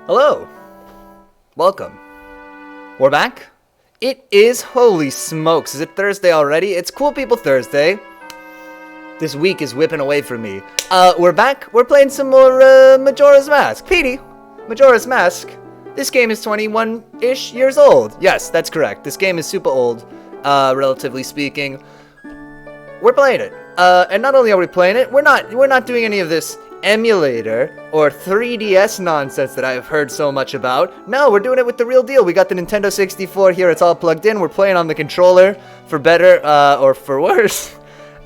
Hello. Welcome. We're back. It is, holy smokes, is it Thursday already? It's Cool People Thursday. This week is whipping away from me. We're back. We're playing some more Majora's Mask. Petey, Majora's Mask. This game is 21-ish years old. Yes, that's correct. This game is super old, relatively speaking. We're playing it. And not only are we playing it, we're not doing any of this emulator or 3DS nonsense that I've heard so much about. No, we're doing it with the real deal. We got the Nintendo 64 here. It's all plugged in. We're playing on the controller, for better or for worse.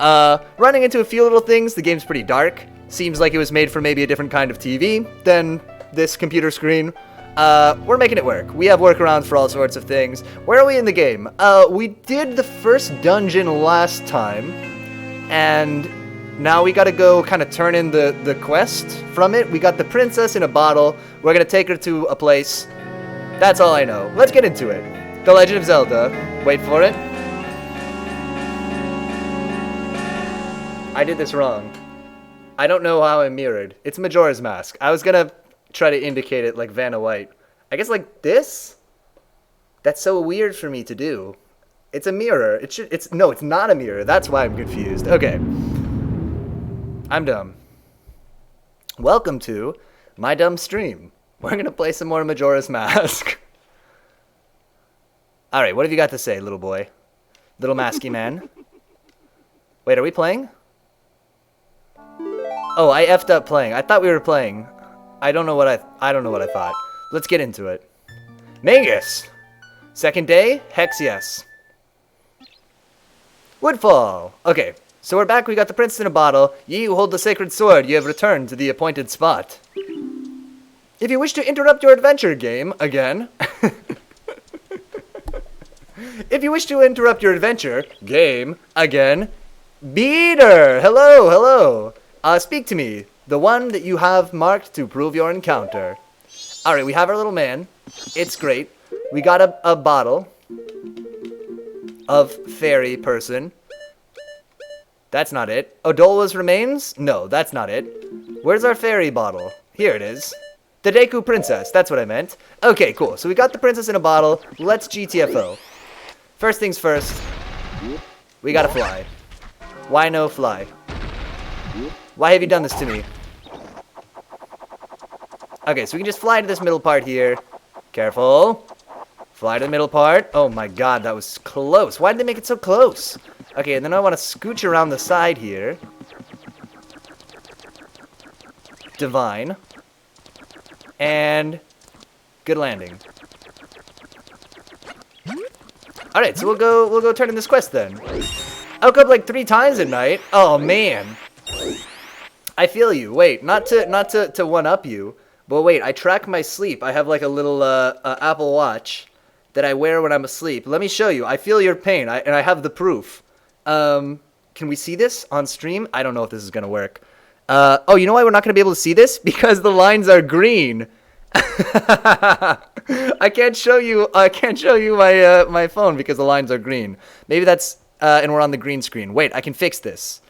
Running into a few little things. The game's pretty dark. Seems like it was made for maybe a different kind of TV than this computer screen. We're making it work. We have workarounds for all sorts of things. Where are we in the game? We did the first dungeon last time, and now we gotta go kind of turn in the quest from it. We got the princess in a bottle. We're gonna take her to a place. That's all I know. Let's get into it. The Legend of Zelda. Wait for it. I did this wrong. I don't know how I mirrored. It's Majora's Mask. I was gonna try to indicate it like Vanna White. I guess like this? That's so weird for me to do. It's a mirror. No, it's not a mirror. That's why I'm confused. Okay. I'm dumb. Welcome to my dumb stream. We're gonna play some more Majora's Mask. Alright, what have you got to say, little boy? Little masky man? Wait, are we playing? Oh, I effed up playing. I thought we were playing. I don't know what I thought. Let's get into it. Magus! Second day? Hex yes. Woodfall! Okay, so we're back. We got the princess in a bottle. Ye who hold the sacred sword, you have returned to the appointed spot. If you wish to interrupt your adventure game, again. If you wish to interrupt your adventure game, again. Beater! Hello, hello. Speak to me. The one that you have marked to prove your encounter. Alright, we have our little man. It's great. We got a bottle of fairy person. That's not it. Odolwa's remains? No, that's not it. Where's our fairy bottle? Here it is. The Deku Princess. That's what I meant. Okay, cool. So we got the princess in a bottle. Let's GTFO. First things first. We gotta fly. Why no fly? Why have you done this to me? Okay, so we can just fly to this middle part here. Careful. Fly to the middle part. Oh my god, that was close. Why did they make it so close? Okay, and then I want to scooch around the side here. Divine. And good landing. Alright, so we'll go turn in this quest then. I woke up like 3 times at night. Oh man. I feel you. Wait, not to one-up you, but wait, I track my sleep. I have like a little Apple Watch that I wear when I'm asleep. Let me show you. I feel your pain, and I have the proof. Can we see this on stream? I don't know if this is gonna work. Oh, you know why we're not gonna be able to see this? Because the lines are green. I can't show you my my phone because the lines are green. Maybe that's and we're on the green screen. Wait, I can fix this.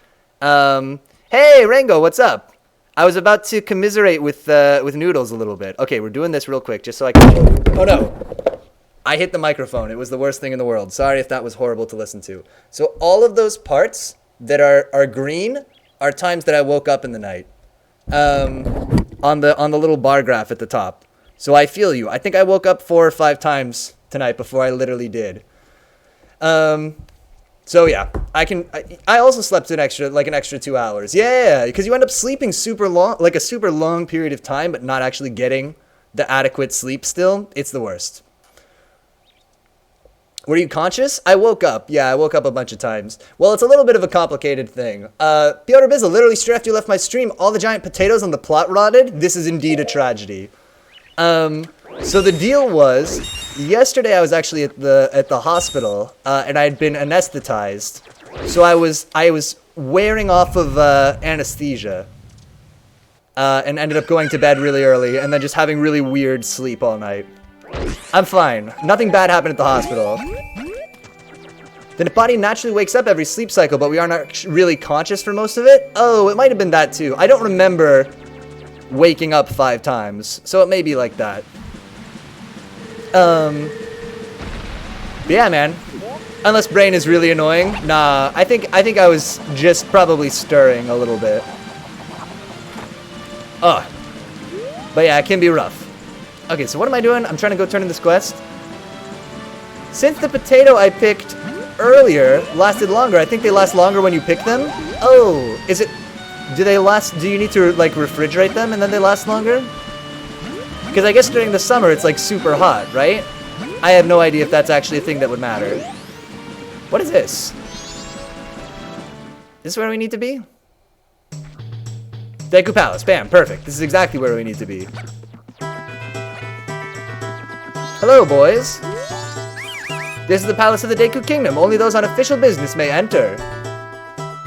Hey, Rango, what's up? I was about to commiserate with Noodles a little bit. Okay, we're doing this real quick just so I can... Oh, no. I hit the microphone. It was the worst thing in the world. Sorry if that was horrible to listen to. So all of those parts that are green are times that I woke up in the night. On the little bar graph at the top. So I feel you. I think I woke up 4 or 5 times tonight before I literally did. So yeah, I also slept an extra 2 hours. Yeah, because you end up sleeping super long, like a super long period of time, but not actually getting the adequate sleep still. It's the worst. Were you conscious? I woke up. Yeah, I woke up a bunch of times. Well, it's a little bit of a complicated thing. Piotr Bizzle, literally straight after you left my stream, all the giant potatoes on the plot rotted. This is indeed a tragedy. So the deal was, yesterday I was actually at the hospital, and I had been anesthetized. So I was wearing off of anesthesia, and ended up going to bed really early, and then just having really weird sleep all night. I'm fine. Nothing bad happened at the hospital. The body naturally wakes up every sleep cycle, but we are not really conscious for most of it. Oh, it might have been that too. I don't remember waking up 5 times. So it may be like that. But yeah, man. Unless brain is really annoying. Nah, I think I was just probably stirring a little bit. Ugh. But yeah, it can be rough. Okay, so what am I doing? I'm trying to go turn in this quest. Since the potato I picked earlier lasted longer, I think they last longer when you pick them. Oh, is it... Do they last... Do you need to, like, refrigerate them and then they last longer? Because I guess during the summer it's, like, super hot, right? I have no idea if that's actually a thing that would matter. What is this? Is this where we need to be? Deku Palace. Bam. Perfect. This is exactly where we need to be. Hello, boys. This is the Palace of the Deku Kingdom. Only those on official business may enter.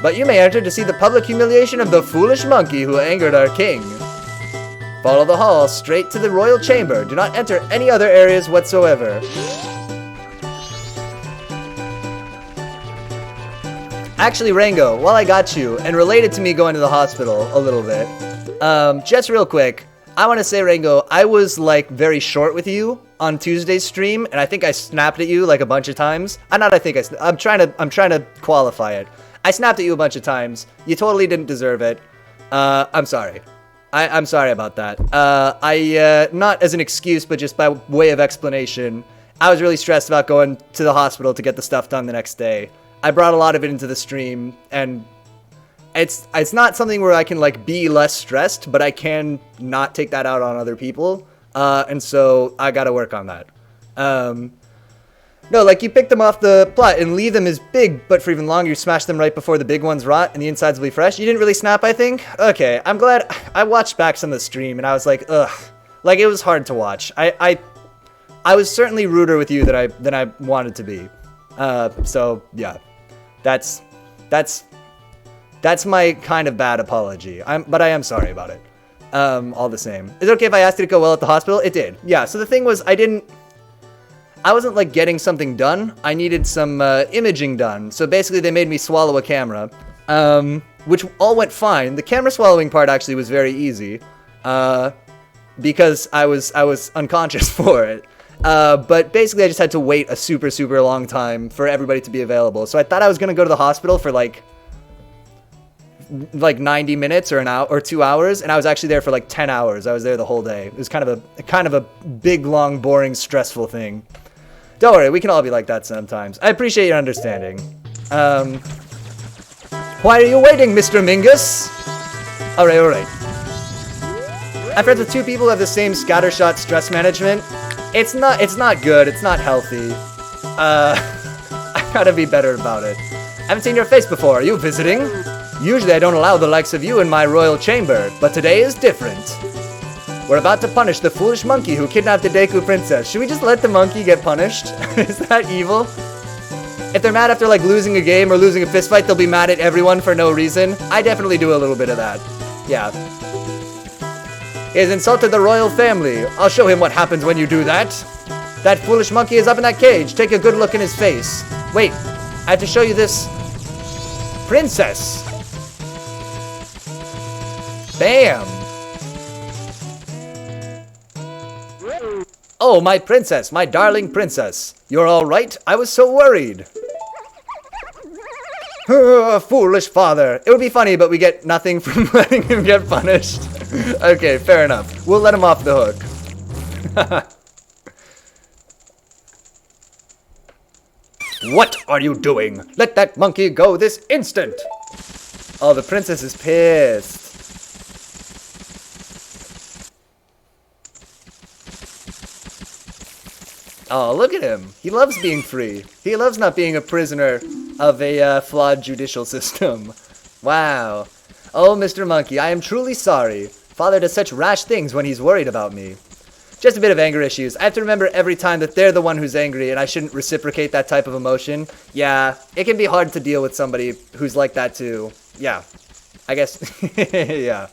But you may enter to see the public humiliation of the foolish monkey who angered our king. Follow the hall straight to the royal chamber. Do not enter any other areas whatsoever. Actually, Rango, while I got you, and related to me going to the hospital a little bit, just real quick, I want to say, Rango, I was, like, very short with you on Tuesday's stream, and I think I snapped at you, like, a bunch of times. I'm trying to qualify it. I snapped at you a bunch of times. You totally didn't deserve it. I'm sorry. I'm sorry about that. Not as an excuse, but just by way of explanation, I was really stressed about going to the hospital to get the stuff done the next day. I brought a lot of it into the stream, and it's not something where I can, like, be less stressed, but I can not take that out on other people, and so I gotta work on that. No, like, you pick them off the plot and leave them as big, but for even longer, you smash them right before the big ones rot and the insides will be fresh. You didn't really snap, I think? Okay, I'm glad. I watched back some of the stream, and I was like, ugh. Like, it was hard to watch. I was certainly ruder with you than I wanted to be. So, yeah. That's my kind of bad apology. But I am sorry about it. All the same. Is it okay if I asked it to go well at the hospital? It did. Yeah, so the thing was, I wasn't, like, getting something done. I needed some imaging done. So basically, they made me swallow a camera, which all went fine. The camera swallowing part actually was very easy, because I was unconscious for it. But basically, I just had to wait a super, super long time for everybody to be available. So I thought I was going to go to the hospital for, like 90 minutes or an hour or 2 hours, and I was actually there for, like, 10 hours. I was there the whole day. It was kind of a big, long, boring, stressful thing. Don't worry, we can all be like that sometimes. I appreciate your understanding. Why are you waiting, Mr. Mingus? Alright. I've heard the two people have the same scattershot stress management. It's not good. It's not healthy. I gotta be better about it. I haven't seen your face before. Are you visiting? Usually I don't allow the likes of you in my royal chamber, but today is different. We're about to punish the foolish monkey who kidnapped the Deku princess. Should we just let the monkey get punished? Is that evil? If they're mad after, like, losing a game or losing a fistfight, they'll be mad at everyone for no reason. I definitely do a little bit of that. Yeah. He has insulted the royal family. I'll show him what happens when you do that. That foolish monkey is up in that cage. Take a good look in his face. Wait, I have to show you this princess. Bam. Oh, my princess, my darling princess. You're all right? I was so worried. Foolish father. It would be funny, but we get nothing from letting him get punished. Okay, fair enough. We'll let him off the hook. What are you doing? Let that monkey go this instant. Oh, the princess is pissed. Oh, look at him. He loves being free. He loves not being a prisoner of a flawed judicial system. Wow. Oh, Mr. Monkey, I am truly sorry. Father does such rash things when he's worried about me. Just a bit of anger issues. I have to remember every time that they're the one who's angry and I shouldn't reciprocate that type of emotion. Yeah, it can be hard to deal with somebody who's like that too. Yeah, I guess. Yeah.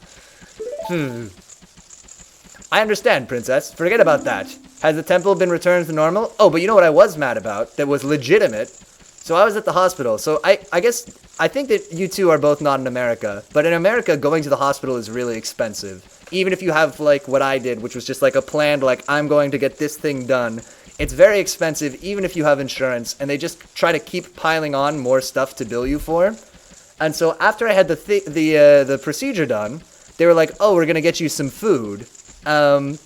I understand, princess. Forget about that. Has the temple been returned to normal? Oh, but you know what I was mad about that was legitimate? So I was at the hospital. So I think that you two are both not in America. But in America, going to the hospital is really expensive. even if you have like what I did, which was just like a planned, like I'm going to get this thing done, it's very expensive even if you have insurance, and they just try to keep piling on more stuff to bill you for. And so after I had the procedure done, they were like, oh, we're going to get you some food, and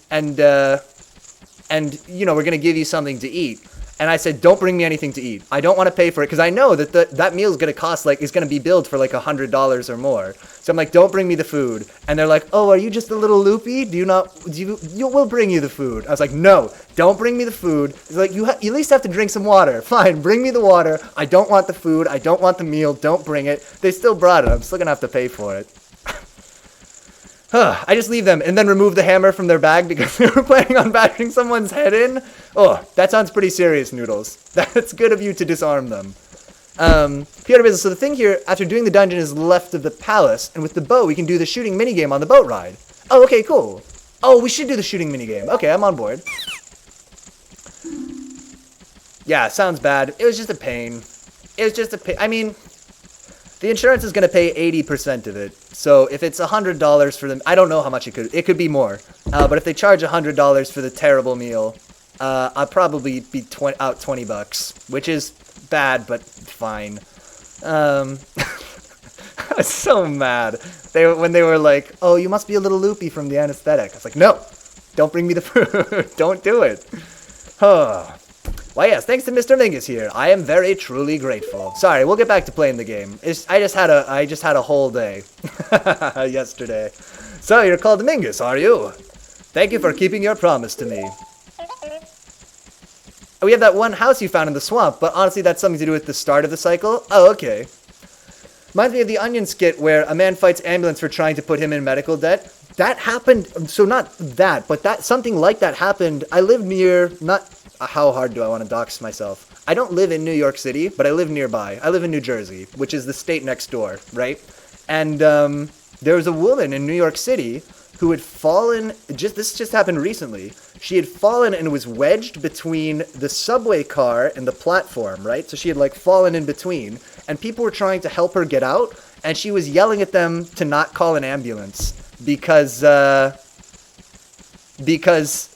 you know, we're going to give you something to eat. And I said, don't bring me anything to eat. I don't want to pay for it because I know that that meal is going to cost like, it's going to be billed for like $100 or more. So I'm like, don't bring me the food. And they're like, oh, are you just a little loopy? We'll bring you the food. I was like, no, don't bring me the food. It's like, you at least have to drink some water. Fine, bring me the water. I don't want the food. I don't want the meal. Don't bring it. They still brought it. I'm still going to have to pay for it. I just leave them and then remove the hammer from their bag because they were planning on bashing someone's head in. Oh, that sounds pretty serious, Noodles. That's good of you to disarm them. Peter business. So the thing here, after doing the dungeon, is left of the palace, and with the boat, we can do the shooting minigame on the boat ride. Oh, okay, cool. Oh, we should do the shooting minigame. Okay, I'm on board. Yeah, sounds bad. It was just a pain. It was just a pain. I mean, the insurance is going to pay 80% of it. So if it's $100 for them, I don't know how much it could be more. But if they charge $100 for the terrible meal, I'll probably be out $20, which is bad, but fine. I was so mad. When they were like, oh, you must be a little loopy from the anesthetic. I was like, no, don't bring me the food. Don't do it. Oh. Why, yes, thanks to Mr. Mingus here. I am very, truly grateful. Sorry, we'll get back to playing the game. I just had a whole day yesterday. So, you're called Mingus, are you? Thank you for keeping your promise to me. We have that one house you found in the swamp, but honestly, that's something to do with the start of the cycle. Oh, okay. Reminds me of the Onion skit where a man fights ambulance for trying to put him in medical debt. That happened, so not that, but something like that happened. I live near, how hard do I want to dox myself? I don't live in New York City, but I live nearby. I live in New Jersey, which is the state next door, right? And there was a woman in New York City who had fallen, this just happened recently. She had fallen and was wedged between the subway car and the platform, right? So she had like fallen in between, and people were trying to help her get out, and she was yelling at them to not call an ambulance because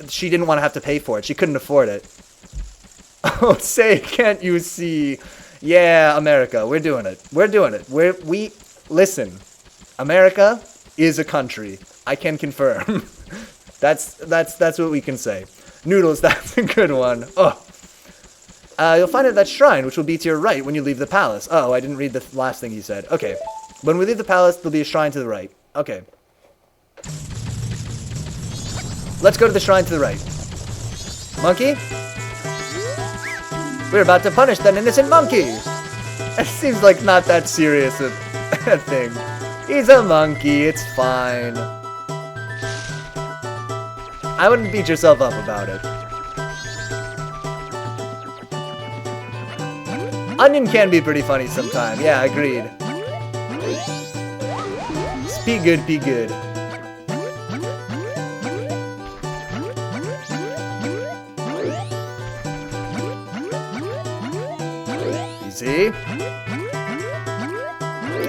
she didn't want to have to pay for it. She couldn't afford it. Oh, say, can't you see? Yeah, America, we're doing it. We're doing it. Listen, America is a country. I can confirm. That's what we can say. Noodles, that's a good one. Oh. You'll find it at that shrine, which will be to your right when you leave the palace. Oh, I didn't read the last thing he said. Okay. When we leave the palace, there'll be a shrine to the right. Okay. Let's go to the shrine to the right. Monkey? We're about to punish that innocent monkey. It seems like not that serious a thing. He's a monkey, it's fine. I wouldn't beat yourself up about it. Onion can be pretty funny sometime. Yeah, agreed. Be good, be good. See?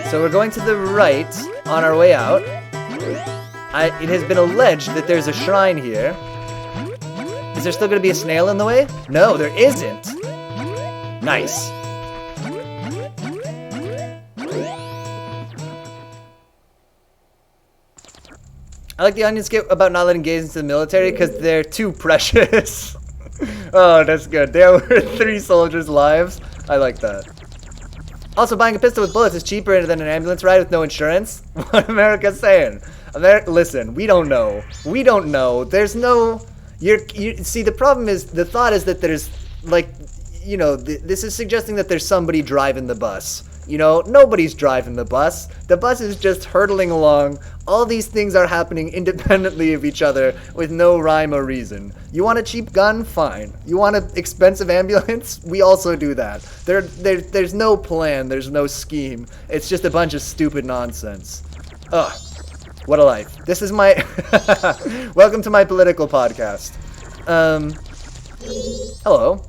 So we're going to the right on our way out. It has been alleged that there's a shrine here. Is there still going to be a snail in the way? No, there isn't. Nice. I like the Onion skit about not letting gays into the military because they're too precious. Oh, that's good. They are worth 3 soldiers' lives. I like that. Also, buying a pistol with bullets is cheaper than an ambulance ride with no insurance. What America's saying? Listen, we don't know. We don't know. There's no... See, the problem is, the thought is that there's, like, you know, this is suggesting that there's somebody driving the bus. You know, nobody's driving the bus. The bus is just hurtling along. All these things are happening independently of each other with no rhyme or reason. You want a cheap gun? Fine. You want an expensive ambulance? We also do that. There's no plan. There's no scheme. It's just a bunch of stupid nonsense. Ugh. What a life. This is my... Welcome to my political podcast. Hello.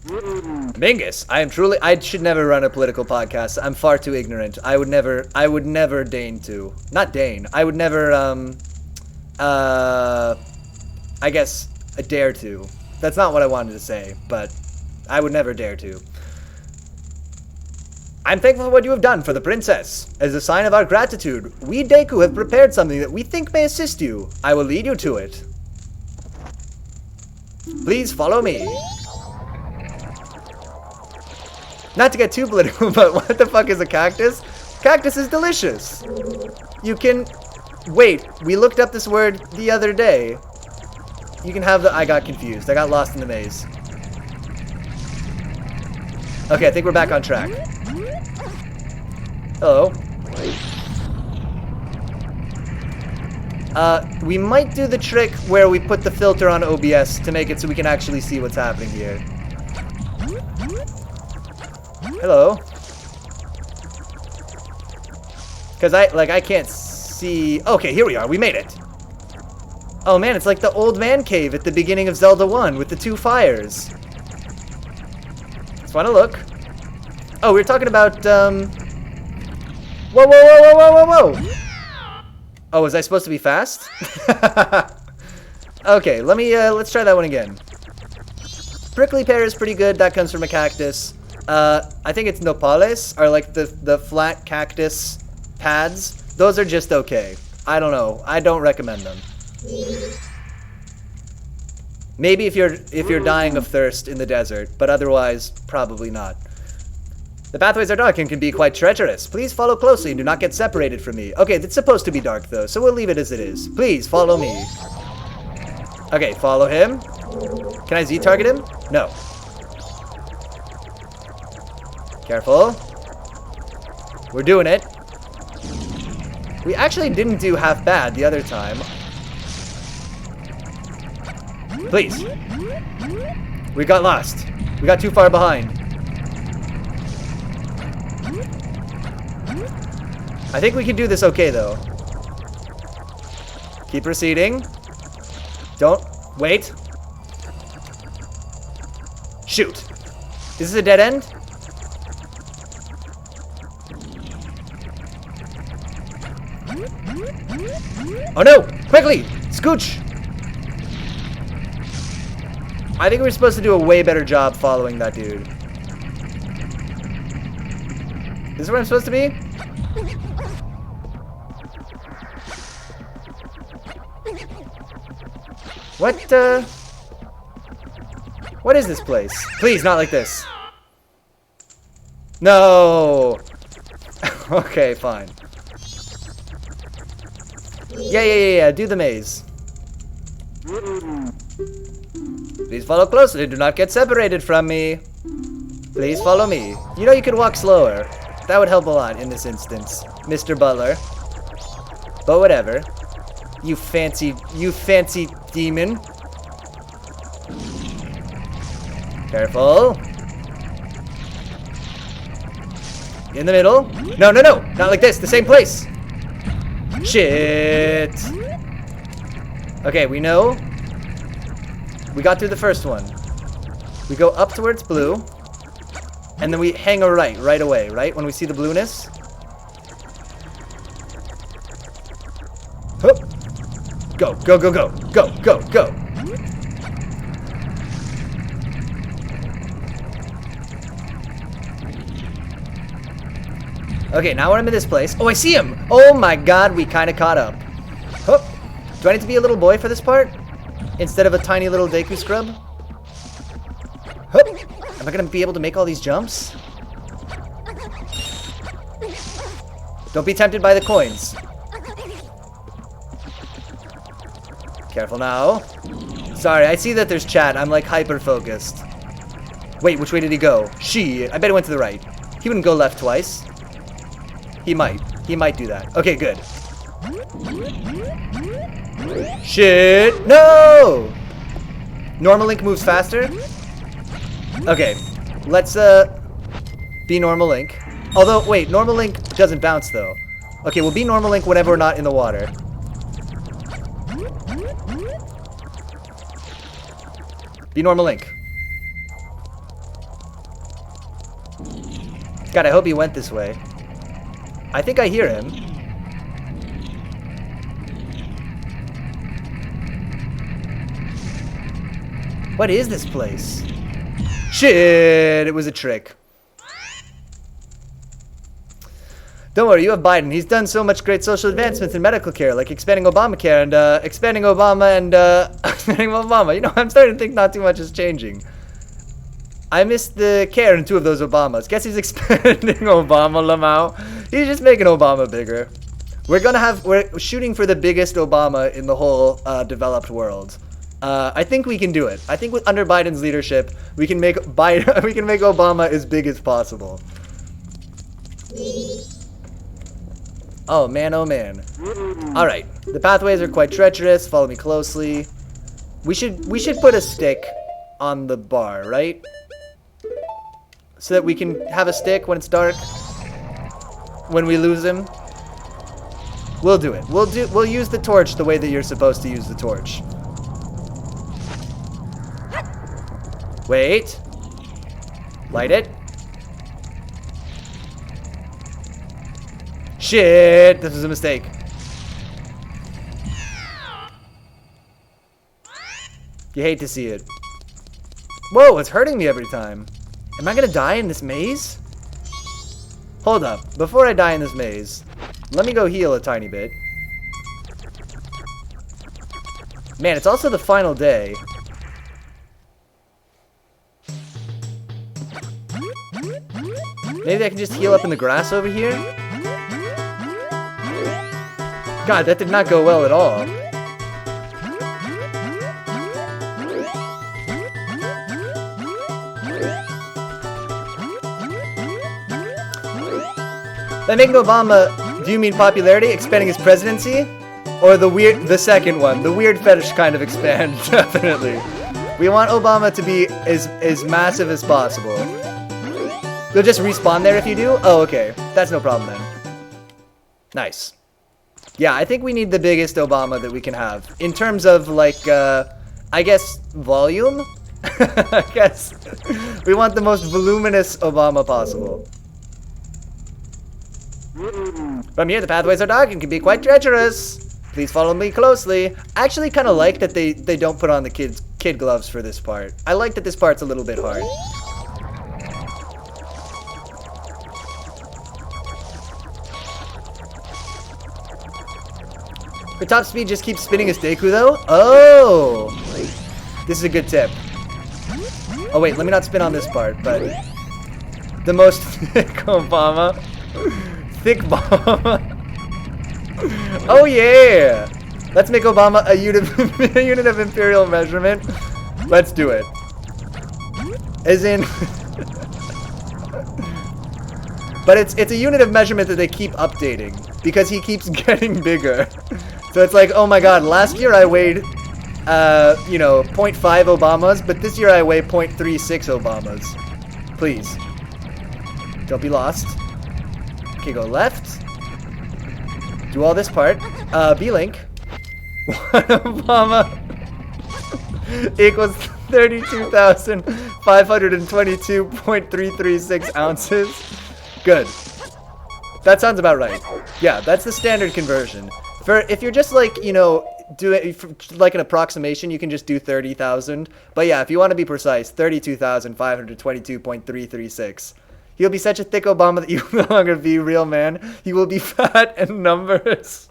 Mingus, I should never run a political podcast. I'm far too ignorant. I would never deign to. Not deign. I would never, I guess, dare to. That's not what I wanted to say, but I would never dare to. I'm thankful for what you have done for the princess. As a sign of our gratitude, we Deku have prepared something that we think may assist you. I will lead you to it. Please follow me. Not to get too political, but what the fuck is a cactus? Cactus is delicious. You can... Wait, we looked up this word the other day. You can have the... I got confused. I got lost in the maze. Okay, I think we're back on track. Hello. We might do the trick where we put the filter on OBS to make it so we can actually see what's happening here. Hello. Because I can't see... Okay, here we are. We made it. Oh man, it's like the old man cave at the beginning of Zelda 1 with the 2 fires. Just want to look. Oh, we were talking about, Whoa, whoa, whoa, whoa, whoa, whoa, whoa! Oh, was I supposed to be fast? Okay, let's try that one again. Prickly pear is pretty good. That comes from a cactus. I think it's nopales, are like the flat cactus pads. Those are just okay. I don't know. I don't recommend them. Maybe if you're dying of thirst in the desert, but otherwise, probably not. The pathways are dark and can be quite treacherous. Please follow closely and do not get separated from me. Okay, it's supposed to be dark though, so we'll leave it as it is. Please follow me. Okay, follow him. Can I Z-target him? No. Careful. We're doing it. We actually didn't do half bad the other time. Please. We got lost. We got too far behind. I think we can do this okay, though. Keep proceeding. Don't. Wait. Shoot. Is this a dead end? Oh no! Quickly! Scooch! I think we're supposed to do a way better job following that dude. Is this where I'm supposed to be? What is this place? Please, not like this. No! Okay, fine. Yeah, do the maze. Please follow closely, do not get separated from me. Please follow me. You know you could walk slower. That would help a lot in this instance, Mr. Butler. But whatever. You fancy demon. Careful. In the middle. No, not like this, the same place. Shit. Okay, we know. We got through the first one. We go up towards blue. And then we hang a right away, right? When we see the blueness. Hup. Go. Okay, now we're in this place. Oh, I see him! Oh my god, we kind of caught up. Hup. Do I need to be a little boy for this part? Instead of a tiny little Deku scrub? Hup. Am I going to be able to make all these jumps? Don't be tempted by the coins. Careful now. Sorry, I see that there's chat. I'm like hyper-focused. Wait, which way did he go? I bet he went to the right. He wouldn't go left twice. He might. He might do that. Okay, good. Shit! No! Normal Link moves faster? Okay. Let's, be Normal Link. Although, wait, Normal Link doesn't bounce, though. Okay, we'll be Normal Link whenever we're not in the water. Be Normal Link. God, I hope he went this way. I think I hear him. What is this place? Shit, it was a trick. Don't worry, you have Biden. He's done so much great social advancements in medical care, like expanding Obamacare and expanding Obama and expanding Obama. You know, I'm starting to think not too much is changing. I missed the care in 2 of those Obamas. Guess he's expanding Obama, Lamau. He's just making Obama bigger. We're shooting for the biggest Obama in the whole developed world. I think we can do it. I think under Biden's leadership, we can make Obama as big as possible. Oh man, oh man. Alright, the pathways are quite treacherous. Follow me closely. We should put a stick on the bar, right? So that we can have a stick when it's dark. When we lose him. We'll do it. We'll use the torch the way that you're supposed to use the torch. Wait. Light it. Shit, this was a mistake. You hate to see it. Whoa, it's hurting me every time. Am I gonna die in this maze? Hold up, before I die in this maze, let me go heal a tiny bit. Man, it's also the final day. Maybe I can just heal up in the grass over here? God, that did not go well at all. By making Obama, do you mean popularity, expanding his presidency? Or the second one, the weird fetish kind of expand, definitely. We want Obama to be as massive as possible. You'll just respawn there if you do? Oh, okay. That's no problem then. Nice. Yeah, I think we need the biggest Obama that we can have. In terms of, like, I guess, volume? I guess. We want the most voluminous Obama possible. From here, the pathways are dark and can be quite treacherous. Please follow me closely. I actually kind of like that they don't put on the kid gloves for this part. I like that this part's a little bit hard. For top speed, just keep spinning his Deku though? Oh! This is a good tip. Oh wait, let me not spin on this part, but... The most thick Obama. Thick Obama. Oh yeah! Let's make Obama a unit of imperial measurement. Let's do it. As in... But it's a unit of measurement that they keep updating. Because he keeps getting bigger. So it's like, oh my god, last year I weighed, you know, 0.5 Obamas, but this year I weigh 0.36 Obamas. Please. Don't be lost. Okay, go left. Do all this part. B-Link. 1 Obama equals 32,522.336 ounces. Good. That sounds about right. Yeah, that's the standard conversion. If you're just like, you know, doing like an approximation, you can just do 30,000. But yeah, if you want to be precise, 32,522.336. He'll be such a thick Obama that you will no longer be real man. He will be fat and numbers.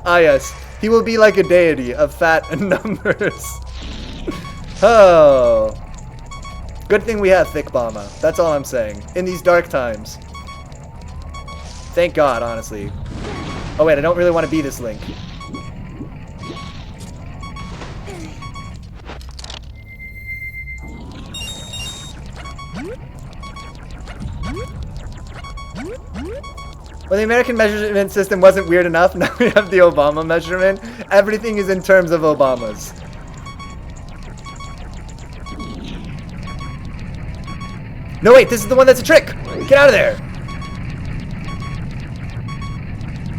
Ah yes, he will be like a deity of fat and numbers. Oh. Good thing we have thick Obama. That's all I'm saying. In these dark times. Thank God, honestly. Oh wait, I don't really want to be this Link. Well, the American measurement system wasn't weird enough. Now we have the Obama measurement. Everything is in terms of Obamas. No, wait, this is the one that's a trick. Get out of there.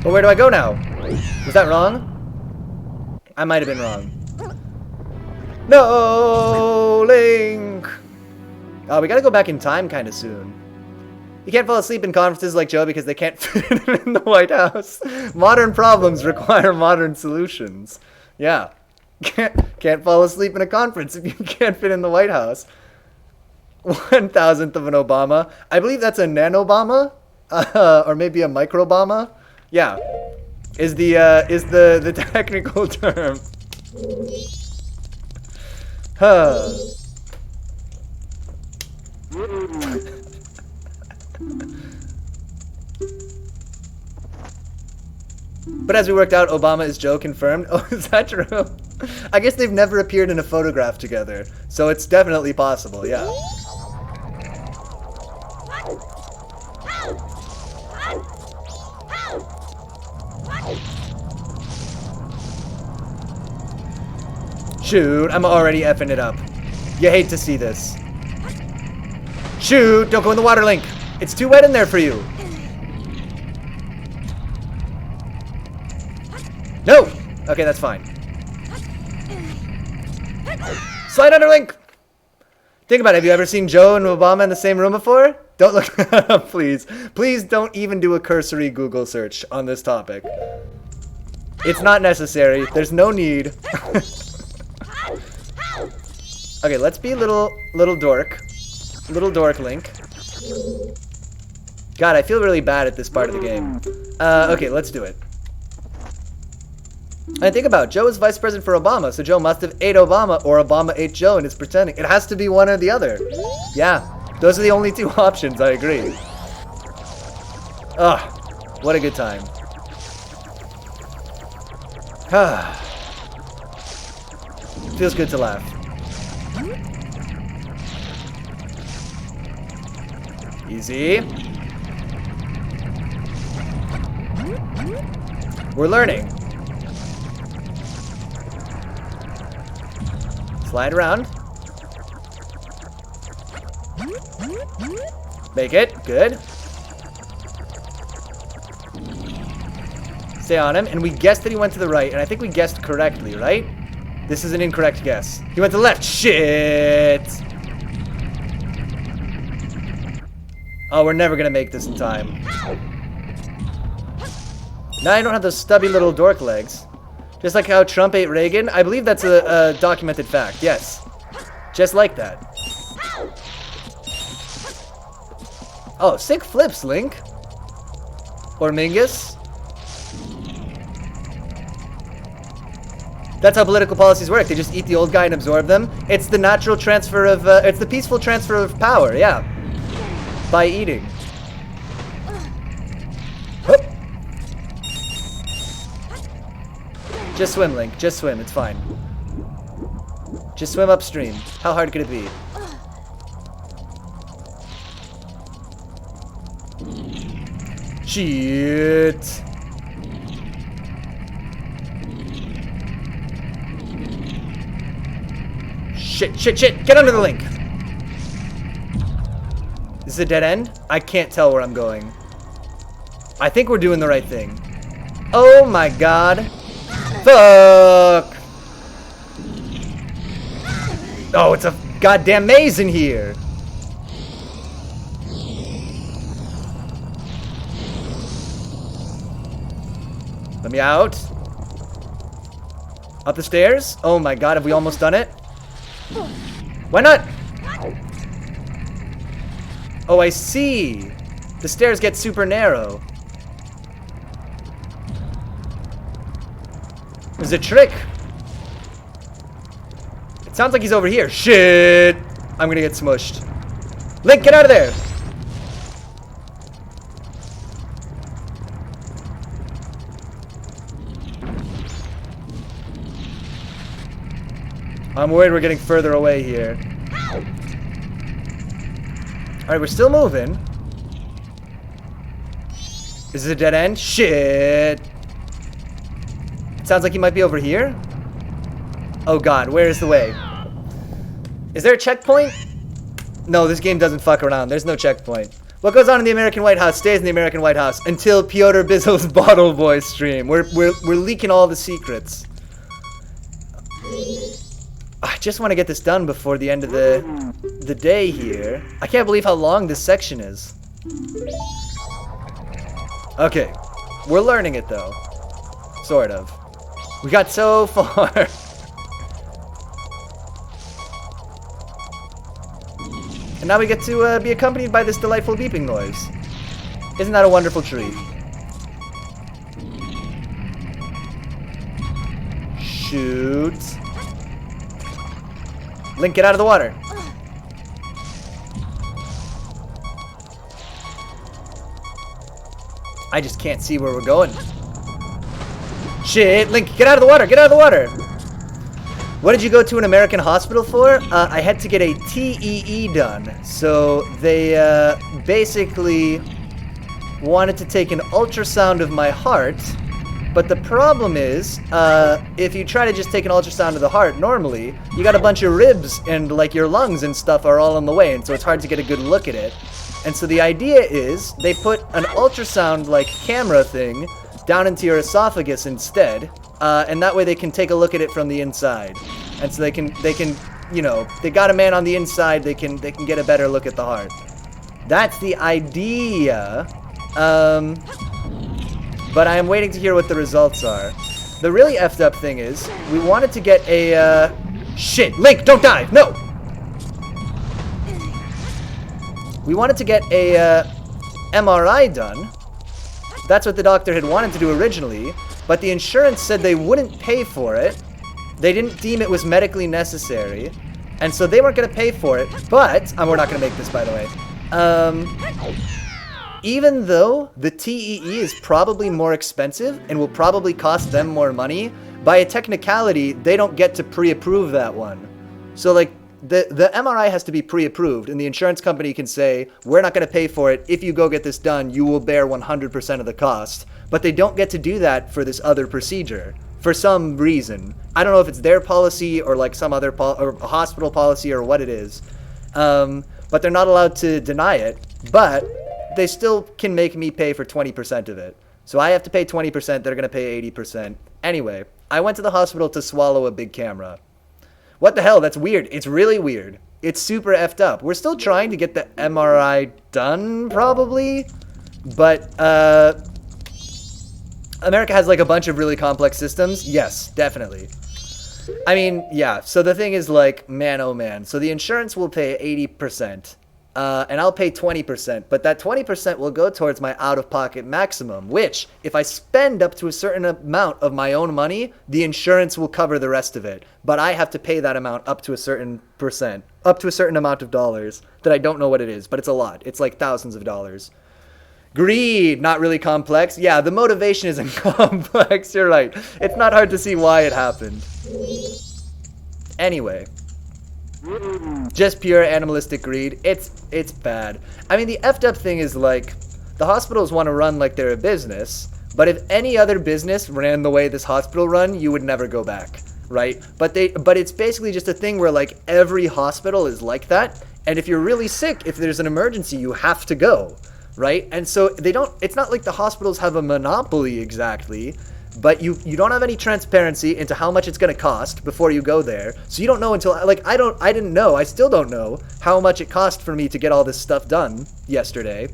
But where do I go now? Was that wrong? I might have been wrong. No, Link! Oh, we gotta go back in time kind of soon. You can't fall asleep in conferences like Joe because they can't fit him in the White House. Modern problems require modern solutions. Yeah. Can't fall asleep in a conference if you can't fit in the White House. 1,000th of an Obama. I believe that's a nanobama, or maybe a microbama. Yeah, is the technical term. Huh. But as we worked out, Obama is Joe confirmed. Oh, is that true? I guess they've never appeared in a photograph together, so it's definitely possible, yeah. Shoot, I'm already effing it up. You hate to see this. Shoot, don't go in the water, Link. It's too wet in there for you. No! Okay, that's fine. Slide under, Link! Think about it. Have you ever seen Joe and Obama in the same room before? Don't look that up, please. Please don't even do a cursory Google search on this topic. It's not necessary. There's no need. Okay, let's be little dork. Little dork Link. God, I feel really bad at this part of the game. Okay, let's do it. And think about it, Joe is vice president for Obama, so Joe must have ate Obama or Obama ate Joe and is pretending. It has to be one or the other. Yeah, those are the only two options, I agree. Ugh, what a good time. Feels good to laugh. Easy. We're learning. Slide around. Make it. Good. Stay on him. And we guessed that he went to the right. And I think we guessed correctly, right? This is an incorrect guess. He went to the left. Shit. Oh, we're never gonna make this in time. Now I don't have those stubby little dork legs. Just like how Trump ate Reagan. I believe that's a documented fact. Yes. Just like that. Oh, sick flips, Link. Or Mingus. That's how political policies work. They just eat the old guy and absorb them. It's the natural transfer of, it's the peaceful transfer of power, yeah. By eating. Hup. Just swim, Link. Just swim. It's fine. Just swim upstream. How hard could it be? Shit. Shit. Get under the Link. This is a dead end? I can't tell where I'm going. I think we're doing the right thing. Oh my god. Fuck. Oh, it's a goddamn maze in here. Let me out. Up the stairs? Oh my god, have we almost done it? Why not? Oh, I see. The stairs get super narrow. There's a trick. It sounds like he's over here. Shit. I'm gonna get smushed. Link, get out of there. I'm worried we're getting further away here. Alright, we're still moving. Is this a dead end? Shit. It sounds like he might be over here. Oh god, where is the way? Is there a checkpoint? No, this game doesn't fuck around. There's no checkpoint. What goes on in the American White House stays in the American White House until Piotr Bizzle's Bottle Boy stream. We're leaking all the secrets. I just want to get this done before the end of the day here. I can't believe how long this section is. Okay. We're learning it, though. Sort of. We got so far. And now we get to be accompanied by this delightful beeping noise. Isn't that a wonderful treat? Shoot. Link, get out of the water. I just can't see where we're going. Shit, Link, get out of the water, get out of the water. What did you go to an American hospital for? I had to get a TEE done. So they basically wanted to take an ultrasound of my heart. But the problem is, if you try to just take an ultrasound of the heart normally, you got a bunch of ribs and like your lungs and stuff are all in the way. And so it's hard to get a good look at it. And so the idea is they put an ultrasound like camera thing down into your esophagus instead. And that way they can take a look at it from the inside. And so they can, you know, they got a man on the inside, they can get a better look at the heart. That's the idea. But I am waiting to hear what the results are. The really effed up thing is, we wanted to get a, shit, Link, don't dive, no! We wanted to get a, MRI done. That's what the doctor had wanted to do originally. But the insurance said they wouldn't pay for it. They didn't deem it was medically necessary. And so they weren't going to pay for it. But, we're not going to make this, by the way. Even though the TEE is probably more expensive and will probably cost them more money, by a technicality, they don't get to pre-approve that one. So, like, the MRI has to be pre-approved, and the insurance company can say, we're not going to pay for it. If you go get this done, you will bear 100% of the cost. But they don't get to do that for this other procedure for some reason. I don't know if it's their policy or like some other or a hospital policy or what it is. But they're not allowed to deny it. But they still can make me pay for 20% of it. So I have to pay 20%. They're going to pay 80%. Anyway, I went to the hospital to swallow a big camera. What the hell? That's weird. It's really weird. It's super effed up. We're still trying to get the MRI done, probably. But, America has like a bunch of really complex systems. Yes, definitely. I mean, yeah. So the thing is like, man, oh man. So the insurance will pay 80%. And I'll pay 20%, but that 20% will go towards my out-of-pocket maximum, which, if I spend up to a certain amount of my own money, the insurance will cover the rest of it. But I have to pay that amount up to a certain percent, up to a certain amount of dollars that I don't know what it is, but it's a lot. It's like thousands of dollars. Greed, not really complex. Yeah, the motivation isn't complex, you're right. It's not hard to see why it happened. Anyway. Just pure animalistic greed. It's bad. I mean, the effed up thing is like, the hospitals want to run like they're a business, but if any other business ran the way this hospital run, you would never go back, right? But it's basically just a thing where like every hospital is like that, and if you're really sick, if there's an emergency, you have to go, right? And so it's not like the hospitals have a monopoly exactly, but you don't have any transparency into how much it's going to cost before you go there. So you don't know until, like, I didn't know, I still don't know how much it cost for me to get all this stuff done yesterday.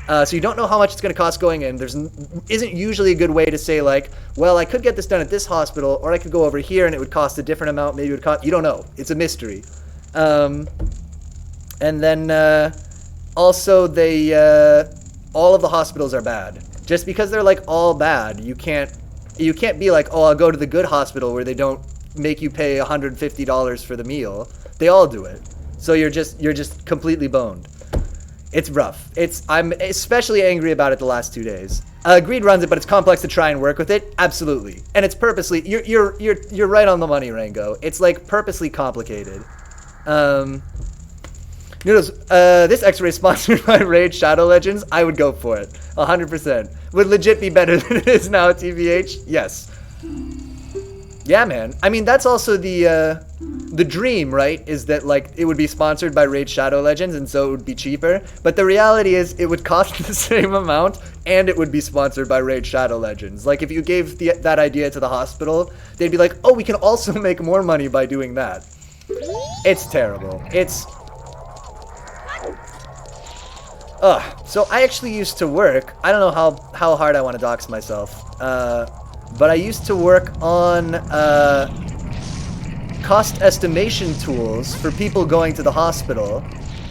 So you don't know how much it's going to cost going in. Isn't usually a good way to say, like, well, I could get this done at this hospital, or I could go over here and it would cost a different amount. Maybe it would cost, you don't know. It's a mystery. And then also all of the hospitals are bad. Just because they're like all bad, you can't be like, oh, I'll go to the good hospital where they don't make you pay $150 for the meal. They all do it. So you're just completely boned. It's rough. I'm especially angry about it the last 2 days. Greed runs it, but it's complex to try and work with it. Absolutely. And it's purposely, you're right on the money, Rango. It's like purposely complicated. Noodles, this X-ray is sponsored by Raid Shadow Legends. I would go for it. 100%. Would legit be better than it is now, TBH. Yes. Yeah, man. I mean, that's also the dream, right? Is that, like, it would be sponsored by Raid Shadow Legends, and so it would be cheaper. But the reality is, it would cost the same amount, and it would be sponsored by Raid Shadow Legends. Like, if you gave that idea to the hospital, they'd be like, oh, we can also make more money by doing that. It's terrible. So I actually used to work, I don't know how hard I want to dox myself, but I used to work on cost estimation tools for people going to the hospital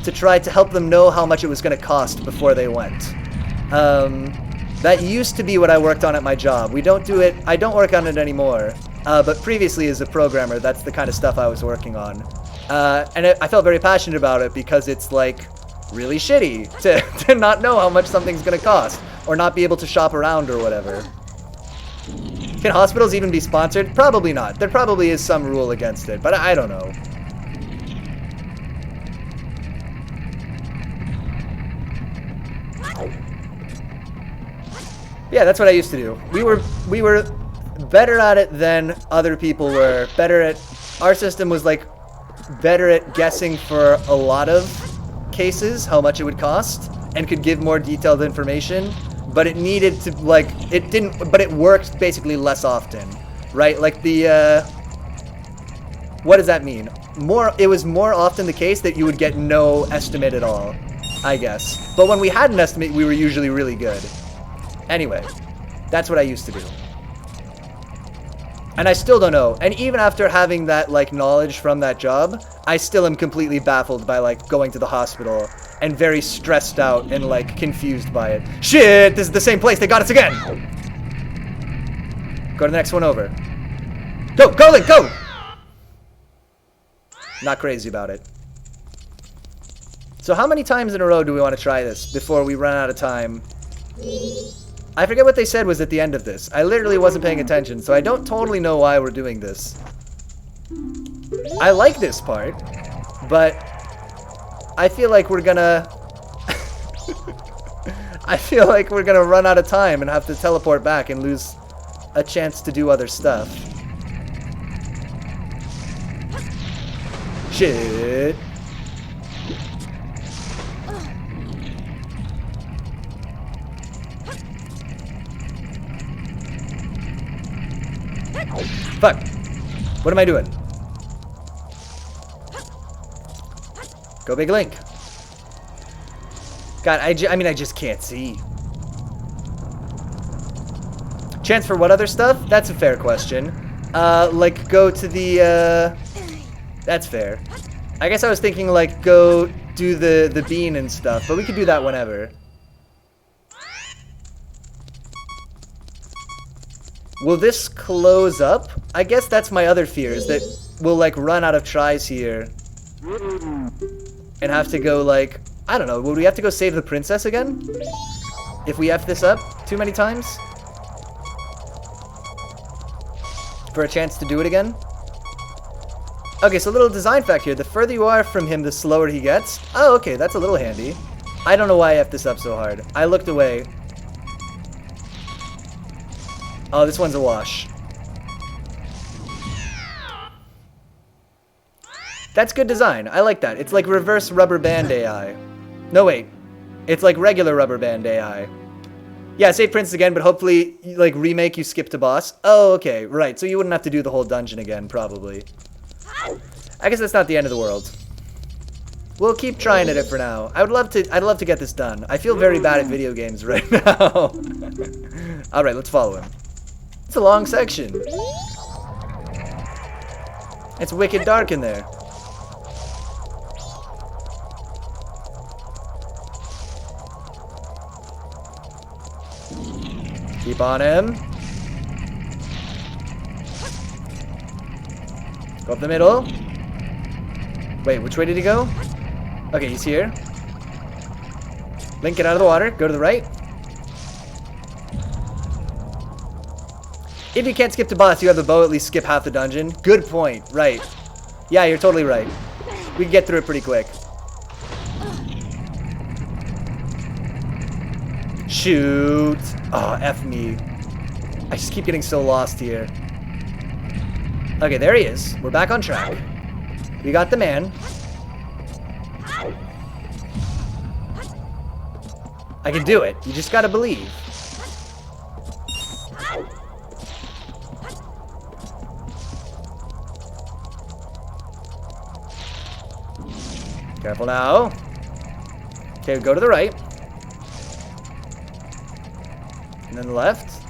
to try to help them know how much it was going to cost before they went. That used to be what I worked on at my job. We don't do it, I don't work on it anymore, but previously as a programmer, that's the kind of stuff I was working on. And I felt very passionate about it because it's like really shitty to not know how much something's gonna cost or not be able to shop around or whatever. Can hospitals even be sponsored? Probably not. There probably is some rule against it, but I don't know. Yeah, that's what I used to do. We were better at it than other people were. Our system was like better at guessing for a lot of cases how much it would cost and could give more detailed information, but it needed to but it worked basically less often, right? Like what does that mean? It was more often the case that you would get no estimate at all, I guess. But when we had an estimate, we were usually really good. Anyway, that's what I used to do. And I still don't know. And even after having that, like, knowledge from that job, I still am completely baffled by, like, going to the hospital and very stressed out and, like, confused by it. Shit, this is the same place. They got us again. Go to the next one over. Go, go, Link, go. Not crazy about it. So how many times in a row do we want to try this before we run out of time? I forget what they said was at the end of this. I literally wasn't paying attention, so I don't totally know why we're doing this. I like this part, but I feel like we're gonna... I feel like we're gonna run out of time and have to teleport back and lose a chance to do other stuff. Shit. Fuck. What am I doing? Go big Link. God, I mean, I just can't see. Chance for what other stuff? That's a fair question. Like, go to the, That's fair. I guess I was thinking, like, go do the bean and stuff, but we could do that whenever. Will this close up? I guess that's my other fear, is that we'll, like, run out of tries here. And have to go, like... I don't know, would we have to go save the princess again? If we F this up too many times? For a chance to do it again? Okay, so a little design fact here. The further you are from him, the slower he gets. Oh, okay, that's a little handy. I don't know why I F this up so hard. I looked away. Oh, this one's a wash. That's good design. I like that. It's like reverse rubber band AI. No, wait. It's like regular rubber band AI. Yeah, save Prince again, but hopefully, like, remake you skip to boss. Oh, okay, right. So you wouldn't have to do the whole dungeon again, probably. I guess that's not the end of the world. We'll keep trying at it for now. I'd love to get this done. I feel very bad at video games right now. Alright, let's follow him. It's a long section. It's wicked dark in there. Keep on him. Go up the middle. Wait, which way did he go? Okay, he's here. Link, get out of the water. Go to the right. If you can't skip to boss, you have the bow, at least skip half the dungeon. Good point. Right. Yeah, you're totally right. We can get through it pretty quick. Shoot. Oh, F me. I just keep getting so lost here. Okay, there he is. We're back on track. We got the man. I can do it. You just gotta believe. Careful now. Okay, go to the right. And then left.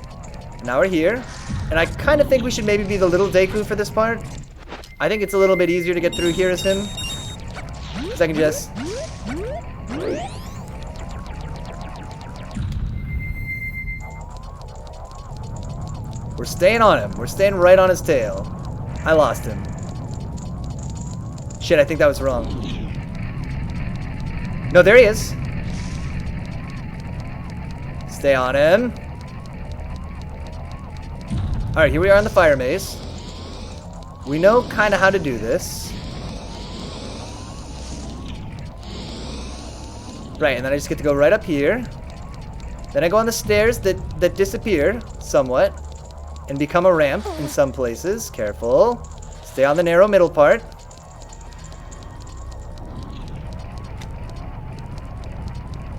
And now we're here. And I kind of think we should maybe be the little Deku for this part. I think it's a little bit easier to get through here as him. Because I can just... We're staying on him. We're staying right on his tail. I lost him. Shit, I think that was wrong. No, there he is. Stay on him. Alright, here we are on the fire maze. We know kind of how to do this. Right, and then I just get to go right up here. Then I go on the stairs that disappear somewhat. And become a ramp in some places. Careful. Stay on the narrow middle part.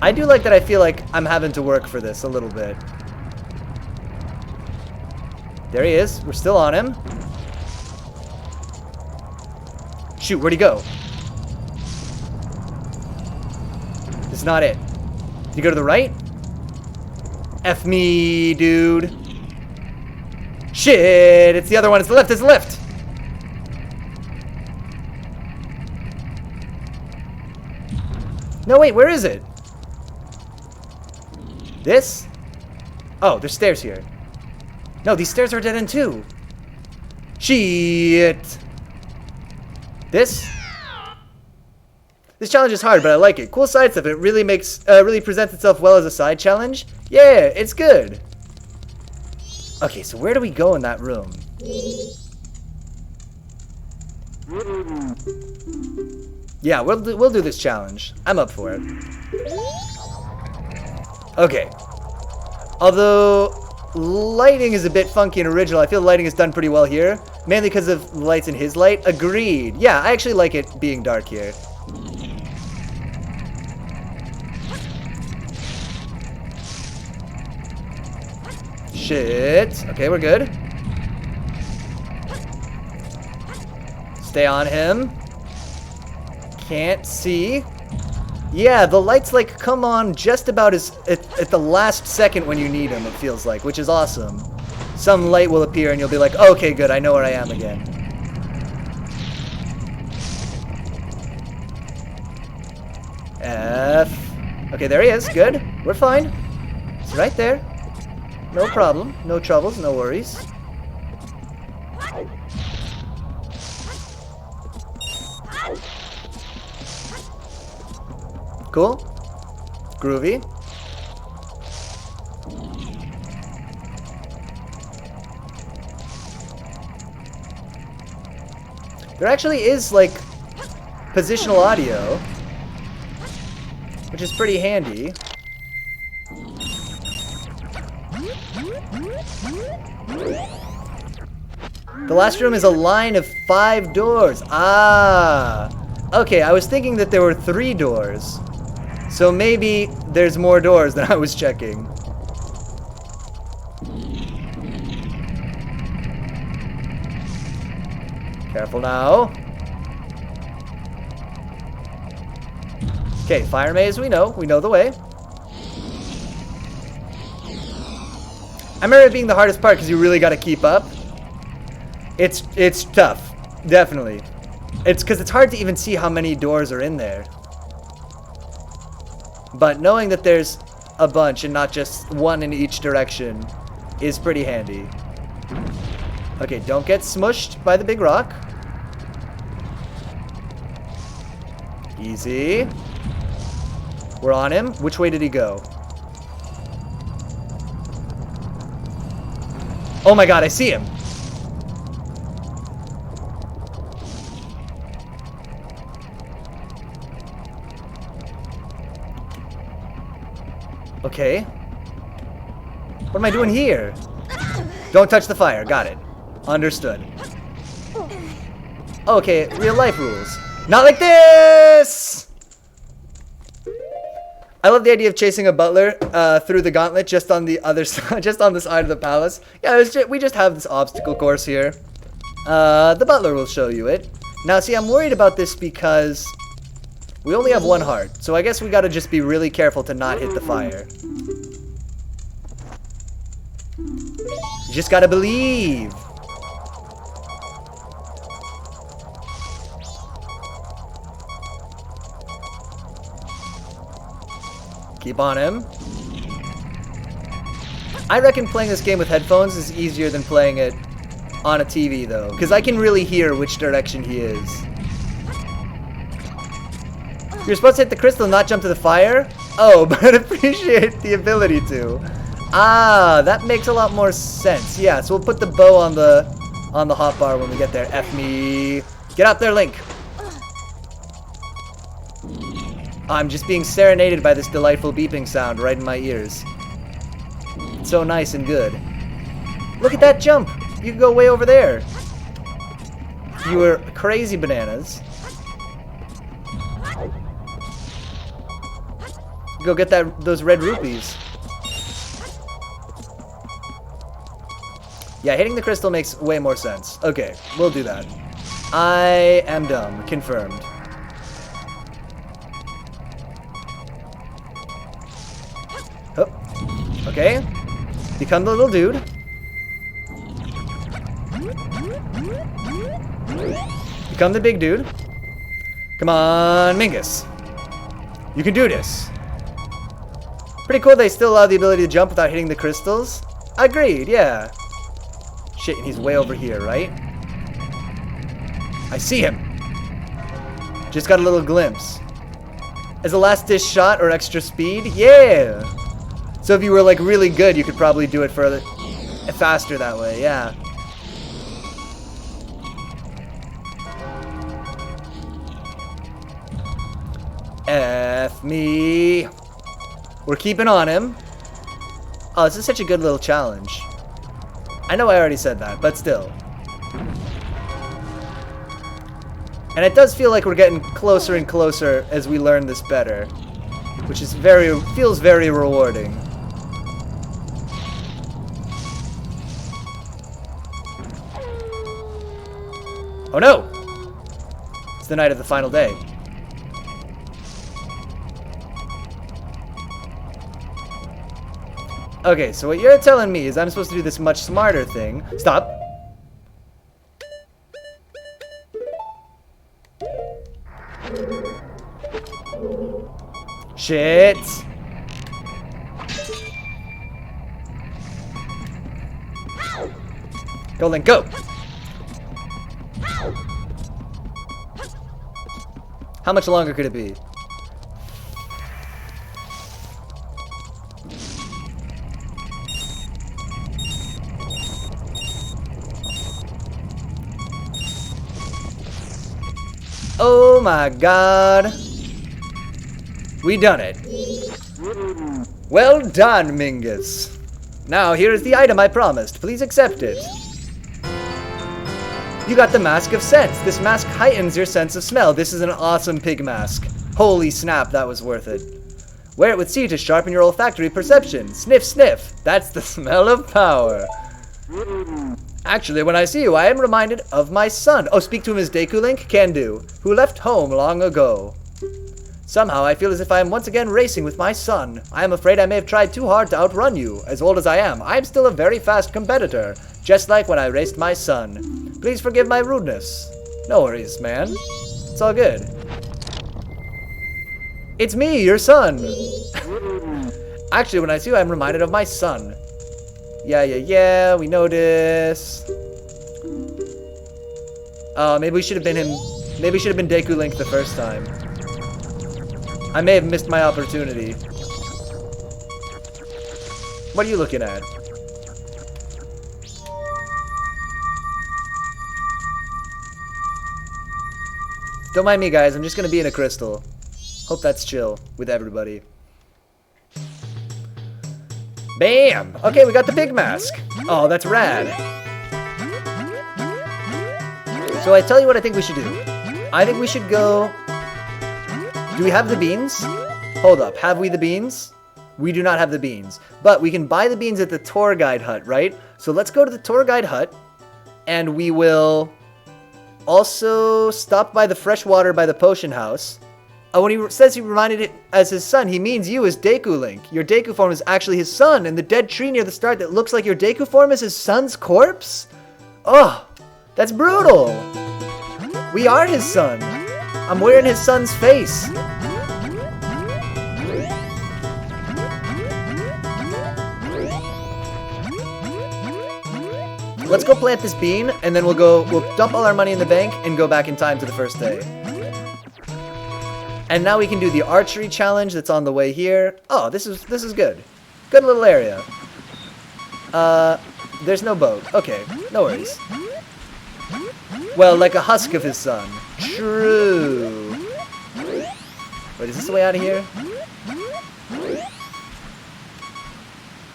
I do like that I feel like I'm having to work for this a little bit. There he is. We're still on him. Shoot, where'd he go? This is not it. Did he go to the right? F me, dude. Shit, it's the other one. It's the left. It's the left. No, wait, where is it? This? Oh, there's stairs here. No, these stairs are dead end too. Shit. This? This challenge is hard, but I like it. Cool side stuff. It really really presents itself well as a side challenge. Yeah, it's good. Okay, so where do we go in that room? Yeah, we'll do this challenge. I'm up for it. Okay. Although lighting is a bit funky and original, I feel lighting is done pretty well here. Mainly because of the lights in his light. Agreed. Yeah, I actually like it being dark here. Shit. Okay, we're good. Stay on him. Can't see. Yeah, the lights like come on just about as at the last second when you need them, it feels like, which is awesome. Some light will appear and you'll be like, okay, good, I know where I am again. F. Okay, there he is. Good. We're fine. It's right there. No problem. No troubles. No worries. Cool. Groovy. There actually is, like, positional audio, which is pretty handy. The last room is a line of 5 doors. Ah. Okay, I was thinking that there were 3 doors. So maybe there's more doors than I was checking. Careful now. Okay, fire maze, we know the way. I remember it being the hardest part because you really got to keep up. It's tough, definitely. It's because it's hard to even see how many doors are in there. But knowing that there's a bunch and not just one in each direction is pretty handy. Okay, don't get smushed by the big rock. Easy. We're on him. Which way did he go? Oh my god, I see him. Okay. What am I doing here? Don't touch the fire. Got it. Understood. Okay, real life rules. Not like this! I love the idea of chasing a butler through the gauntlet just on the other side, just on the side of the palace. Yeah, we just have this obstacle course here. The butler will show you it. Now, see, I'm worried about this because we only have 1 heart, so I guess we gotta just be really careful to not hit the fire. You just gotta believe. Keep on him. I reckon playing this game with headphones is easier than playing it on a TV, though, because I can really hear which direction he is. You're supposed to hit the crystal and not jump to the fire? Oh, but appreciate the ability to. Ah, that makes a lot more sense. Yeah, so we'll put the bow on the hotbar when we get there. F me. Get out there, Link. I'm just being serenaded by this delightful beeping sound right in my ears. It's so nice and good. Look at that jump. You can go way over there. You were crazy bananas. Go get those red rupees. Yeah, hitting the crystal makes way more sense. Okay, we'll do that. I am dumb. Confirmed. Oh. Okay. Become the little dude. Become the big dude. Come on, Mingus. You can do this. Pretty cool they still allow the ability to jump without hitting the crystals. Agreed, yeah. Shit, and he's way over here, right? I see him. Just got a little glimpse. As a last dish shot or extra speed? Yeah. So if you were like really good, you could probably do it further, faster that way, yeah. F me. We're keeping on him. Oh, this is such a good little challenge. I know I already said that, but still. And it does feel like we're getting closer and closer as we learn this better, which is feels very rewarding. Oh no! It's the night of the final day. Okay, so what you're telling me is I'm supposed to do this much smarter thing. Stop. Shit. Go, Link, go. How much longer could it be? Oh my god. We done it. Well done, Mingus. Now here is the item I promised. Please accept it. You got the Mask of Sense. This mask heightens your sense of smell. This is an awesome pig mask. Holy snap, that was worth it. Wear it with C to sharpen your olfactory perception. Sniff, sniff. That's the smell of power. Actually, when I see you, I am reminded of my son. Oh, speak to him as Deku Link? Can do. Who left home long ago. Somehow, I feel as if I am once again racing with my son. I am afraid I may have tried too hard to outrun you. As old as I am still a very fast competitor. Just like when I raced my son. Please forgive my rudeness. No worries, man. It's all good. It's me, your son. Actually, when I see you, I'm reminded of my son. Yeah, we know this. Maybe we should have been him. Maybe we should have been Deku Link the first time. I may have missed my opportunity. What are you looking at? Don't mind me, guys. I'm just gonna be in a crystal. Hope that's chill with everybody. Bam! Okay, we got the pig mask. Oh, that's rad. So I tell you what I think we should do. I think we should go... Do we have the beans? Hold up, have we the beans? We do not have the beans. But we can buy the beans at the tour guide hut, right? So let's go to the tour guide hut. And we will also stop by the fresh water by the potion house. When he says he reminded it as his son, he means you as Deku Link. Your Deku form is actually his son, and the dead tree near the start that looks like your Deku form is his son's corpse? Oh, that's brutal. We are his son. I'm wearing his son's face. Let's go plant this bean, and then we'll dump all our money in the bank and go back in time to the first day. And now we can do the archery challenge that's on the way here. Oh, this is good. Good little area. There's no boat. Okay, no worries. Well, like a husk of his son. True. Wait, is this the way out of here?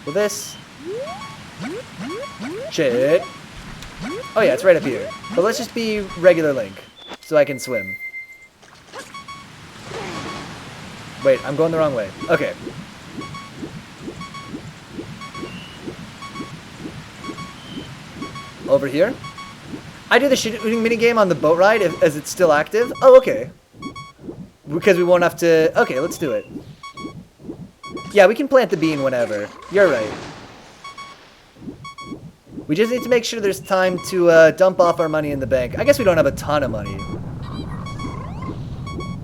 Will this? Shit. Oh yeah, it's right up here. But let's just be regular Link, so I can swim. Wait, I'm going the wrong way. Okay. Over here? I do the shooting minigame on the boat ride as it's still active? Oh, okay. Because we won't have to... Okay, let's do it. Yeah, we can plant the bean whenever. You're right. We just need to make sure there's time to dump off our money in the bank. I guess we don't have a ton of money.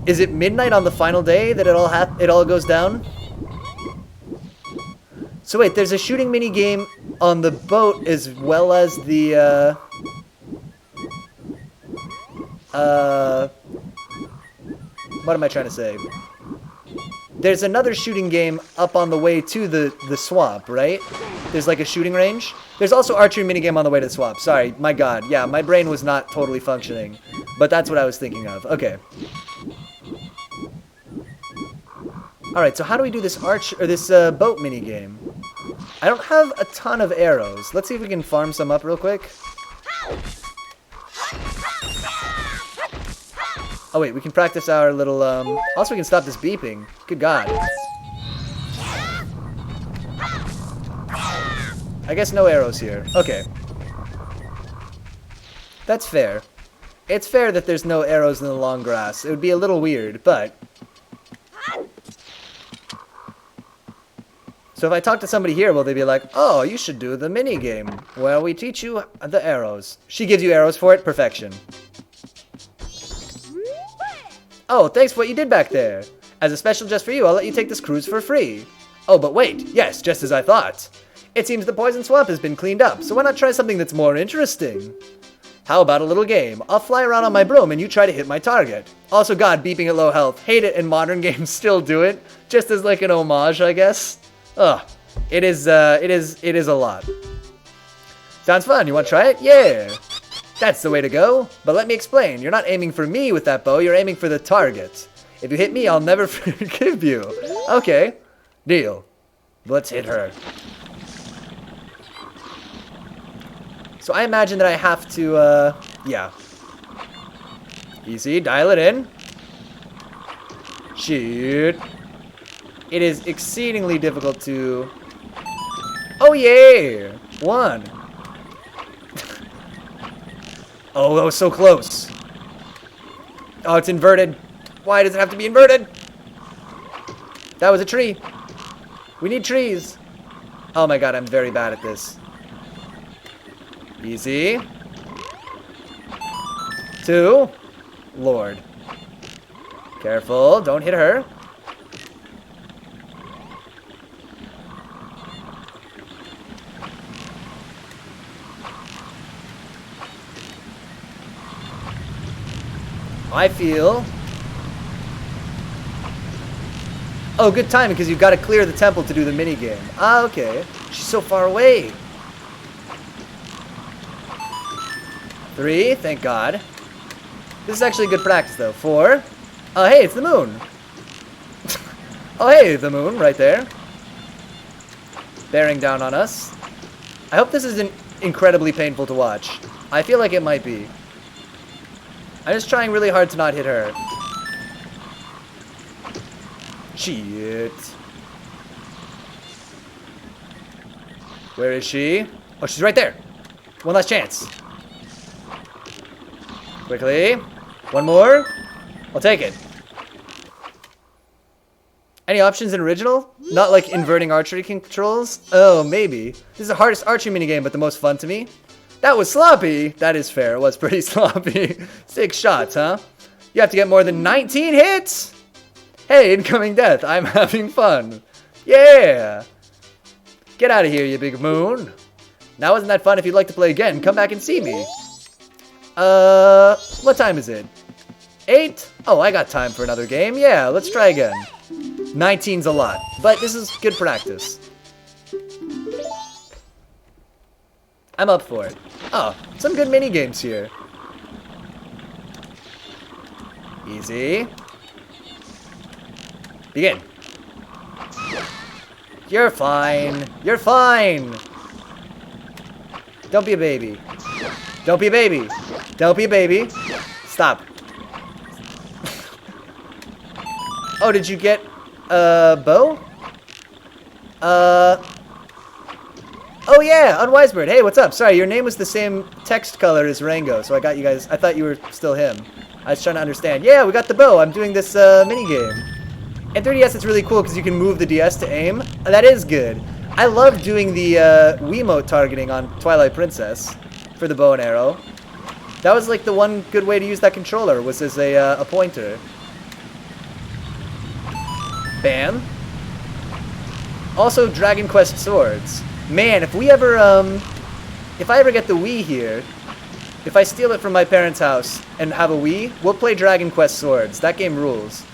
Is it midnight on the final day that it all goes down? So wait, there's a shooting mini game on the boat as well as the what am I trying to say? There's another shooting game up on the way to the swamp, right? There's like a shooting range. There's also archery minigame on the way to the swamp. Sorry, my god. Yeah, my brain was not totally functioning. But that's what I was thinking of. Okay. Alright, so how do we do this boat minigame? I don't have a ton of arrows. Let's see if we can farm some up real quick. Oh wait, we can practice our little, also we can stop this beeping. Good god. I guess no arrows here. Okay. That's fair. It's fair that there's no arrows in the long grass. It would be a little weird, but... So if I talk to somebody here, will they be like, oh, you should do the mini game where we teach you the arrows. She gives you arrows for it? Perfection. Oh, thanks for what you did back there. As a special just for you, I'll let you take this cruise for free. Oh, but wait. Yes, just as I thought. It seems the poison swamp has been cleaned up, so why not try something that's more interesting? How about a little game? I'll fly around on my broom and you try to hit my target. Also, God, beeping at low health. Hate it, and modern games still do it. Just as like an homage, I guess. Ugh. It is a lot. Sounds fun. You want to try it? Yeah. That's the way to go. But let me explain. You're not aiming for me with that bow. You're aiming for the target. If you hit me, I'll never forgive you. Okay. Deal. Let's hit her. So I imagine that I have to, yeah. Easy. Dial it in. Shoot. It is exceedingly difficult to... Oh, yeah! One. Oh, that was so close. Oh, it's inverted. Why does it have to be inverted? That was a tree. We need trees. Oh my god, I'm very bad at this. Easy. 2. Lord. Careful, don't hit her. I feel... Oh, good timing, because you've got to clear the temple to do the minigame. Ah, okay. She's so far away. 3, thank God. This is actually good practice, though. 4. Oh, hey, it's the moon. Oh, hey, the moon, right there. Bearing down on us. I hope this isn't incredibly painful to watch. I feel like it might be. I'm just trying really hard to not hit her. Shit. Where is she? Oh, she's right there. One last chance. Quickly. One more. I'll take it. Any options in original? Not like inverting archery controls? Oh, maybe. This is the hardest archery minigame, but the most fun to me. That was sloppy. That is fair. It was pretty sloppy. 6 shots, huh? You have to get more than 19 hits! Hey, incoming death. I'm having fun. Yeah! Get out of here, you big moon. Now, wasn't that fun? If you'd like to play again, come back and see me. What time is it? 8? Oh, I got time for another game. Yeah, let's try again. 19's a lot, but this is good practice. I'm up for it. Oh, some good mini games here. Easy. Begin. You're fine. You're fine. Don't be a baby. Don't be a baby. Don't be a baby. Stop. Oh, did you get a bow? Oh yeah, Unwisebird. Hey, what's up? Sorry, your name was the same text color as Rango, so I got you guys. I thought you were still him. I was trying to understand. Yeah, we got the bow. I'm doing this mini game. In 3DS, it's really cool because you can move the DS to aim. That is good. I love doing the Wiimote targeting on Twilight Princess for the bow and arrow. That was like the one good way to use that controller, was as a pointer. Bam. Also, Dragon Quest swords. Man, if I ever get the Wii here, if I steal it from my parents' house and have a Wii, we'll play Dragon Quest swords. That game rules.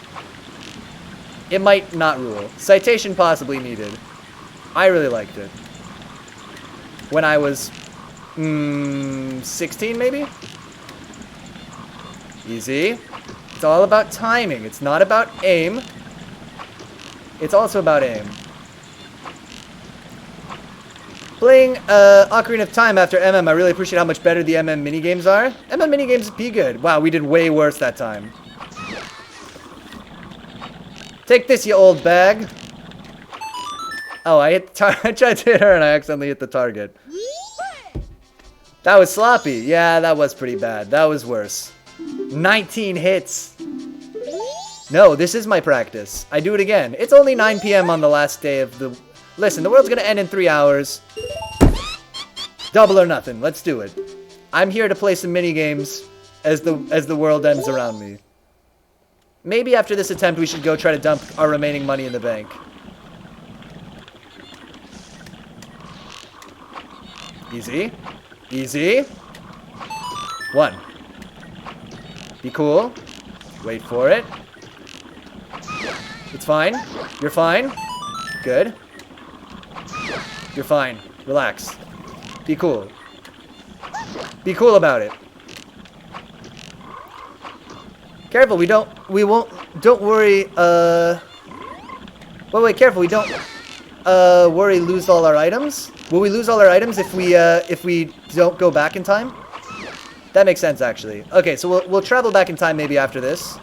It might not rule. Citation possibly needed. I really liked it. When I was 16, maybe? Easy. It's all about timing. It's not about aim. It's also about aim. Playing Ocarina of Time after MM, I really appreciate how much better the MM minigames are. MM minigames be good. Wow, we did way worse that time. Take this, you old bag. Oh, I tried to hit her and I accidentally hit the target. That was sloppy. Yeah, that was pretty bad. That was worse. 19 hits. No, this is my practice. I do it again. It's only 9 p.m. on the last day of the... Listen, the world's gonna end in 3 hours. Double or nothing. Let's do it. I'm here to play some mini games as the world ends around me. Maybe after this attempt, we should go try to dump our remaining money in the bank. Easy. Easy. 1. Be cool. Wait for it. It's fine. You're fine. Good. You're fine. Relax. Be cool. Be cool about it. Careful, don't worry, wait, careful, we don't, worry, lose all our items? Will we lose all our items if we don't go back in time? That makes sense, actually. Okay, so we'll travel back in time maybe after this.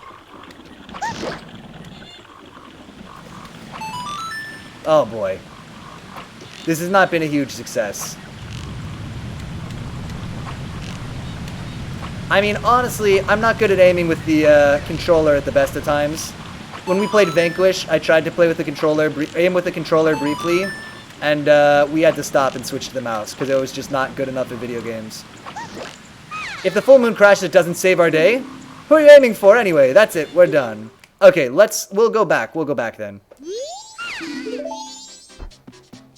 Oh boy. This has not been a huge success. I mean, honestly, I'm not good at aiming with the controller at the best of times. When we played Vanquish, I tried to play with the controller, aim with the controller briefly, and we had to stop and switch to the mouse because it was just not good enough at video games. If the full moon crashes, it doesn't save our day. Who are you aiming for anyway? That's it. We're done. Okay, we'll go back. We'll go back then.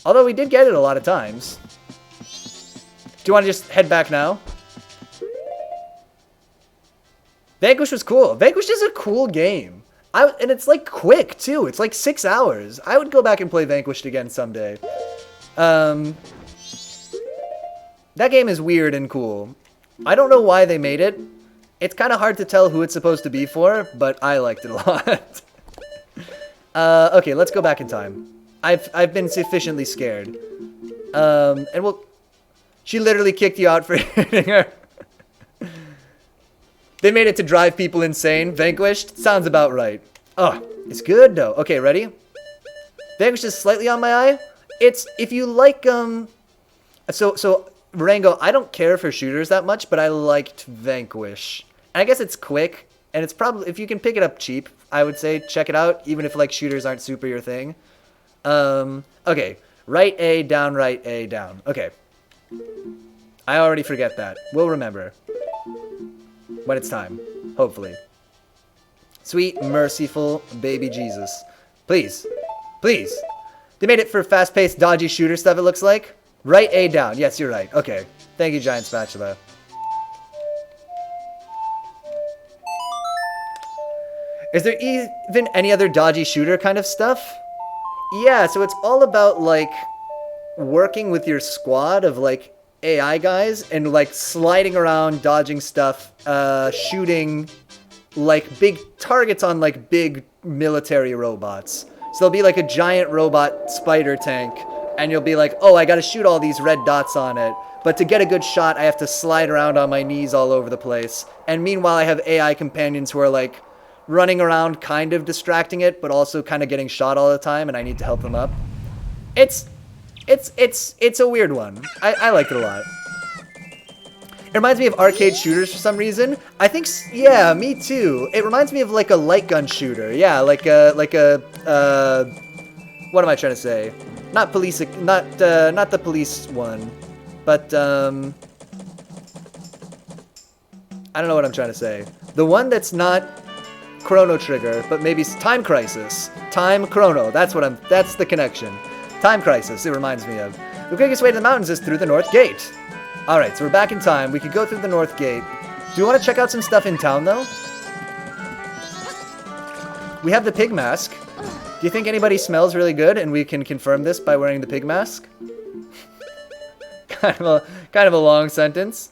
Although we did get it a lot of times. Do you want to just head back now? Vanquish was cool. Vanquish is a cool game. And it's like quick too. It's like 6 hours. I would go back and play Vanquished again someday. That game is weird and cool. I don't know why they made it. It's kind of hard to tell who it's supposed to be for, but I liked it a lot. Okay, let's go back in time. I've been sufficiently scared. And she literally kicked you out for hitting her. They made it to drive people insane. Vanquished? Sounds about right. Oh, it's good though. Okay, ready? Vanquished is slightly on my eye. It's, if you like, so Rango, I don't care for shooters that much, but I liked Vanquish. And I guess it's quick. And it's probably, if you can pick it up cheap, I would say check it out, even if like shooters aren't super your thing. Okay. Right A, down, right A, down. Okay. I already forget that. We'll remember. When it's time. Hopefully. Sweet, merciful baby Jesus. Please. Please. They made it for fast-paced, dodgy shooter stuff, it looks like. Right A, down. Yes, you're right. Okay. Thank you, Giant Spatula. Is there even any other dodgy shooter kind of stuff? Yeah, so it's all about, like, working with your squad of, like, AI guys and, like, sliding around, dodging stuff, shooting, like, big targets on, like, big military robots. So there'll be, like, a giant robot spider tank, and you'll be like, oh, I gotta shoot all these red dots on it. But to get a good shot, I have to slide around on my knees all over the place. And meanwhile, I have AI companions who are, like, running around kind of distracting it, but also kind of getting shot all the time, and I need to help them up. It's a weird one. I like it a lot. It reminds me of arcade shooters for some reason. I think, yeah, me too. It reminds me of like a light gun shooter. Yeah, like a, what am I trying to say? Not police, not the police one, but, I don't know what I'm trying to say. The one that's not Chrono Trigger, but maybe Time Crisis. Time Chrono, that's the connection. Time Crisis, it reminds me of. The quickest way to the mountains is through the North Gate. Alright, so we're back in time. We could go through the North Gate. Do you want to check out some stuff in town, though? We have the pig mask. Do you think anybody smells really good, and we can confirm this by wearing the pig mask? kind of a long sentence.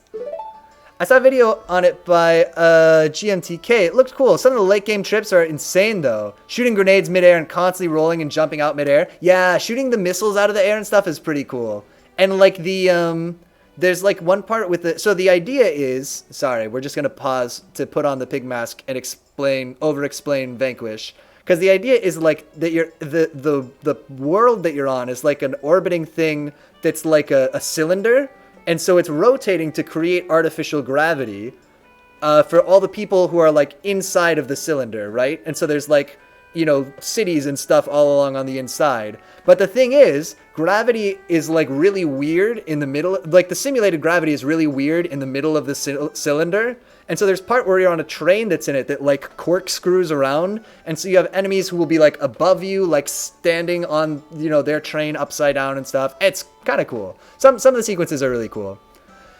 I saw a video on it by GMTK. It looked cool. Some of the late game trips are insane though. Shooting grenades midair and constantly rolling and jumping out midair. Yeah, shooting the missiles out of the air and stuff is pretty cool. And like the there's like one part with the, so the idea is, sorry, we're just gonna pause to put on the pig mask and over-explain Vanquish. Because the idea is like that the world that you're on is like an orbiting thing that's like a cylinder. And so it's rotating to create artificial gravity for all the people who are like inside of the cylinder, right? And so there's like, you know, cities and stuff all along on the inside. But the thing is, gravity is like really weird in the middle. Like the simulated gravity is really weird in the middle of the cylinder. And so there's part where you're on a train that's in it that like corkscrews around. And so you have enemies who will be like above you, like standing on, you know, their train upside down and stuff. It's kind of cool. Some of the sequences are really cool.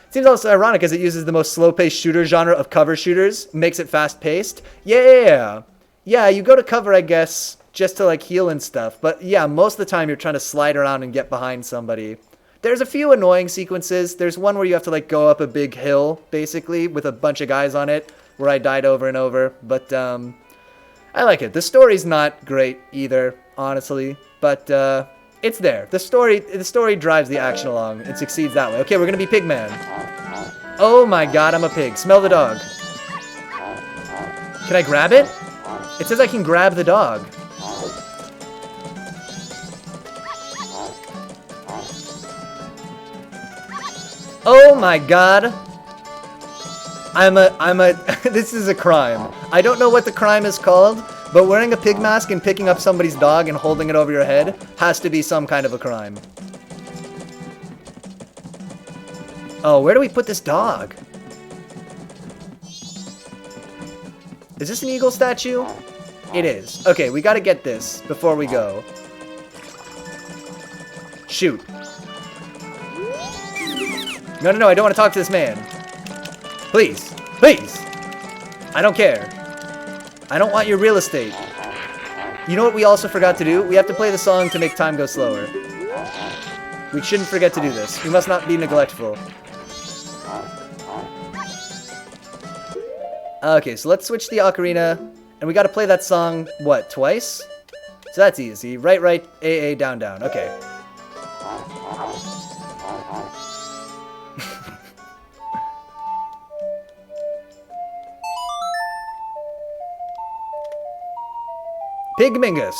It seems also ironic as it uses the most slow-paced shooter genre of cover shooters, makes it fast-paced. Yeah, you go to cover, I guess, just to like heal and stuff. But yeah, most of the time you're trying to slide around and get behind somebody. There's a few annoying sequences. There's one where you have to like go up a big hill, basically, with a bunch of guys on it, where I died over and over. But I like it. The story's not great either, honestly, but it's there. The story drives the action along. It succeeds that way. Okay, we're gonna be Pigman. Oh my god, I'm a pig. Smell the dog. Can I grab it? It says I can grab the dog. Oh my god. This is a crime. I don't know what the crime is called, but wearing a pig mask and picking up somebody's dog and holding it over your head has to be some kind of a crime. Oh, where do we put this dog? Is this an eagle statue? It is. Okay, we gotta get this before we go. Shoot. No, I don't want to talk to this man. Please. I don't care. I don't want your real estate. You know what we also forgot to do? We have to play the song to make time go slower. We shouldn't forget to do this. We must not be neglectful. Okay, so let's switch the ocarina. And we gotta play that song, what, twice? So that's easy. Right, A, down. Okay. Pigmingus.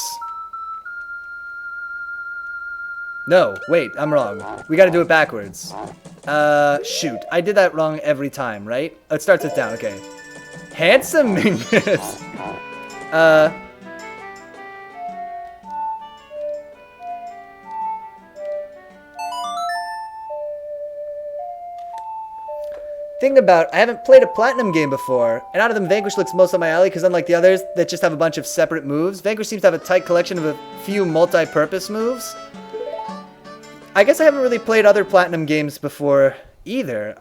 No, wait, I'm wrong. We gotta do it backwards. Shoot. I did that wrong every time, right? It starts with down, okay. Handsome Mingus. Thing about, I haven't played a platinum game before, and out of them, Vanquish looks most on my alley, because unlike the others that just have a bunch of separate moves, Vanquish seems to have a tight collection of a few multi-purpose moves. I guess I haven't really played other platinum games before either.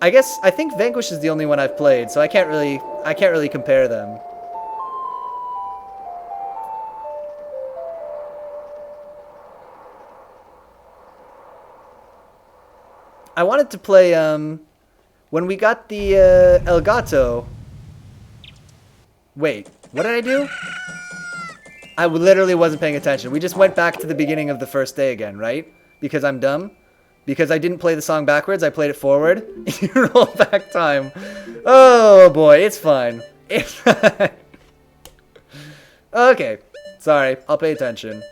I think Vanquish is the only one I've played, so I can't really compare them. I wanted to play, when we got the Elgato. Wait, what did I do? I literally wasn't paying attention. We just went back to the beginning of the first day again, right? Because I'm dumb. Because I didn't play the song backwards, I played it forward. You roll back time. Oh boy, it's fine. It's fine. Okay, sorry, I'll pay attention.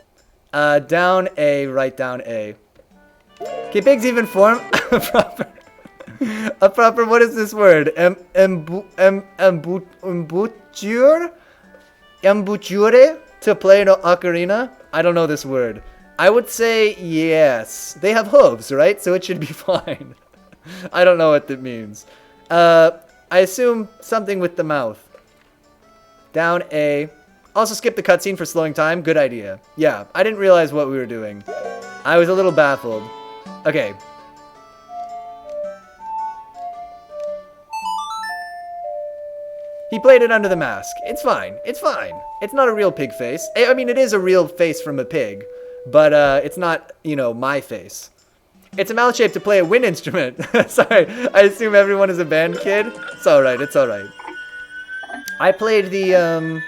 Down A, right down A. Can pigs even form a proper, what is this word? Embouchure? To play an ocarina? I don't know this word. I would say yes. They have hooves, right? So it should be fine. I don't know what that means. I assume something with the mouth. Down A. Also skip the cutscene for slowing time. Good idea. Yeah, I didn't realize what we were doing. I was a little baffled. Okay. He played it under the mask. It's fine. It's fine. It's not a real pig face. I mean, it is a real face from a pig. But it's not, you know, my face. It's a mouth shape to play a wind instrument. Sorry, I assume everyone is a band kid. It's alright, it's alright. I played the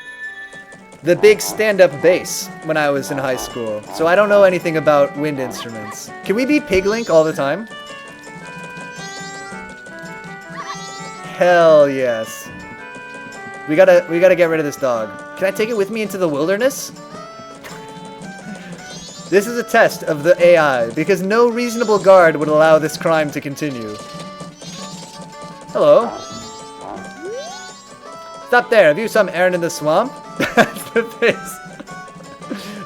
big stand-up bass when I was in high school. So I don't know anything about wind instruments. Can we be Piglink all the time? Hell yes. We gotta get rid of this dog. Can I take it with me into the wilderness? This is a test of the AI, because no reasonable guard would allow this crime to continue. Hello. Stop there. Have you some errand in the swamp? That's the face.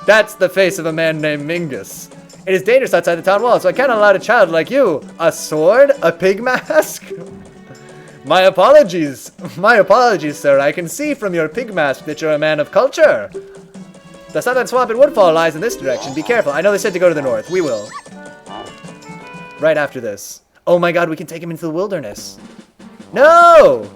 That's the face of a man named Mingus. It is dangerous outside the town wall, so I can't allow a child like you. A sword? A pig mask? My apologies. My apologies, sir. I can see from your pig mask that you're a man of culture. The southern swamp in Woodfall lies in this direction. Be careful. I know they said to go to the north. We will. Right after this. Oh my god, we can take him into the wilderness. No!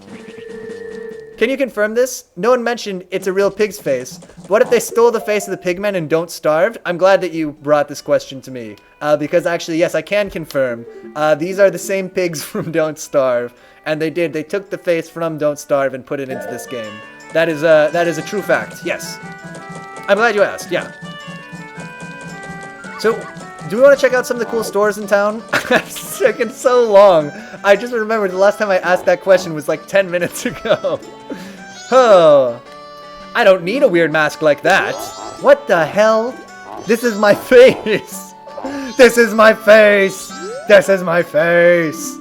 Can you confirm this? No one mentioned it's a real pig's face. What if they stole the face of the pigmen and don't starve? I'm glad that you brought this question to me. Because actually, yes, I can confirm. These are the same pigs from Don't Starve. And they did. They took the face from Don't Starve and put it into this game. That is a true fact. Yes. I'm glad you asked, yeah. So, do we want to check out some of the cool stores in town? It's taken so long. I just remembered the last time I asked that question was like 10 minutes ago. Oh, I don't need a weird mask like that. What the hell? This is my face. This is my face. This is my face.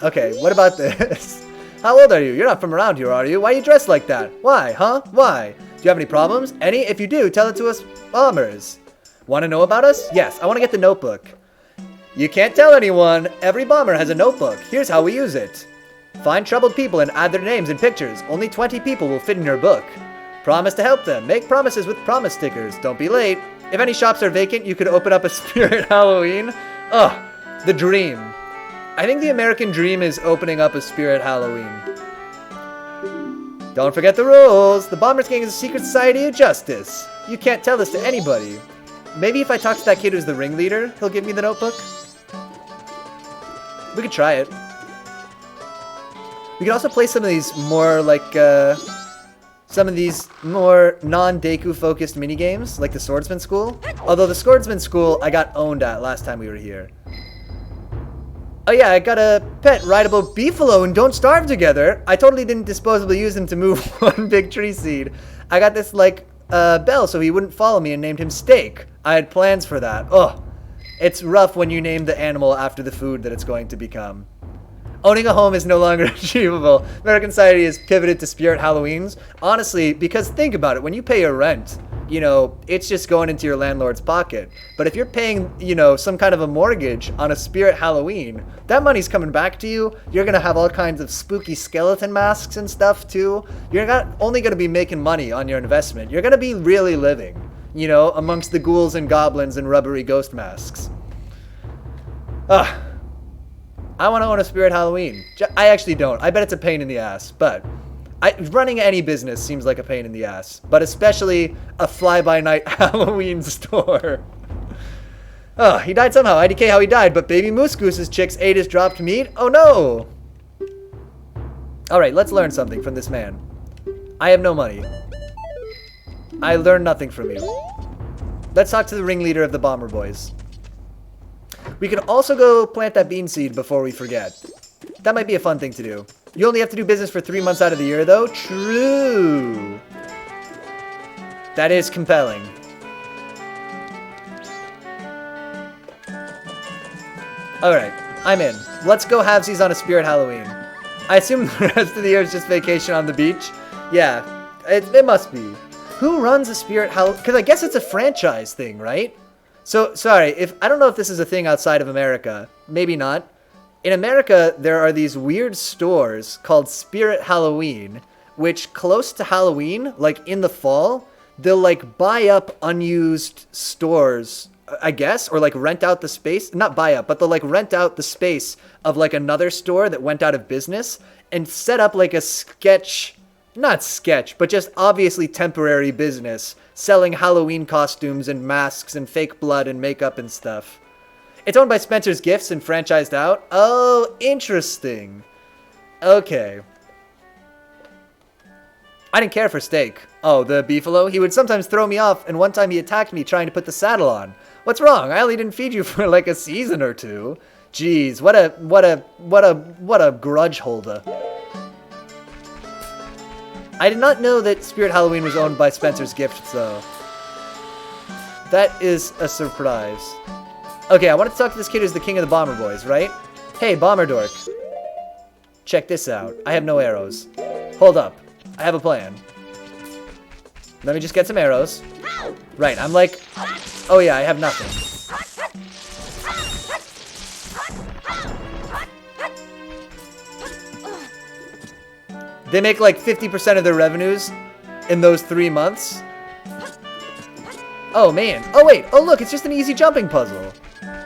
Okay, what about this? How old are you? You're not from around here, are you? Why are you dressed like that? Why, huh? Why? Do you have any problems? Any? If you do, tell it to us bombers. Want to know about us? Yes, I want to get the notebook. You can't tell anyone. Every bomber has a notebook. Here's how we use it. Find troubled people and add their names and pictures. Only 20 people will fit in your book. Promise to help them. Make promises with promise stickers. Don't be late. If any shops are vacant, you could open up a Spirit Halloween. Ugh, the dream. I think the American dream is opening up a Spirit Halloween. Don't forget the rules. The Bombers Gang is a secret society of justice. You can't tell this to anybody. Maybe if I talk to that kid who's the ringleader, he'll give me the notebook. We could try it. We could also play some of these more like, some of these more non-Deku focused minigames, like the Swordsman School. Although the Swordsman School I got owned at last time we were here. Oh yeah, I got a pet rideable beefalo and Don't Starve together. I totally didn't disposably use him to move one big tree seed. I got this, like, bell so he wouldn't follow me and named him Steak. I had plans for that. Ugh. It's rough when you name the animal after the food that it's going to become. Owning a home is no longer achievable. American society has pivoted to spirit Halloweens. Honestly, because think about it, when you pay your rent, you know, it's just going into your landlord's pocket. But if you're paying, you know, some kind of a mortgage on a spirit Halloween, that money's coming back to you. You're going to have all kinds of spooky skeleton masks and stuff too. You're not only going to be making money on your investment, you're going to be really living, you know, amongst the ghouls and goblins and rubbery ghost masks. Ugh. I want to own a spirit Halloween. I actually don't. I bet it's a pain in the ass, but running any business seems like a pain in the ass, but especially a fly-by-night Halloween store. Oh, he died somehow. IDK how he died, but baby Moose Goose's chicks ate his dropped meat? Oh no! Alright, let's learn something from this man. I have no money. I learned nothing from you. Let's talk to the ringleader of the Bomber Boys. We could also go plant that bean seed before we forget. That might be a fun thing to do. You only have to do business for 3 months out of the year, though. True. That is compelling. Alright, I'm in. Let's go halvesies on a spirit Halloween. I assume the rest of the year is just vacation on the beach. Yeah, it must be. Who runs a spirit Halloween? Because I guess it's a franchise thing, right? So, sorry, I don't know if this is a thing outside of America. Maybe not. In America, there are these weird stores called Spirit Halloween, which close to Halloween, like in the fall, they'll like buy up unused stores, I guess, or like rent out the space. Not buy up, but they'll like rent out the space of like another store that went out of business and set up like a not sketch, but just obviously temporary business selling Halloween costumes and masks and fake blood and makeup and stuff. It's owned by Spencer's Gifts and franchised out. Oh, interesting. Okay. I didn't care for steak. Oh, the beefalo? He would sometimes throw me off, and one time he attacked me trying to put the saddle on. What's wrong? I only didn't feed you for like a season or two. Jeez, what a grudge holder. I did not know that Spirit Halloween was owned by Spencer's Gifts, though. That is a surprise. Okay, I wanted to talk to this kid who's the king of the Bomber Boys, right? Hey, Bomber Dork. Check this out. I have no arrows. Hold up. I have a plan. Let me just get some arrows. Right, I'm like... Oh yeah, I have nothing. They make like 50% of their revenues in those 3 months. Oh man. Oh wait. Oh look, it's just an easy jumping puzzle.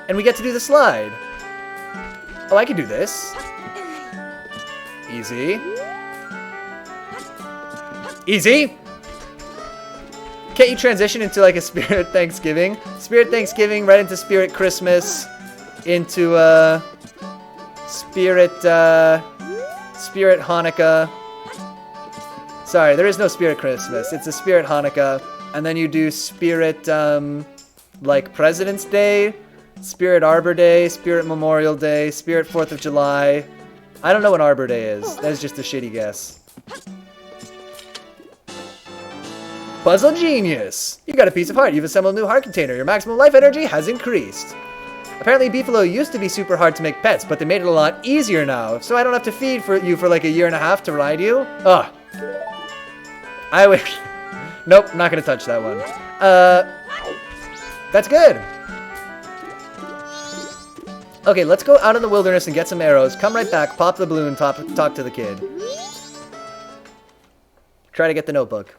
And we get to do the slide. Oh, I can do this. Easy. Easy. Can't you transition into like a Spirit Thanksgiving? Spirit Thanksgiving right into Spirit Christmas. Into Spirit Hanukkah. Sorry, there is no Spirit Christmas. It's a Spirit Hanukkah. And then you do Spirit, like President's Day, Spirit Arbor Day, Spirit Memorial Day, Spirit 4th of July. I don't know what Arbor Day is. That's just a shitty guess. Puzzle genius! You got a piece of heart. You've assembled a new heart container. Your maximum life energy has increased. Apparently, beefalo used to be super hard to make pets, but they made it a lot easier now. So I don't have to feed you for like a year and a half to ride you. Ugh. I wish... Nope, not gonna touch that one. That's good. Okay, let's go out in the wilderness and get some arrows. Come right back, pop the balloon, talk to the kid. Try to get the Notebook.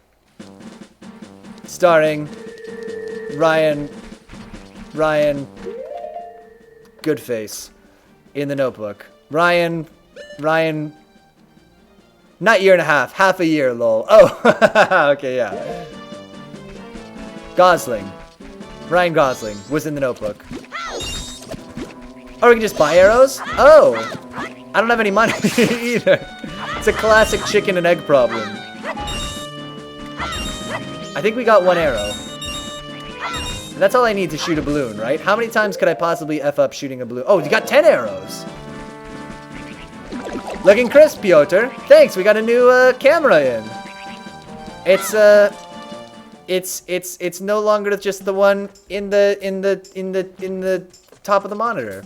Starring Ryan Goodface in the Notebook. Ryan, not year and a half, half a year, lol. Oh, okay, yeah. Gosling. Ryan Gosling was in the Notebook. Or we can just buy arrows? Oh! I don't have any money either. It's a classic chicken and egg problem. I think we got one arrow. And that's all I need to shoot a balloon, right? How many times could I possibly F up shooting a balloon? Oh, you got 10 arrows! Looking crisp, Piotr. Thanks, we got a new camera in. It's no longer just the one in the top of the monitor.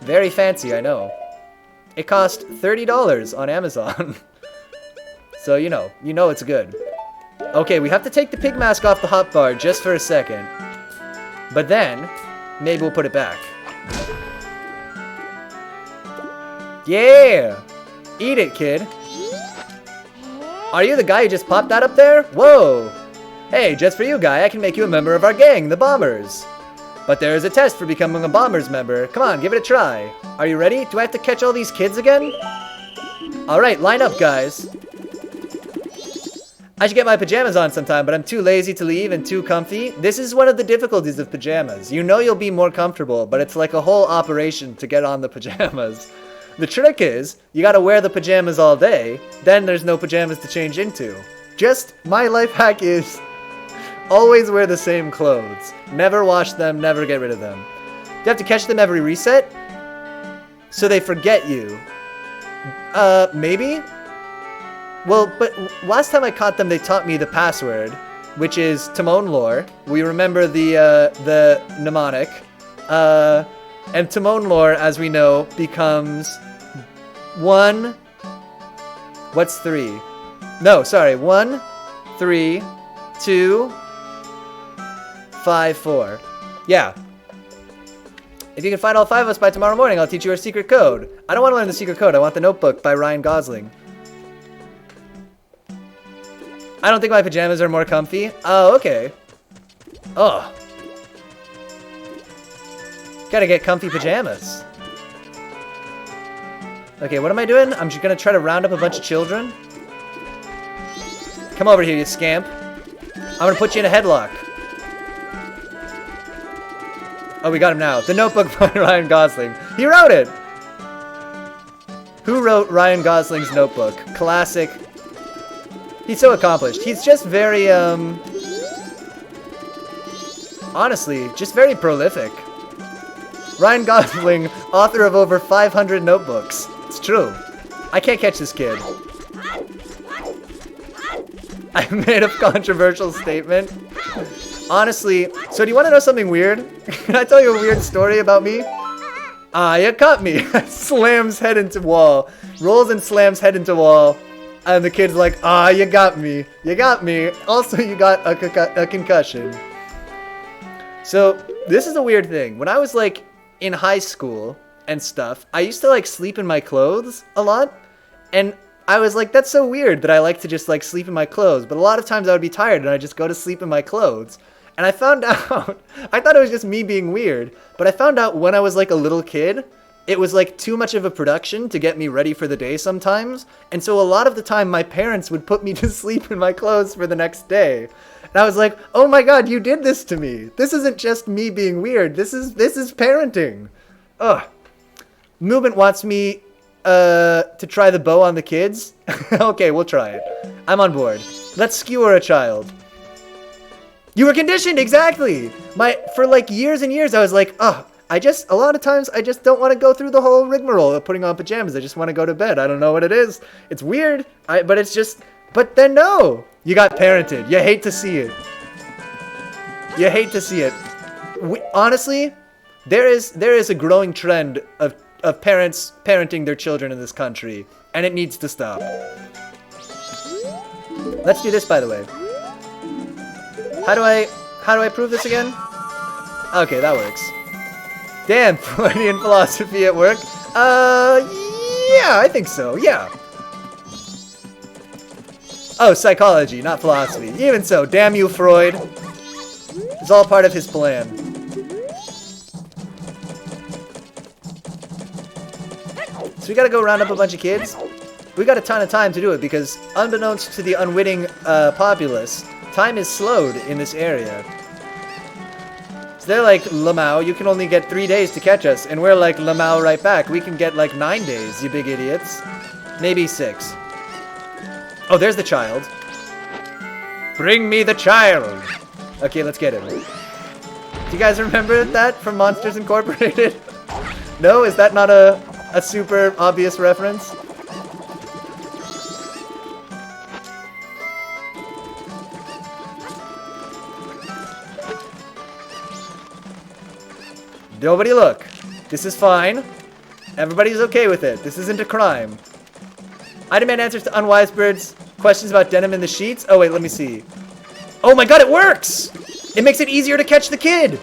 Very fancy, I know. It cost $30 on Amazon. So, you know it's good. Okay, we have to take the pig mask off the hotbar just for a second. But then, maybe we'll put it back. Yeah! Eat it, kid. Are you the guy who just popped that up there? Whoa! Hey, just for you, guy, I can make you a member of our gang, the Bombers. But there is a test for becoming a Bombers member. Come on, give it a try. Are you ready? Do I have to catch all these kids again? Alright, line up, guys. I should get my pajamas on sometime, but I'm too lazy to leave and too comfy. This is one of the difficulties of pajamas. You know you'll be more comfortable, but it's like a whole operation to get on the pajamas. The trick is, you gotta wear the pajamas all day, then there's no pajamas to change into. Just, my life hack is, always wear the same clothes. Never wash them, never get rid of them. Do you have to catch them every reset? So they forget you. Maybe? Well, but last time I caught them, they taught me the password, which is Timon Lore. We remember the mnemonic. And Timon Lore, as we know, becomes 1... What's 3? No, sorry. 1, 3, 2, 5, 4. Yeah. If you can find all 5 of us by tomorrow morning, I'll teach you our secret code. I don't want to learn the secret code. I want the Notebook by Ryan Gosling. I don't think my pajamas are more comfy. Oh, okay. Oh. Gotta get comfy pajamas. Okay, what am I doing? I'm just gonna try to round up a bunch of children. Come over here, you scamp. I'm gonna put you in a headlock. Oh, we got him now. The Notebook by Ryan Gosling. He wrote it! Who wrote Ryan Gosling's Notebook? Classic. He's so accomplished. He's just very, honestly, just very prolific. Ryan Gosling, author of over 500 notebooks. It's true. I can't catch this kid. I made a controversial statement. Honestly, so do you want to know something weird? Can I tell you a weird story about me? Ah, you caught me. Slams head into wall. Rolls and slams head into wall. And the kid's like, ah, you got me. You got me. Also, you got a concussion. So, this is a weird thing. When I was, like, in high school and stuff, I used to, like, sleep in my clothes a lot. And I was like, that's so weird that I like to just, like, sleep in my clothes. But a lot of times I would be tired and I'd just go to sleep in my clothes. And I found out, I thought it was just me being weird. But I found out when I was, like, a little kid, it was like too much of a production to get me ready for the day sometimes. And so a lot of the time my parents would put me to sleep in my clothes for the next day. And I was like, oh my god, you did this to me. This isn't just me being weird. This is parenting. Ugh. Movement wants me to try the bow on the kids. Okay, we'll try it. I'm on board. Let's skewer a child. You were conditioned, exactly. For like years and years I was like, oh, a lot of times, I just don't want to go through the whole rigmarole of putting on pajamas. I just want to go to bed. I don't know what it is. It's weird, but it's just, but then no. You got parented. You hate to see it. You hate to see it. Honestly, there is a growing trend of parents parenting their children in this country, and it needs to stop. Let's do this, by the way. How do I prove this again? Okay, that works. Damn, Freudian philosophy at work? Yeah, I think so, yeah. Oh, psychology, not philosophy. Even so, damn you, Freud. It's all part of his plan. So we gotta go round up a bunch of kids. We got a ton of time to do it because, unbeknownst to the unwitting populace, time is slowed in this area. They're like, Lamau, you can only get 3 days to catch us. And we're like, Lamau right back. We can get like 9 days, you big idiots. Maybe 6. Oh, there's the child. Bring me the child. Okay, let's get him. Do you guys remember that from Monsters Incorporated? No? Is that not a super obvious reference? Nobody look. This is fine. Everybody's okay with it. This isn't a crime. I demand answers to Unwise Bird's questions about denim in the sheets. Oh, wait, let me see. Oh my god, it works! It makes it easier to catch the kid!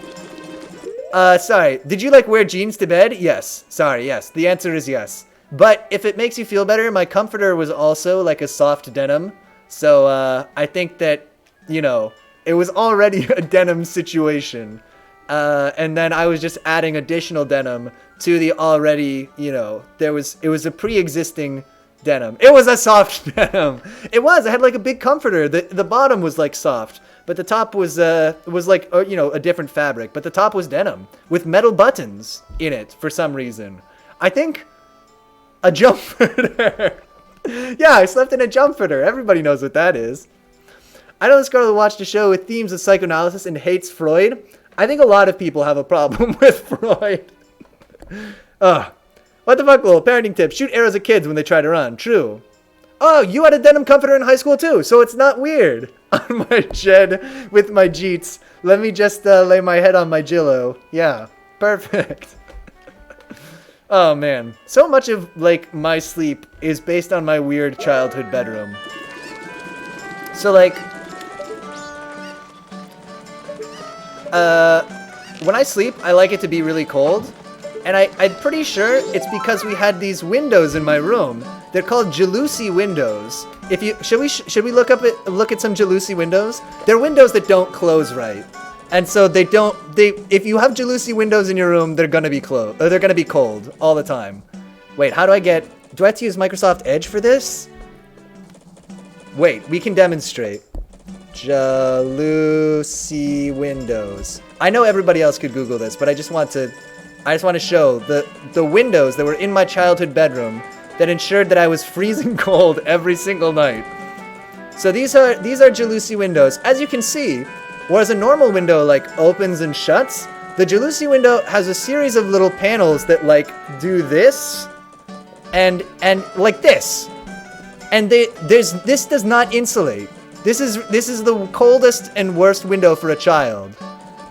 Sorry. Did you, like, wear jeans to bed? Yes. Sorry, yes. The answer is yes. But if it makes you feel better, my comforter was also, like, a soft denim. So, I think that, you know, it was already a denim situation. And then I was just adding additional denim to the already, you know, it was a pre-existing denim. It was a soft denim. It was. I had like a big comforter. The bottom was like soft, but the top was like, you know, a different fabric. But the top was denim with metal buttons in it for some reason. I think a jumperter. Yeah, I slept in a jumperter. Everybody knows what that is. I know this girl who watched a show with themes of psychoanalysis and hates Freud. I think a lot of people have a problem with Freud. What the fuck, little parenting tip. Shoot arrows at kids when they try to run. True. Oh, you had a denim comforter in high school too, so it's not weird. On my shed with my jeets. Let me just lay my head on my Jillo. Yeah, perfect. Oh man. So much of like my sleep is based on my weird childhood bedroom. So like... when I sleep, I like it to be really cold. And I'm pretty sure it's because we had these windows in my room. They're called jalousie windows. Should we look at some jalousie windows? They're windows that don't close right. And so if you have jalousie windows in your room, they're gonna be closed. They're gonna be cold all the time. Wait, do I have to use Microsoft Edge for this? Wait, we can demonstrate. Jalousie windows. I know everybody else could Google this, but I just want to show the windows that were in my childhood bedroom that ensured that I was freezing cold every single night. So these are jalousie windows. As you can see, whereas a normal window like opens and shuts, the jalousie window has a series of little panels that like do this and like this. And this does not insulate. This is the coldest and worst window for a child.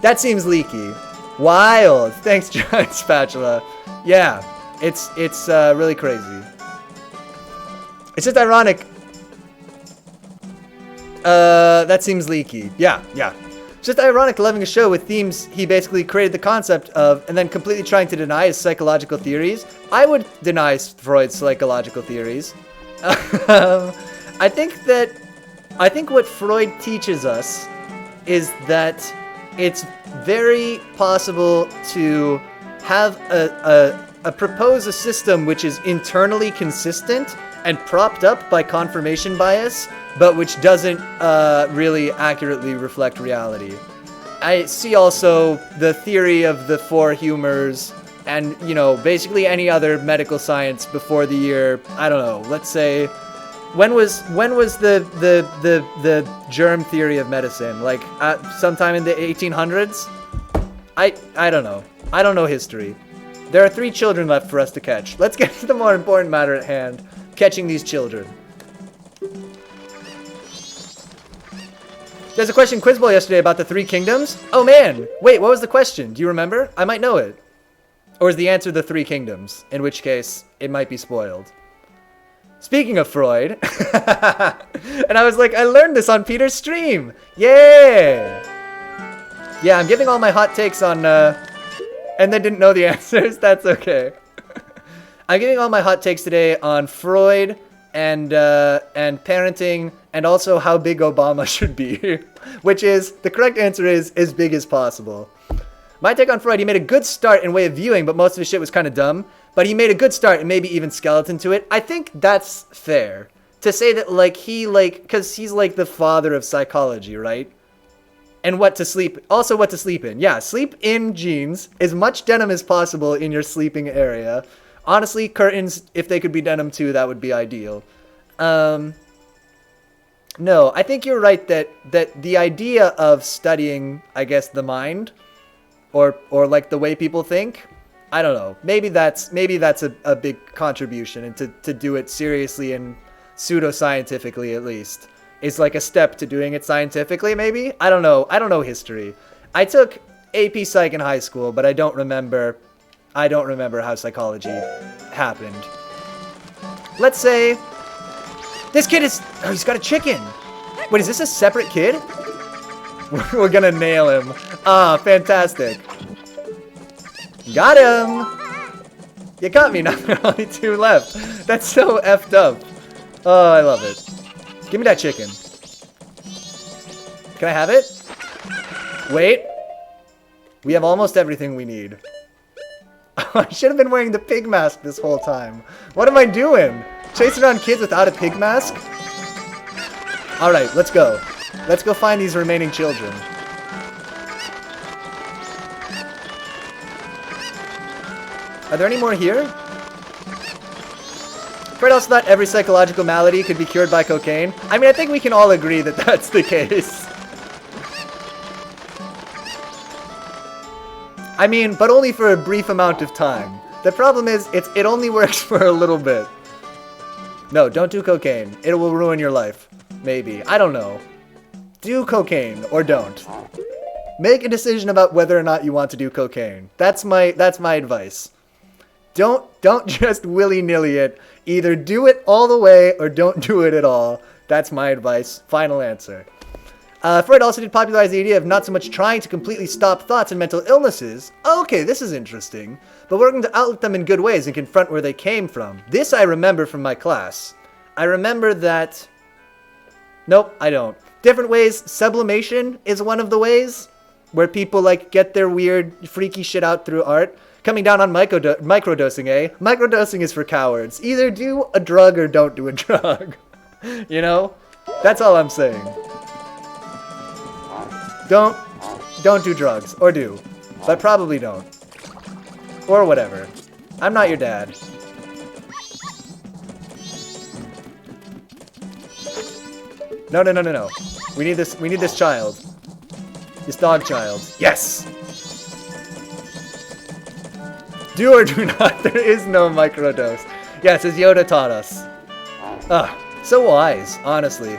That seems leaky. Wild. Thanks, Giant Spatula. Yeah, it's really crazy. It's just ironic. That seems leaky. Yeah. It's just ironic loving a show with themes he basically created the concept of and then completely trying to deny his psychological theories. I would deny Freud's psychological theories. I think what Freud teaches us is that it's very possible to have propose a system which is internally consistent and propped up by confirmation bias, but which doesn't really accurately reflect reality. I see also the theory of the four humors and, you know, basically any other medical science before the year, I don't know, let's say, when was the germ theory of medicine? Like sometime in the 1800s? I don't know. I don't know history. There are 3 children left for us to catch. Let's get to the more important matter at hand. Catching these children. There's a question in Quizbowl yesterday about the 3 kingdoms. Oh man! Wait, what was the question? Do you remember? I might know it. Or is the answer the 3 kingdoms? In which case, it might be spoiled. Speaking of Freud, and I was like, I learned this on Peter's stream. Yeah, I'm giving all my hot takes on, and they didn't know the answers. That's okay. I'm giving all my hot takes today on Freud and parenting, and also how big Obama should be, which is the correct answer is as big as possible. My take on Freud: he made a good start in way of viewing, but most of his shit was kind of dumb. But he made a good start and maybe even skeleton to it. I think that's fair to say that, like, because he's like the father of psychology, right? And what to sleep in. Yeah, sleep in jeans, as much denim as possible in your sleeping area. Honestly, curtains, if they could be denim too, that would be ideal. No, I think you're right that the idea of studying, I guess, the mind, or like the way people think, I don't know. Maybe that's a big contribution, and to do it seriously and pseudoscientifically at least is like a step to doing it scientifically. Maybe, I don't know history. I took AP Psych in high school, but I don't remember I don't remember how psychology happened. Let's say this kid is... Oh, he's got a chicken. Wait, is this a separate kid? We're gonna nail him. Ah, fantastic. Got him. You got me. Now there are only 2 left. That's so effed up. Oh, I love it. Give me that chicken. Can I have it? Wait. We have almost everything we need. I should have been wearing the pig mask this whole time. What am I doing? Chasing around kids without a pig mask? Alright, let's go. Let's go find these remaining children. Are there any more here? Afraid also not every psychological malady could be cured by cocaine. I mean, I think we can all agree that that's the case. I mean, but only for a brief amount of time. The problem is, it only works for a little bit. No, don't do cocaine. It will ruin your life. Maybe. I don't know. Do cocaine, or don't. Make a decision about whether or not you want to do cocaine. That's my advice. Don't just willy-nilly it. Either do it all the way, or don't do it at all. That's my advice. Final answer. Freud also did popularize the idea of not so much trying to completely stop thoughts and mental illnesses. Okay, this is interesting. But working to outlet them in good ways and confront where they came from. This I remember from my class. I remember that... Nope, I don't. Different ways. Sublimation is one of the ways where people like get their weird, freaky shit out through art. Coming down on microdosing, eh? Microdosing is for cowards. Either do a drug or don't do a drug. You know? That's all I'm saying. Don't do drugs. Or do. But probably don't. Or whatever. I'm not your dad. No. We need this child. This dog child. Yes! Do or do not. There is no microdose. Yes, as Yoda taught us. So wise, honestly.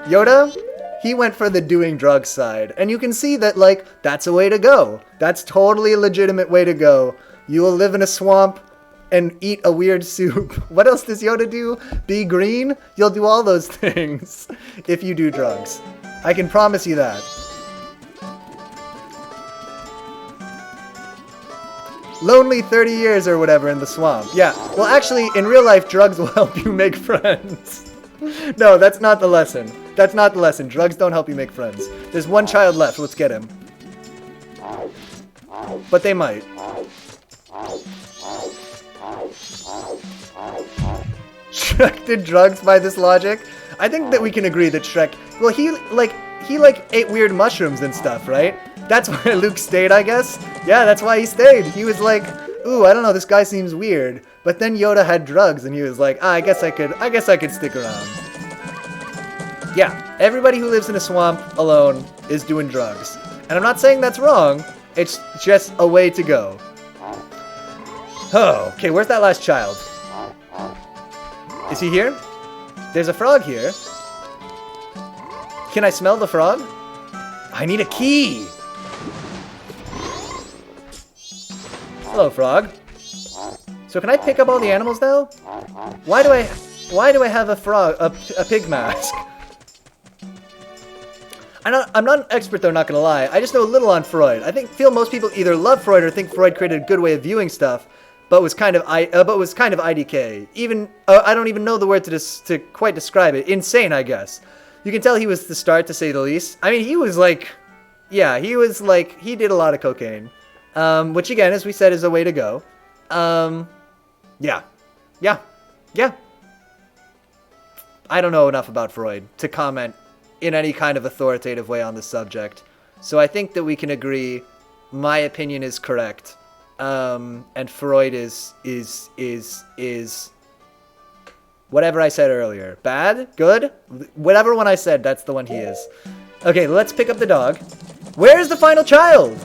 Yoda, he went for the doing drugs side. And you can see that, like, that's a way to go. That's totally a legitimate way to go. You will live in a swamp and eat a weird soup. What else does Yoda do? Be green? You'll do all those things if you do drugs. I can promise you that. Lonely 30 years or whatever in the swamp. Yeah, well actually, in real life, drugs will help you make friends. No, that's not the lesson. That's not the lesson. Drugs don't help you make friends. There's one child left. Let's get him. But they might. Shrek did drugs by this logic? I think that we can agree that Shrek... Well, he ate weird mushrooms and stuff, right? That's why Luke stayed, I guess? Yeah, that's why he stayed. He was like, ooh, I don't know, this guy seems weird. But then Yoda had drugs, and he was like, I guess I could stick around. Yeah, everybody who lives in a swamp alone is doing drugs. And I'm not saying that's wrong, it's just a way to go. Oh, okay, where's that last child? Is he here? There's a frog here. Can I smell the frog? I need a key! Hello, frog. So can I pick up all the animals now? Why do I have a pig mask? I'm not an expert though, not gonna lie. I just know a little on Freud. I feel most people either love Freud or think Freud created a good way of viewing stuff, but was kind of IDK. I don't even know the word to quite describe it. Insane, I guess. You can tell he was the start, to say the least. I mean, he did a lot of cocaine. Which again, as we said, is a way to go. Yeah. I don't know enough about Freud to comment in any kind of authoritative way on the subject. So I think that we can agree my opinion is correct. And Freud is whatever I said earlier. Bad? Good? Whatever one I said, that's the one he is. Okay, let's pick up the dog. Where's the final child?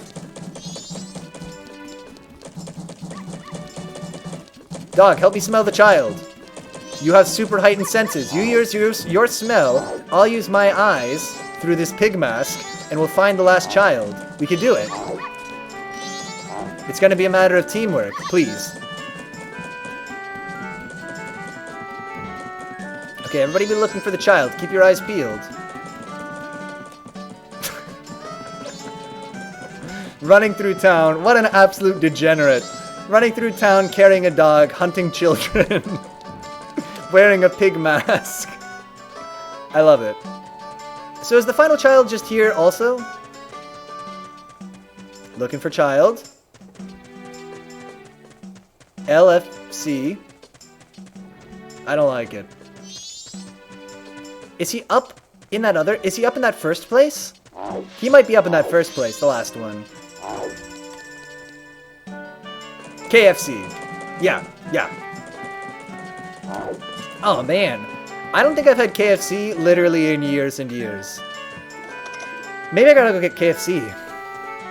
Dog, help me smell the child. You have super heightened senses. You use your smell. I'll use my eyes through this pig mask, and we'll find the last child. We could do it. It's gonna be a matter of teamwork, please. Okay, everybody be looking for the child. Keep your eyes peeled. Running through town. What an absolute degenerate. Running through town, carrying a dog, hunting children. Wearing a pig mask. I love it. So is the final child just here also? Looking for child. LFC. I don't like it. Is he up in that other? Is he up in that first place? He might be up in that first place, the last one. KFC. Yeah. Oh, man. I don't think I've had KFC literally in years and years. Maybe I gotta go get KFC.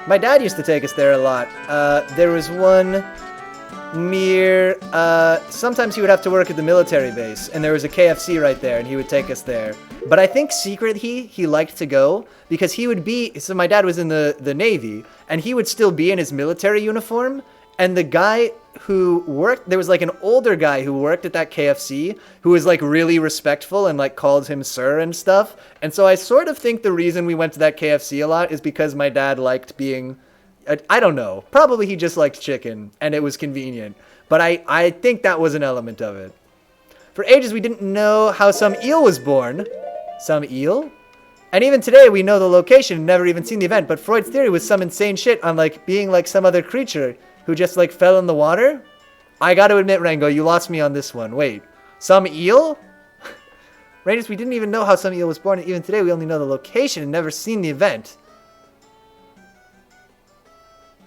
My dad used to take us there a lot. There was one near... sometimes he would have to work at the military base, and there was a KFC right there, and he would take us there. But I think secretly he liked to go, because he would be... So my dad was in the Navy, and he would still be in his military uniform, and the guy who worked... There was like an older guy who worked at that KFC, who was like really respectful and like called him sir and stuff. And so I sort of think the reason we went to that KFC a lot is because my dad liked being... I don't know. Probably he just liked chicken, and it was convenient. But I think that was an element of it. For ages, we didn't know how some eel was born. Some eel? And even today, we know the location, never even seen the event. But Freud's theory was some insane shit on, like, being like some other creature who just, like, fell in the water. I gotta admit, Rango, you lost me on this one. Wait. Some eel? Rangers, we didn't even know how some eel was born. And even today, we only know the location and never seen the event.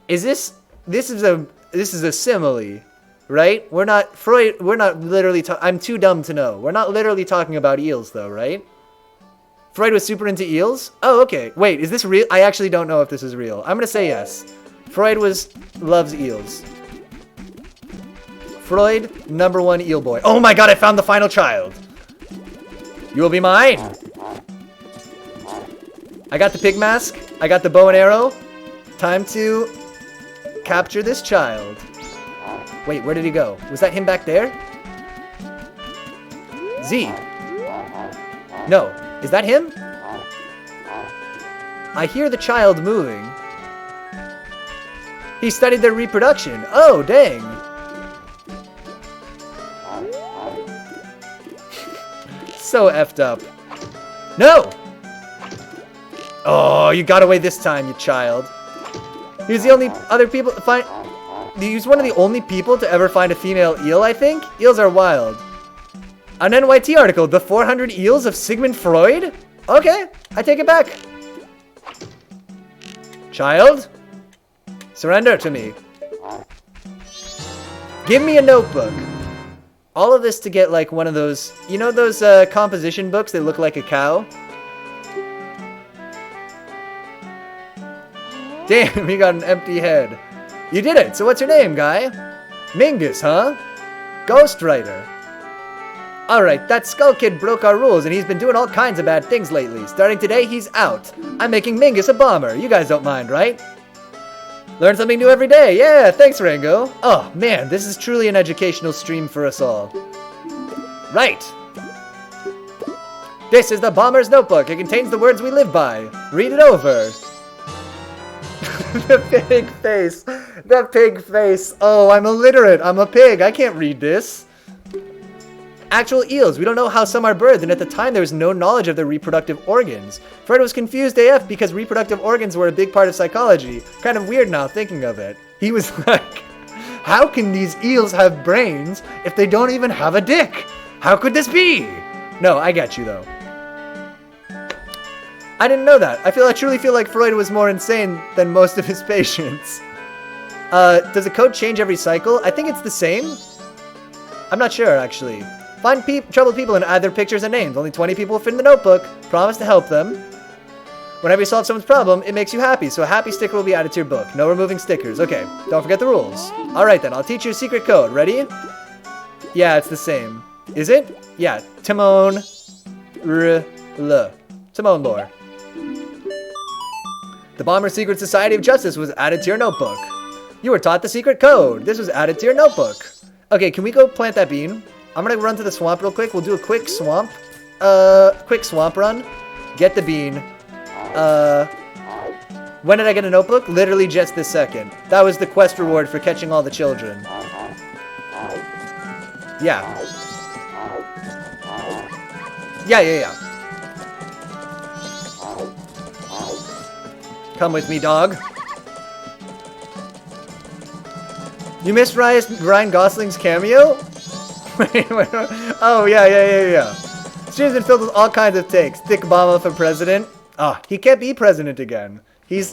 Is this is a simile, right? We're not literally I'm too dumb to know. We're not literally talking about eels though, right? Freud was super into eels? Oh, okay. Wait, is this real? I actually don't know if this is real. I'm gonna say yes. Freud loves eels. Freud, #1 eel boy. Oh my god, I found the final child. You will be mine. I got the pig mask. I got the bow and arrow. Time to capture this child. Wait, where did he go? Was that him back there? Z. No. Is that him? I hear the child moving. He studied their reproduction. Oh, dang. So effed up. No! Oh, you got away this time, you child. He was the only other people to find... He was one of the only people to ever find a female eel, I think? Eels are wild. An NYT article, The 400 Eels of Sigmund Freud? Okay, I take it back. Child? Surrender to me. Give me a notebook. All of this to get like one of those... You know those composition books that look like a cow? Damn, you got an empty head. You did it! So what's your name, guy? Mingus, huh? Ghostwriter. Alright, that Skull Kid broke our rules and he's been doing all kinds of bad things lately. Starting today, he's out. I'm making Mingus a bomber. You guys don't mind, right? Learn something new every day. Yeah, thanks, Rango. Oh, man, this is truly an educational stream for us all. Right. This is the Bomber's Notebook. It contains the words we live by. Read it over. The pig face. The pig face. Oh, I'm illiterate. I'm a pig. I can't read this. Actual eels. We don't know how some are birthed, and at the time there was no knowledge of their reproductive organs. Fred was confused AF because reproductive organs were a big part of psychology. Kind of weird now thinking of it. He was like, how can these eels have brains if they don't even have a dick? How could this be? No, I get you though. I didn't know that. I truly feel like Freud was more insane than most of his patients. Does the code change every cycle? I think it's the same. I'm not sure, actually. Find troubled people and add their pictures and names. Only 20 people will fit in the notebook. Promise to help them. Whenever you solve someone's problem, it makes you happy, so a happy sticker will be added to your book. No removing stickers. Okay, don't forget the rules. Alright then, I'll teach you a secret code. Ready? Yeah, it's the same. Is it? Yeah, Timon R-L. Timon lore. The Bomber Secret Society of Justice was added to your notebook. You were taught the secret code. This was added to your notebook. Okay, can we go plant that bean? I'm gonna run to the swamp real quick. We'll do a quick swamp run. Get the bean. When did I get a notebook? Literally just this second. That was the quest reward for catching all the children. Yeah. Yeah. Come with me, dog. You missed Ryan Gosling's cameo? wait. Oh, yeah. Stream's been filled with all kinds of takes. Thick Obama for president. Ah, he can't be president again. He's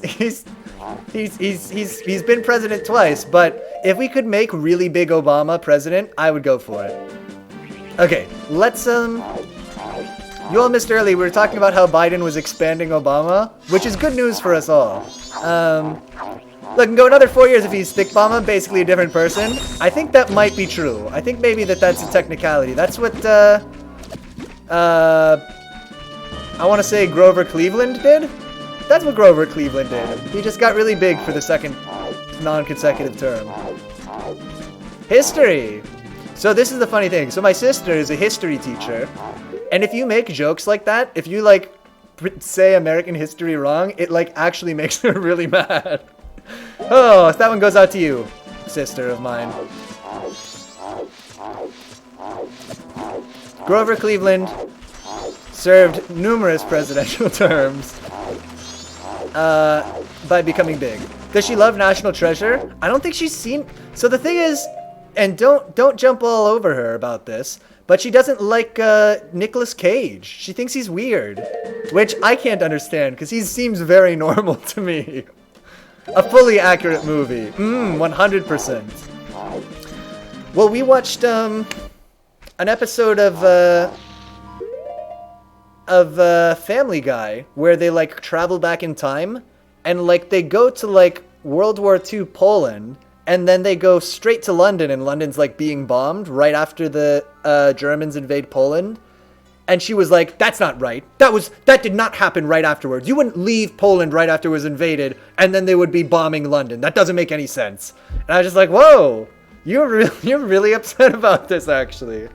been president twice, but if we could make really big Obama president, I would go for it. Okay, let's you all missed early. We were talking about how Biden was expanding Obama, which is good news for us all. Look, can go another 4 years if he's Thick Obama, basically a different person. I think that might be true. I think maybe that's a technicality. That's what I want to say Grover Cleveland did. That's what Grover Cleveland did. He just got really big for the second non-consecutive term. History! So this is the funny thing. So my sister is a history teacher. And if you make jokes like that, if you, like, say American history wrong, it, like, actually makes her really mad. Oh, that one goes out to you, sister of mine. Grover Cleveland served numerous presidential terms by becoming big. Does she love National Treasure? I don't think she's seen... So the thing is, and don't jump all over her about this, but she doesn't like Nicolas Cage. She thinks he's weird, which I can't understand because he seems very normal to me. A fully accurate movie. 100%. Well, we watched an episode of Family Guy where they like travel back in time and like they go to like World War II Poland and then they go straight to London and London's like being bombed right after the Germans invade Poland. And she was like, that's not right. That did not happen right afterwards. You wouldn't leave Poland right after it was invaded and then they would be bombing London. That doesn't make any sense. And I was just like, whoa, you're really upset about this actually.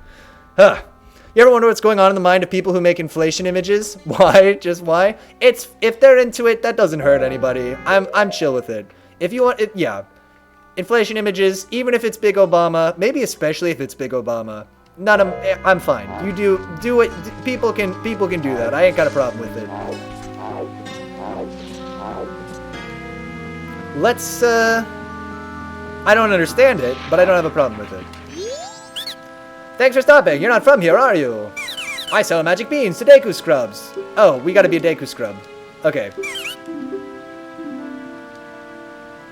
Huh. You ever wonder what's going on in the mind of people who make inflation images? Why? Just why? If they're into it, that doesn't hurt anybody. I'm chill with it. If you want it, yeah. Inflation images, even if it's Big Obama, maybe especially if it's Big Obama. I'm fine. You do it. People can do that. I ain't got a problem with it. Let's I don't understand it, but I don't have a problem with it. Thanks for stopping. You're not from here, are you? I sell magic beans to Deku scrubs. Oh, we gotta be a Deku scrub. Okay.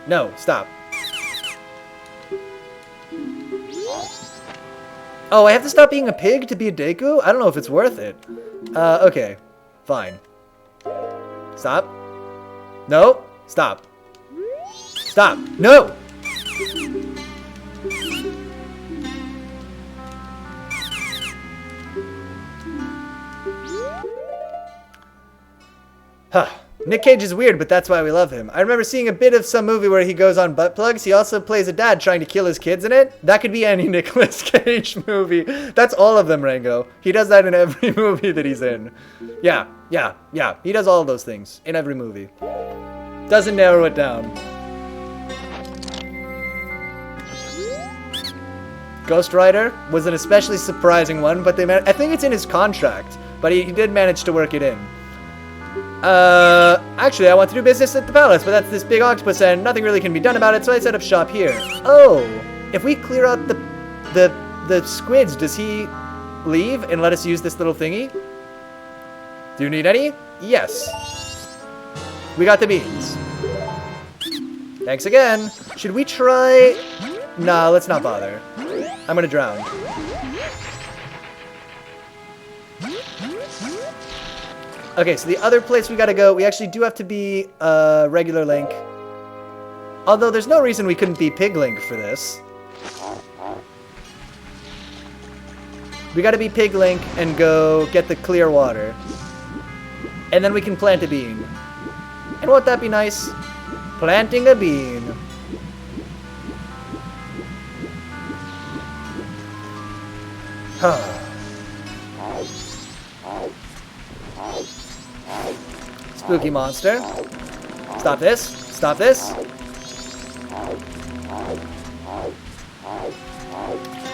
No, stop. Oh, I have to stop being a pig to be a Deku? I don't know if it's worth it. Okay. Fine. Stop. No. Stop. Stop. No! Huh. Nick Cage is weird, but that's why we love him. I remember seeing a bit of some movie where he goes on butt plugs. He also plays a dad trying to kill his kids in it. That could be any Nicolas Cage movie. That's all of them, Rango. He does that in every movie that he's in. Yeah. He does all of those things in every movie. Doesn't narrow it down. Ghost Rider was an especially surprising one, but I think it's in his contract, but he did manage to work it in. Actually, I want to do business at the palace, but that's this big octopus and nothing really can be done about it, so I set up shop here. Oh, if we clear out the squids, does he leave and let us use this little thingy? Do you need any? Yes. We got the beans. Thanks again. Should we try... Nah, let's not bother. I'm gonna drown. Okay, so the other place we gotta go, we actually do have to be regular Link. Although there's no reason we couldn't be Pig Link for this. We gotta be Pig Link and go get the clear water. And then we can plant a bean. And won't that be nice? Planting a bean. Spooky monster. Stop this. Stop this.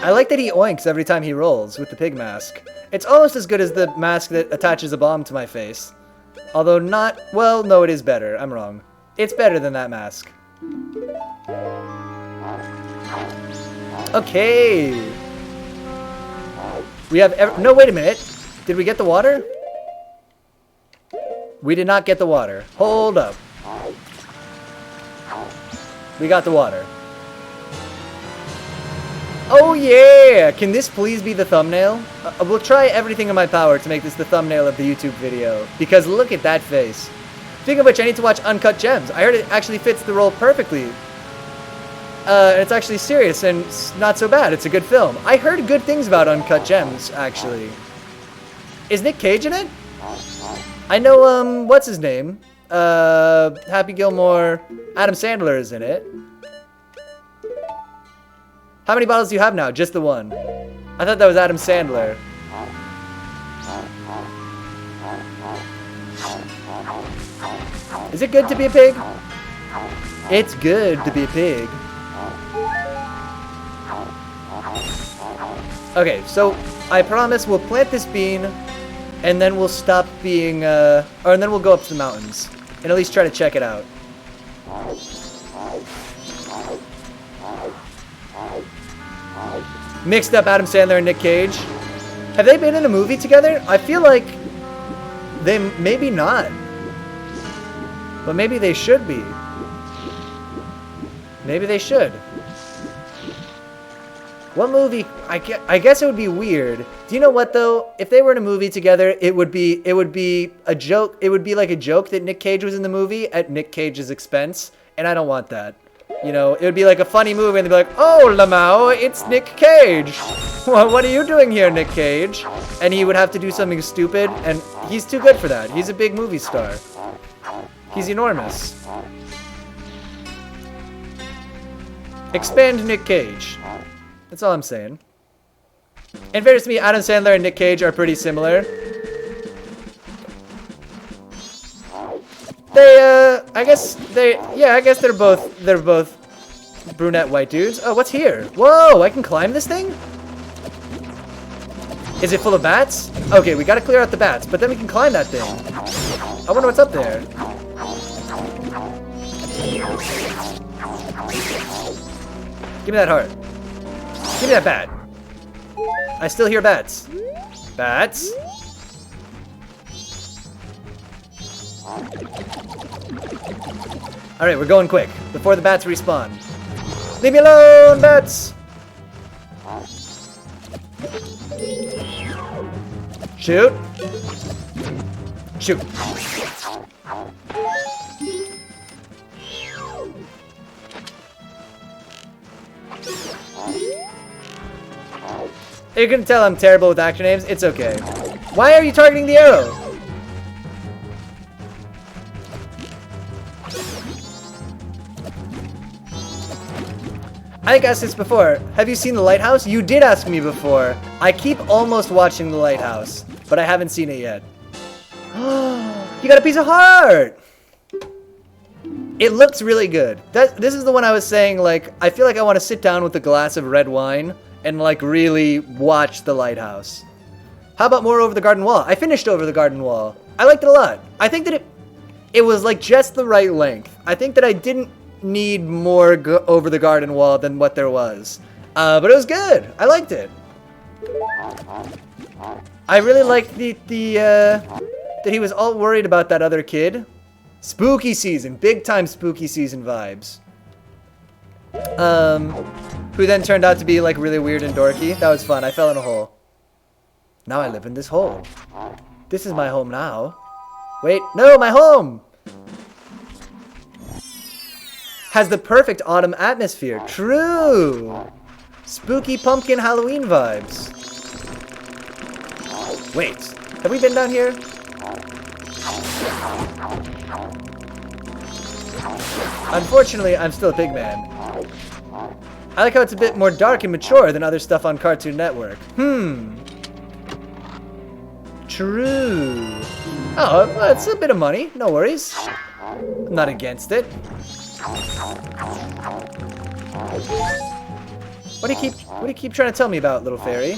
I like that he oinks every time he rolls with the pig mask. It's almost as good as the mask that attaches a bomb to my face. Although not... Well, no, it is better. I'm wrong. It's better than that mask. Okay. We have... No, wait a minute. Did we get the water? We did not get the water. Hold up. We got the water. Oh yeah! Can this please be the thumbnail? We'll try everything in my power to make this the thumbnail of the YouTube video. Because look at that face. Speaking of which, I need to watch Uncut Gems. I heard it actually fits the role perfectly. It's actually serious and not so bad. It's a good film. I heard good things about Uncut Gems, actually. Is Nick Cage in it? I know, what's his name? Happy Gilmore. Adam Sandler is in it. How many bottles do you have now? Just the one. I thought that was Adam Sandler. Is it good to be a pig? It's good to be a pig. Okay, so I promise we'll plant this bean, and then we'll stop being, and then we'll go up to the mountains, and at least try to check it out. Mixed up Adam Sandler and Nick Cage. Have they been in a movie together? I feel like they maybe not. But maybe they should be. Maybe they should. What movie? I guess it would be weird. Do you know what though? If they were in a movie together, it would be a joke. It would be like a joke that Nick Cage was in the movie at Nick Cage's expense, and I don't want that. You know, it would be like a funny movie, and they'd be like, "Oh, Lamau, it's Nick Cage. Well, what are you doing here, Nick Cage?" And he would have to do something stupid, and he's too good for that. He's a big movie star. He's enormous. Expand Nick Cage. That's all I'm saying. In fairness to me, Adam Sandler and Nick Cage are pretty similar. I guess they're both brunette white dudes. Oh, what's here? Whoa, I can climb this thing? Is it full of bats? Okay, we gotta clear out the bats, but then we can climb that thing. I wonder what's up there. Give me that heart. Give me that bat. I still hear bats. Bats? Alright, we're going quick, before the bats respawn. Leave me alone, bats! Shoot! Shoot! You're gonna tell I'm terrible with actor names? It's okay. Why are you targeting the arrow? I think I asked this before. Have you seen The Lighthouse? You did ask me before. I keep almost watching The Lighthouse, but I haven't seen it yet. You got a piece of heart! It looks really good. This is the one I was saying, like, I feel like I want to sit down with a glass of red wine and, like, really watch The Lighthouse. How about more Over the Garden Wall? I finished Over the Garden Wall. I liked it a lot. I think that it was, like, just the right length. I think that I didn't need more Over the Garden Wall than what there was. But it was good. I liked it. I really liked that he was all worried about that other kid. Spooky season. Big time spooky season vibes. Who then turned out to be like really weird and dorky. That was fun. I fell in a hole. Now I live in this hole. This is my home now. Wait, no, my home! Has the perfect autumn atmosphere. True! Spooky pumpkin Halloween vibes. Wait, have we been down here? Unfortunately, I'm still a pig man. I like how it's a bit more dark and mature than other stuff on Cartoon Network. True. Oh, well, it's a bit of money. No worries. I'm not against it. What do you keep trying to tell me about, little fairy?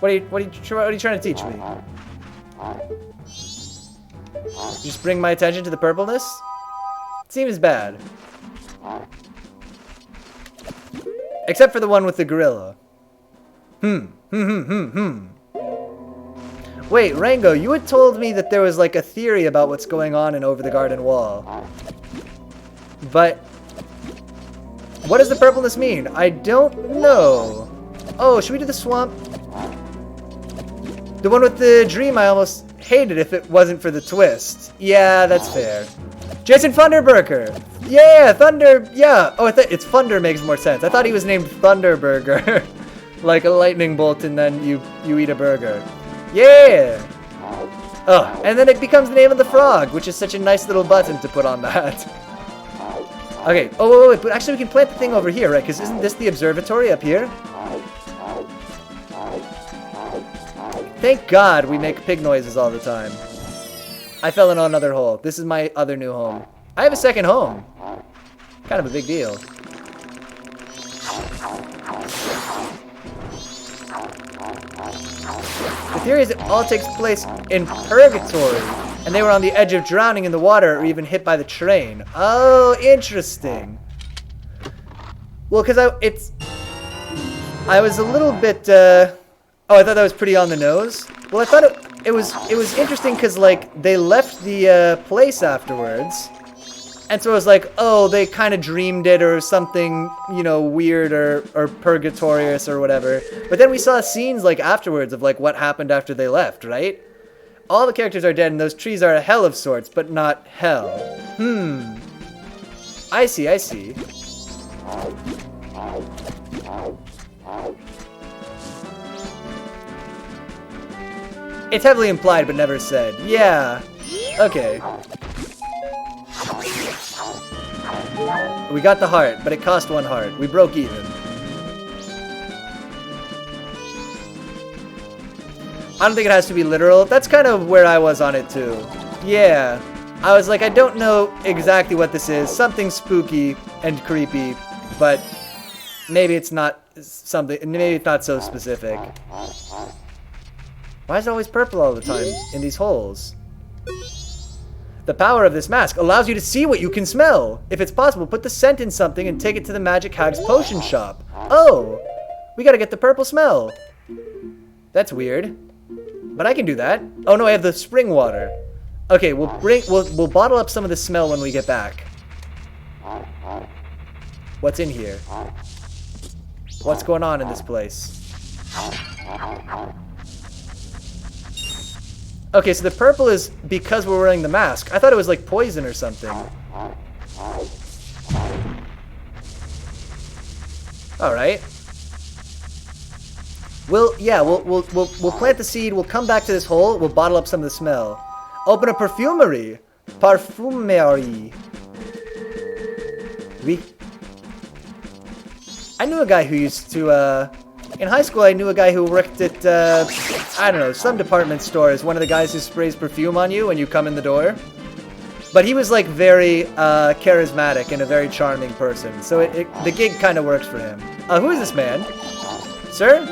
What are you trying to teach me? You just bring my attention to the purpleness? It seems bad. Except for the one with the gorilla. Wait, Rango, you had told me that there was like a theory about what's going on in Over the Garden Wall. But what does the purpleness mean? I don't know. Oh, should we do the swamp? The one with the dream I almost hated if it wasn't for the twist. Yeah, that's fair. Jason Thunderburger. Yeah, Thunder. Yeah. Oh, it's Thunder makes more sense. I thought he was named Thunderburger. Like a lightning bolt and then you eat a burger. Yeah. Oh, and then it becomes the name of the frog, which is such a nice little button to put on that. Okay. Oh, wait, but actually we can plant the thing over here, right? Because isn't this the observatory up here? Thank God we make pig noises all the time. I fell in another hole. This is my other new home. I have a second home. Kind of a big deal. The theory is it all takes place in purgatory, and they were on the edge of drowning in the water or even hit by the train. Oh, interesting. Well, because I was a little bit, oh, I thought that was pretty on the nose. Well, I thought it was interesting because, like, they left the place afterwards. And so I was like, oh, they kind of dreamed it or something, you know, weird or purgatorious or whatever. But then we saw scenes, like, afterwards of, like, what happened after they left, right? All the characters are dead and those trees are a hell of sorts, but not hell. I see, I see. It's heavily implied but never said. Yeah. Okay. We got the heart, but it cost 1 heart. We broke even. I don't think it has to be literal. That's kind of where I was on it too. Yeah. I was like, I don't know exactly what this is. Something spooky and creepy, but maybe it's not something, maybe it's not so specific. Why is it always purple all the time in these holes? The power of this mask allows you to see what you can smell. If it's possible, put the scent in something and take it to the Magic Hag's potion shop. Oh, we gotta get the purple smell. That's weird, but I can do that. Oh no, I have the spring water. Okay, we'll bottle up some of the smell when we get back. What's in here? What's going on in this place? Okay, so the purple is because we're wearing the mask. I thought it was like poison or something. All right. We'll plant the seed. We'll come back to this hole. We'll bottle up some of the smell. Open a perfumery. Parfumerie. I knew a guy who used to, in high school, I knew a guy who worked at, I don't know, some department store as one of the guys who sprays perfume on you when you come in the door. But he was, like, very charismatic and a very charming person. So the gig kind of works for him. Who is this man? Sir?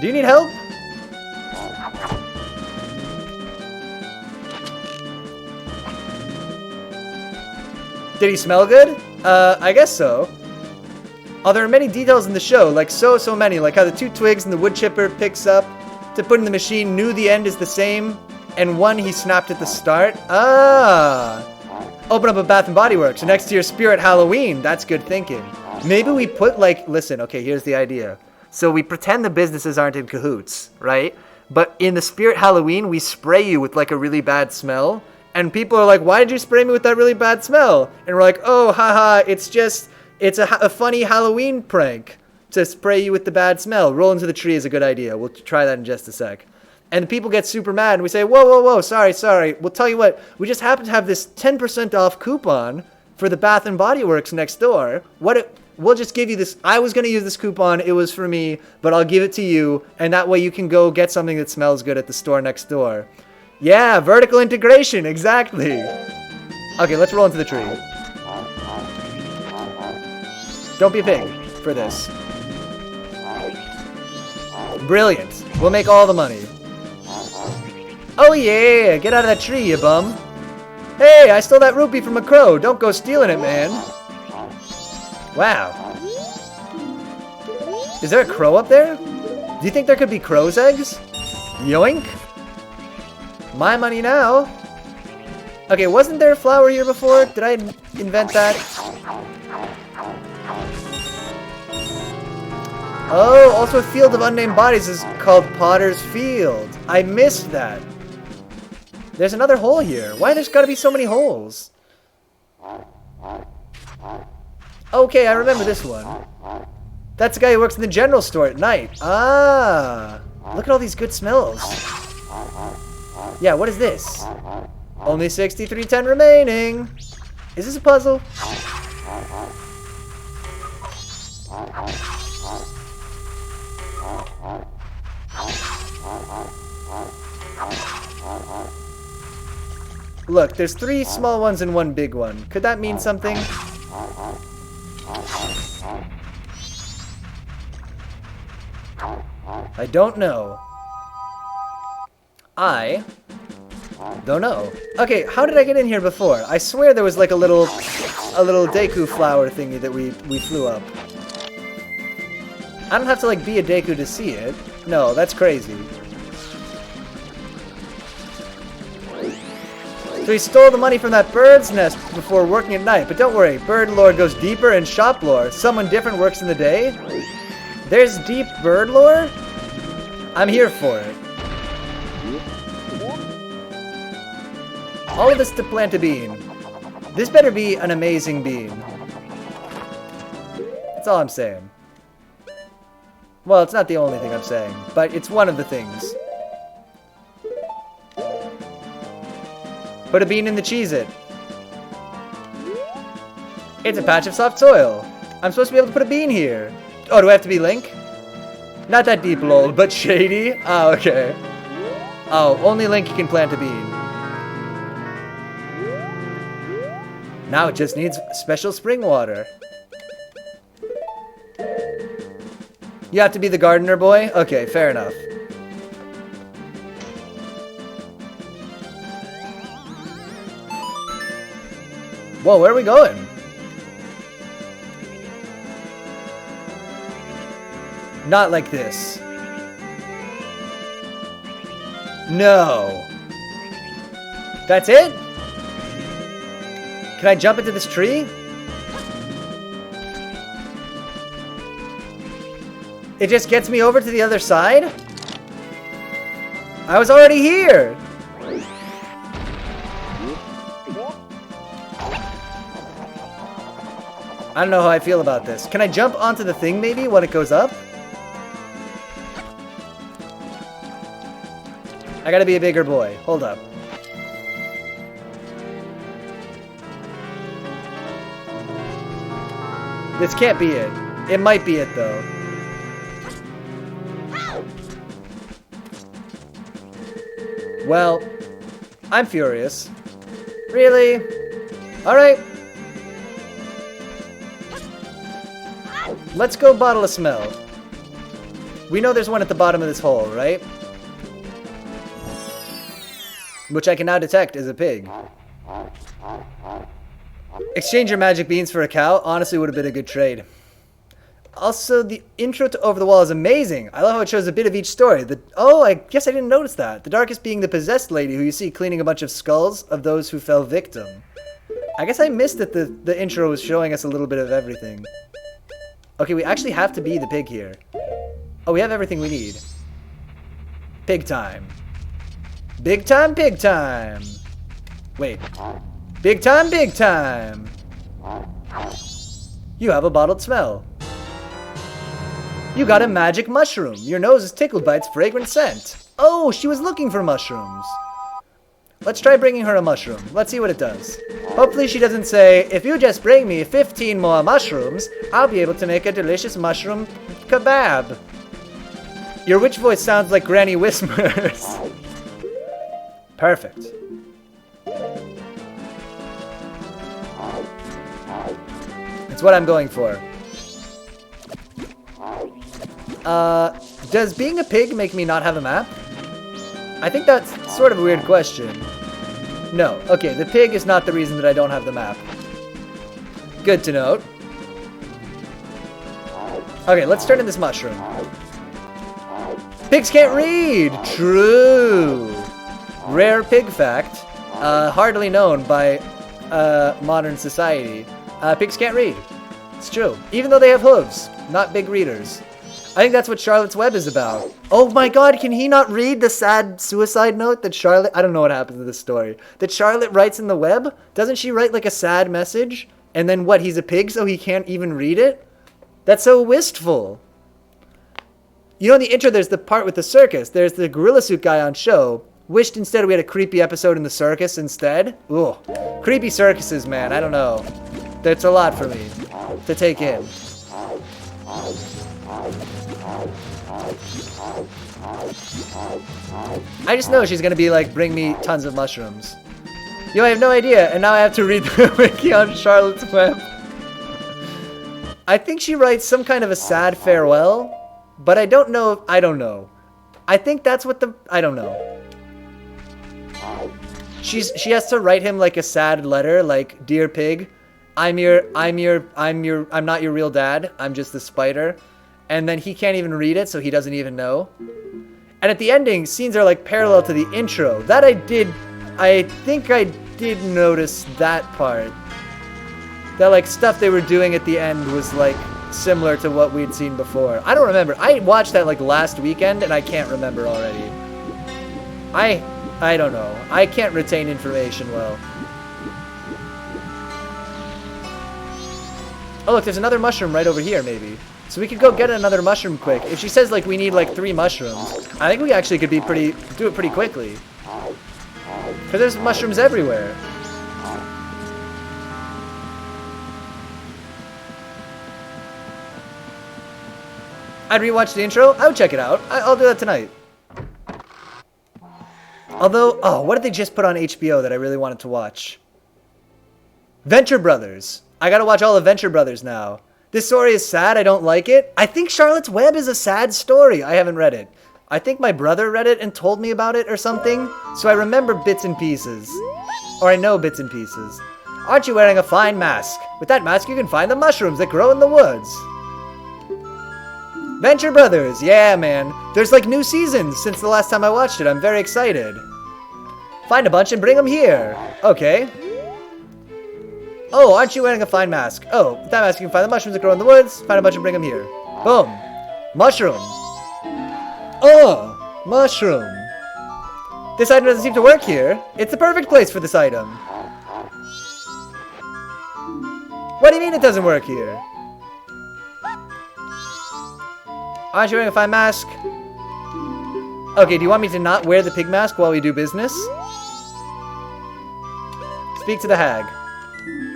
Do you need help? Did he smell good? I guess so. Oh, there are many details in the show, like so many, like how the 2 twigs and the wood chipper picks up to put in the machine knew the end is the same, and one he snapped at the start. Ah! Open up a Bath and Body Works next to your Spirit Halloween. That's good thinking. Maybe we put, like, listen, okay, here's the idea. So we pretend the businesses aren't in cahoots, right? But in the Spirit Halloween, we spray you with, like, a really bad smell, and people are like, why did you spray me with that really bad smell? And we're like, oh, haha, it's a funny Halloween prank to spray you with the bad smell. Roll into the tree is a good idea. We'll try that in just a sec. And people get super mad and we say, whoa, sorry. We'll tell you what, we just happen to have this 10% off coupon for the Bath and Body Works next door. We'll just give you this. I was going to use this coupon. It was for me, but I'll give it to you. And that way you can go get something that smells good at the store next door. Yeah, vertical integration. Exactly. Okay, let's roll into the tree. Don't be a pig for this. Brilliant. We'll make all the money. Oh yeah, get out of that tree, you bum. Hey, I stole that rupee from a crow. Don't go stealing it, man. Wow. Is there a crow up there? Do you think there could be crow's eggs? Yoink. My money now. Okay, wasn't there a flower here before? Did I invent that? Oh, also a field of unnamed bodies is called Potter's Field. I missed that. There's another hole here. Why there's gotta be so many holes? Okay, I remember this one. That's the guy who works in the general store at night. Ah, look at all these good smells. Yeah, what is this? Only 6310 remaining. Is this a puzzle? Look, there's 3 small ones and 1 big one. Could that mean something? I don't know. I don't know. Okay, how did I get in here before? I swear there was like a little Deku flower thingy that we flew up. I don't have to like be a Deku to see it. No, that's crazy. So he stole the money from that bird's nest before working at night. But don't worry, bird lore goes deeper in shop lore. Someone different works in the day. There's deep bird lore? I'm here for it. All of this to plant a bean. This better be an amazing bean. That's all I'm saying. Well, it's not the only thing I'm saying, but it's one of the things. Put a bean in the Cheez-It. It's a patch of soft soil. I'm supposed to be able to put a bean here. Oh, do I have to be Link? Not that deep, lol, but shady? Oh, okay. Oh, only Link can plant a bean. Now it just needs special spring water. You have to be the gardener boy? Okay, fair enough. Whoa, where are we going? Not like this. No. That's it? Can I jump into this tree? It just gets me over to the other side? I was already here! I don't know how I feel about this. Can I jump onto the thing maybe when it goes up? I gotta be a bigger boy. Hold up. This can't be it. It might be it though. Well, I'm furious. Really? Alright. Let's go bottle a smell. We know there's one at the bottom of this hole, right? Which I can now detect as a pig. Exchange your magic beans for a cow? Honestly, would have been a good trade. Also, the intro to Over the Wall is amazing. I love how it shows a bit of each story. Oh, I guess I didn't notice that. The darkest being the possessed lady who you see cleaning a bunch of skulls of those who fell victim. I guess I missed that the intro was showing us a little bit of everything. Okay, we actually have to be the pig here. Oh, we have everything we need. Pig time. Big time, pig time. Wait. Big time, big time. You have a bottled smell. You got a magic mushroom. Your nose is tickled by its fragrant scent. Oh, she was looking for mushrooms. Let's try bringing her a mushroom. Let's see what it does. Hopefully she doesn't say, if you just bring me 15 more mushrooms, I'll be able to make a delicious mushroom kebab. Your witch voice sounds like Granny Whispers. Perfect. It's what I'm going for. Does being a pig make me not have a map? I think that's sort of a weird question. No. Okay, the pig is not the reason that I don't have the map. Good to note. Okay, let's turn in this mushroom. Pigs can't read! True! Rare pig fact. Hardly known by modern society. Pigs can't read. It's true. Even though they have hooves. Not big readers. I think that's what Charlotte's Web is about. Oh my god, can he not read the sad suicide note that Charlotte... I don't know what happens to this story. That Charlotte writes in the web? Doesn't she write like a sad message? And then what, he's a pig so he can't even read it? That's so wistful. You know in the intro there's the part with the circus. There's the gorilla suit guy on show. Wished instead we had a creepy episode in the circus instead. Ooh. Creepy circuses, man. I don't know. That's a lot for me to take in. I just know she's gonna be like, bring me tons of mushrooms. Yo, I have no idea, and now I have to read the wiki on Charlotte's Web. I think she writes some kind of a sad farewell, but I don't know. I don't know. I think that's what the... I don't know. She has to write him like a sad letter, like, Dear Pig, I'm not your real dad. I'm just the spider. And then he can't even read it, so he doesn't even know. And at the ending, scenes are like parallel to the intro. That I think I did notice that part. That like stuff they were doing at the end was like similar to what we'd seen before. I don't remember. I watched that like last weekend and I can't remember already. I don't know. I can't retain information well. Oh look, there's another mushroom right over here maybe. So we could go get another mushroom quick. If she says like we need like 3 mushrooms, I think we actually could do it pretty quickly. Because there's mushrooms everywhere. I'd rewatch the intro. I would check it out. I'll do that tonight. Although, oh, what did they just put on HBO that I really wanted to watch? Venture Brothers. I gotta watch all of Venture Brothers now. This story is sad. I don't like it. I think Charlotte's Web is a sad story. I haven't read it. I think my brother read it and told me about it or something. So I remember bits and pieces. Or I know bits and pieces. Aren't you wearing a fine mask? With that mask you can find the mushrooms that grow in the woods. Venture Brothers. Yeah, man. There's like new seasons since the last time I watched it. I'm very excited. Find a bunch and bring them here. Okay. Oh, aren't you wearing a fine mask? Oh, with that mask you can find the mushrooms that grow in the woods. Find a bunch and bring them here. Boom. Mushroom. Oh, mushroom. This item doesn't seem to work here. It's the perfect place for this item. What do you mean it doesn't work here? Aren't you wearing a fine mask? Okay, do you want me to not wear the pig mask while we do business? Speak to the hag.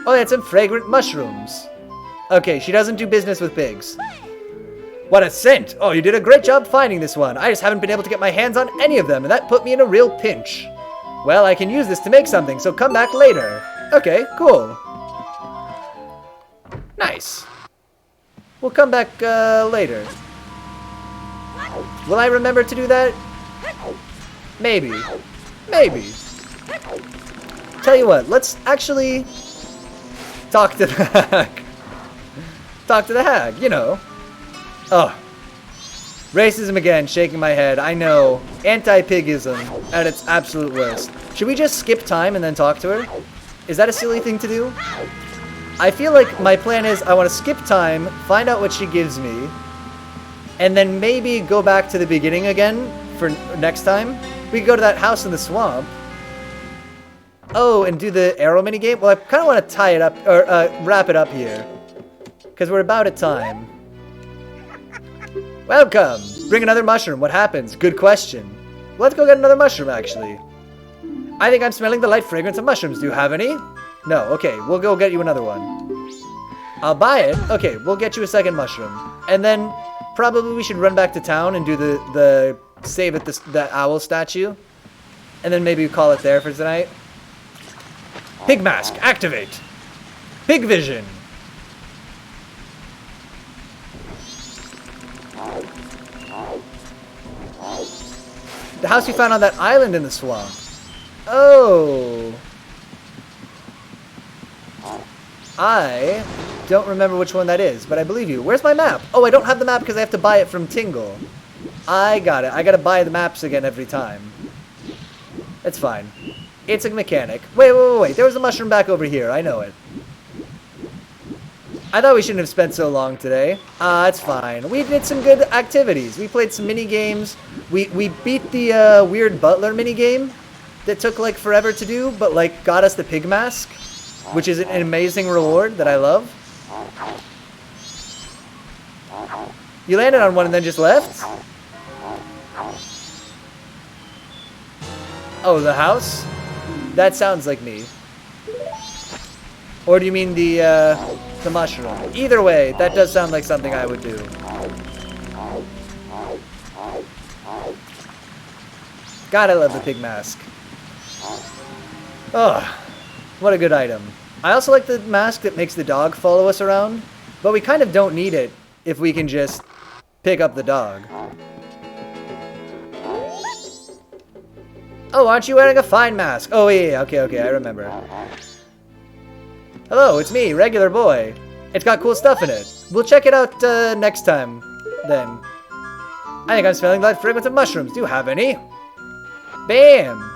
Oh, that's some fragrant mushrooms. Okay, she doesn't do business with pigs. What a scent! Oh, you did a great job finding this one. I just haven't been able to get my hands on any of them, and that put me in a real pinch. Well, I can use this to make something, so come back later. Okay, cool. Nice. We'll come back later. Will I remember to do that? Maybe. Maybe. Tell you what, let's actually talk to the hag. Talk to the hag, you know. Oh. Racism again, shaking my head. I know. Anti-pigism at its absolute worst. Should we just skip time and then talk to her? Is that a silly thing to do? I feel like my plan is I want to skip time, find out what she gives me, and then maybe go back to the beginning again for next time. We could go to that house in the swamp. Oh, and do the arrow minigame? Well, I kind of want to tie it up, or wrap it up here. Because we're about at time. Welcome! Bring another mushroom. What happens? Good question. Let's go get another mushroom, actually. I think I'm smelling the light fragrance of mushrooms. Do you have any? No. Okay, we'll go get you another one. I'll buy it. Okay, we'll get you a second mushroom. And then probably we should run back to town and do the save at the owl statue. And then maybe call it there for tonight. Pig mask, activate. Pig vision. The house we found on that island in the swamp. Oh. I don't remember which one that is, but I believe you. Where's my map? Oh, I don't have the map because I have to buy it from Tingle. I got it. I gotta buy the maps again every time. It's fine. It's a mechanic. Wait. There was a mushroom back over here. I know it. I thought we shouldn't have spent so long today. It's fine. We did some good activities. We played some mini games. We beat the weird butler mini game that took like forever to do, but like got us the pig mask, which is an amazing reward that I love. You landed on one and then just left? Oh, the house? That sounds like me. Or do you mean the mushroom? Either way, that does sound like something I would do. God, I love the pig mask. Oh, what a good item. I also like the mask that makes the dog follow us around, but we kind of don't need it if we can just pick up the dog. Oh, aren't you wearing a fine mask? Oh, yeah, okay, I remember. Hello, it's me, regular boy. It's got cool stuff in it. We'll check it out next time, then. I think I'm smelling the fragrance of mushrooms. Do you have any? Bam!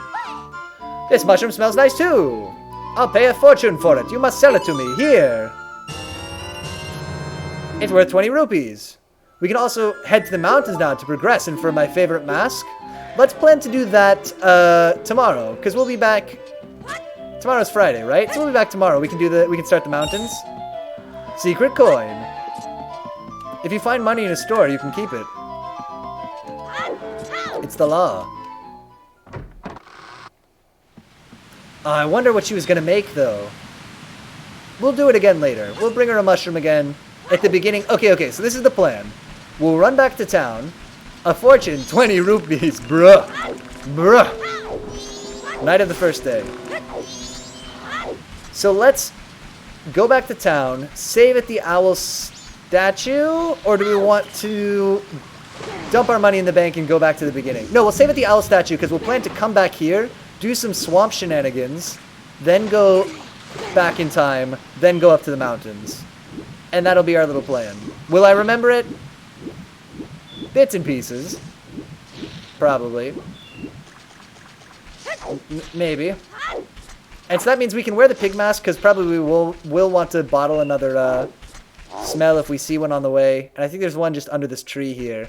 This mushroom smells nice too. I'll pay a fortune for it. You must sell it to me. Here. It's worth 20 rupees. We can also head to the mountains now to progress and for my favorite mask. Let's plan to do that tomorrow, because we'll be back. Tomorrow's Friday, right? So we'll be back tomorrow. We can start the mountains. Secret coin. If you find money in a store, you can keep it. It's the law. I wonder what she was gonna make though. We'll do it again later. We'll bring her a mushroom again at the beginning. Okay, so this is the plan. We'll run back to town. A fortune, 20 rupees, bruh. Night of the first day. So let's go back to town, save at the owl statue, or do we want to dump our money in the bank and go back to the beginning? No, we'll save at the owl statue because we'll plan to come back here, do some swamp shenanigans, then go back in time, then go up to the mountains. And that'll be our little plan. Will I remember it? Bits and pieces. Probably. Maybe. And so that means we can wear the pig mask because probably we'll want to bottle another smell if we see one on the way. And I think there's one just under this tree here.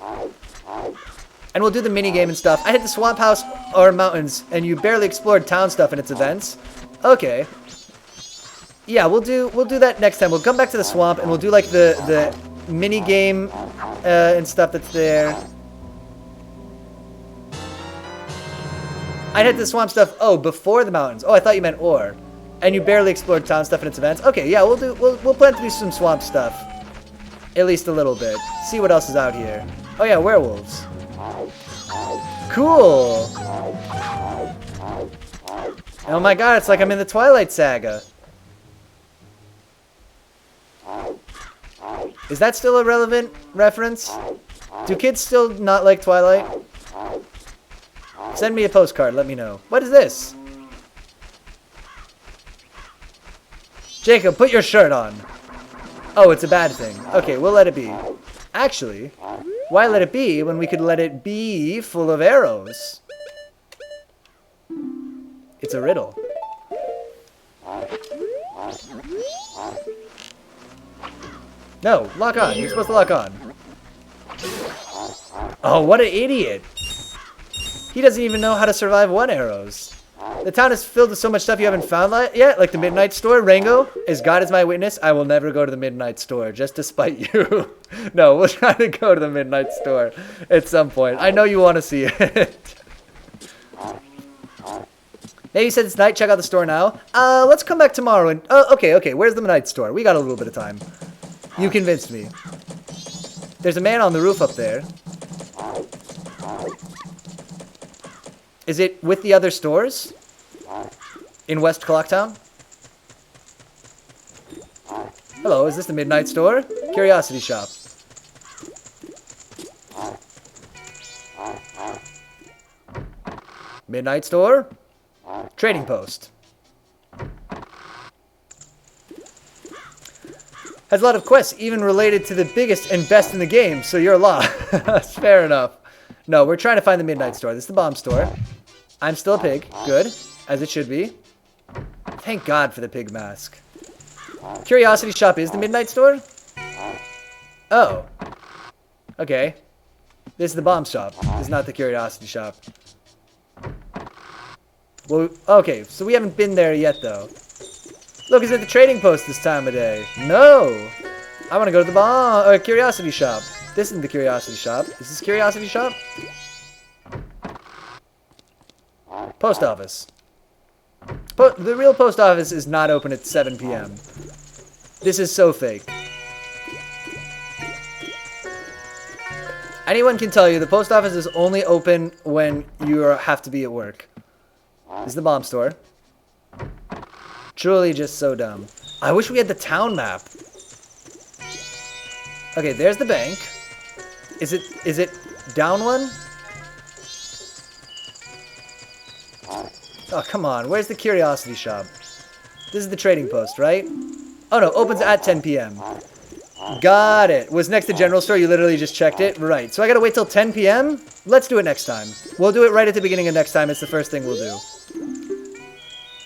And we'll do the mini game and stuff. I hit the swamp house or mountains, and you barely explored town stuff and its events. Okay. Yeah, we'll do that next time. We'll come back to the swamp and we'll do like the mini game and stuff that's there. I hit the swamp stuff. Oh, before the mountains. Oh, I thought you meant or. And you barely explored town stuff and its events. Okay, yeah, we'll plan to do some swamp stuff. At least a little bit. See what else is out here. Oh yeah, werewolves. Cool. Oh my god, it's like I'm in the Twilight Saga. Is that still a relevant reference? Do kids still not like Twilight? Send me a postcard, let me know. What is this? Jacob, put your shirt on. Oh, it's a bad thing. Okay, we'll let it be. Actually, why let it be when we could let it be full of arrows? It's a riddle. No, lock on. You're supposed to lock on. Oh, what an idiot. He doesn't even know how to survive one arrows. The town is filled with so much stuff you haven't found yet, like the Midnight Store. Rango, as God is my witness, I will never go to the Midnight Store, just to spite you. No, we'll try to go to the Midnight Store at some point. I know you want to see it. Maybe you said it's night. Check out the store now. Let's come back tomorrow. And okay. Where's the night store? We got a little bit of time. You convinced me. There's a man on the roof up there. Is it with the other stores in West Clocktown? Hello, is this the midnight store? Curiosity shop. Midnight store. Trading post. Has a lot of quests, even related to the biggest and best in the game, so you're a lot. That's fair enough. No, we're trying to find the midnight store. This is the bomb store. I'm still a pig. Good. As it should be. Thank God for the pig mask. Curiosity shop is the midnight store? Oh. Okay. This is the bomb shop. This is not the curiosity shop. Well, okay, so we haven't been there yet, though. Look, is it the trading post this time of day? No! I want to go to the curiosity shop. This isn't the curiosity shop. Is this curiosity shop? Post office. The real post office is not open at 7 p.m. This is so fake. Anyone can tell you the post office is only open when you have to be at work. This is the bomb store. Truly just so dumb. I wish we had the town map. Okay, there's the bank. Is it down one? Oh, come on. Where's the curiosity shop? This is the trading post, right? Oh, no. Opens at 10 p.m. Got it. Was next to general store. You literally just checked it. Right. So I got to wait till 10 p.m.? Let's do it next time. We'll do it right at the beginning of next time. It's the first thing we'll do.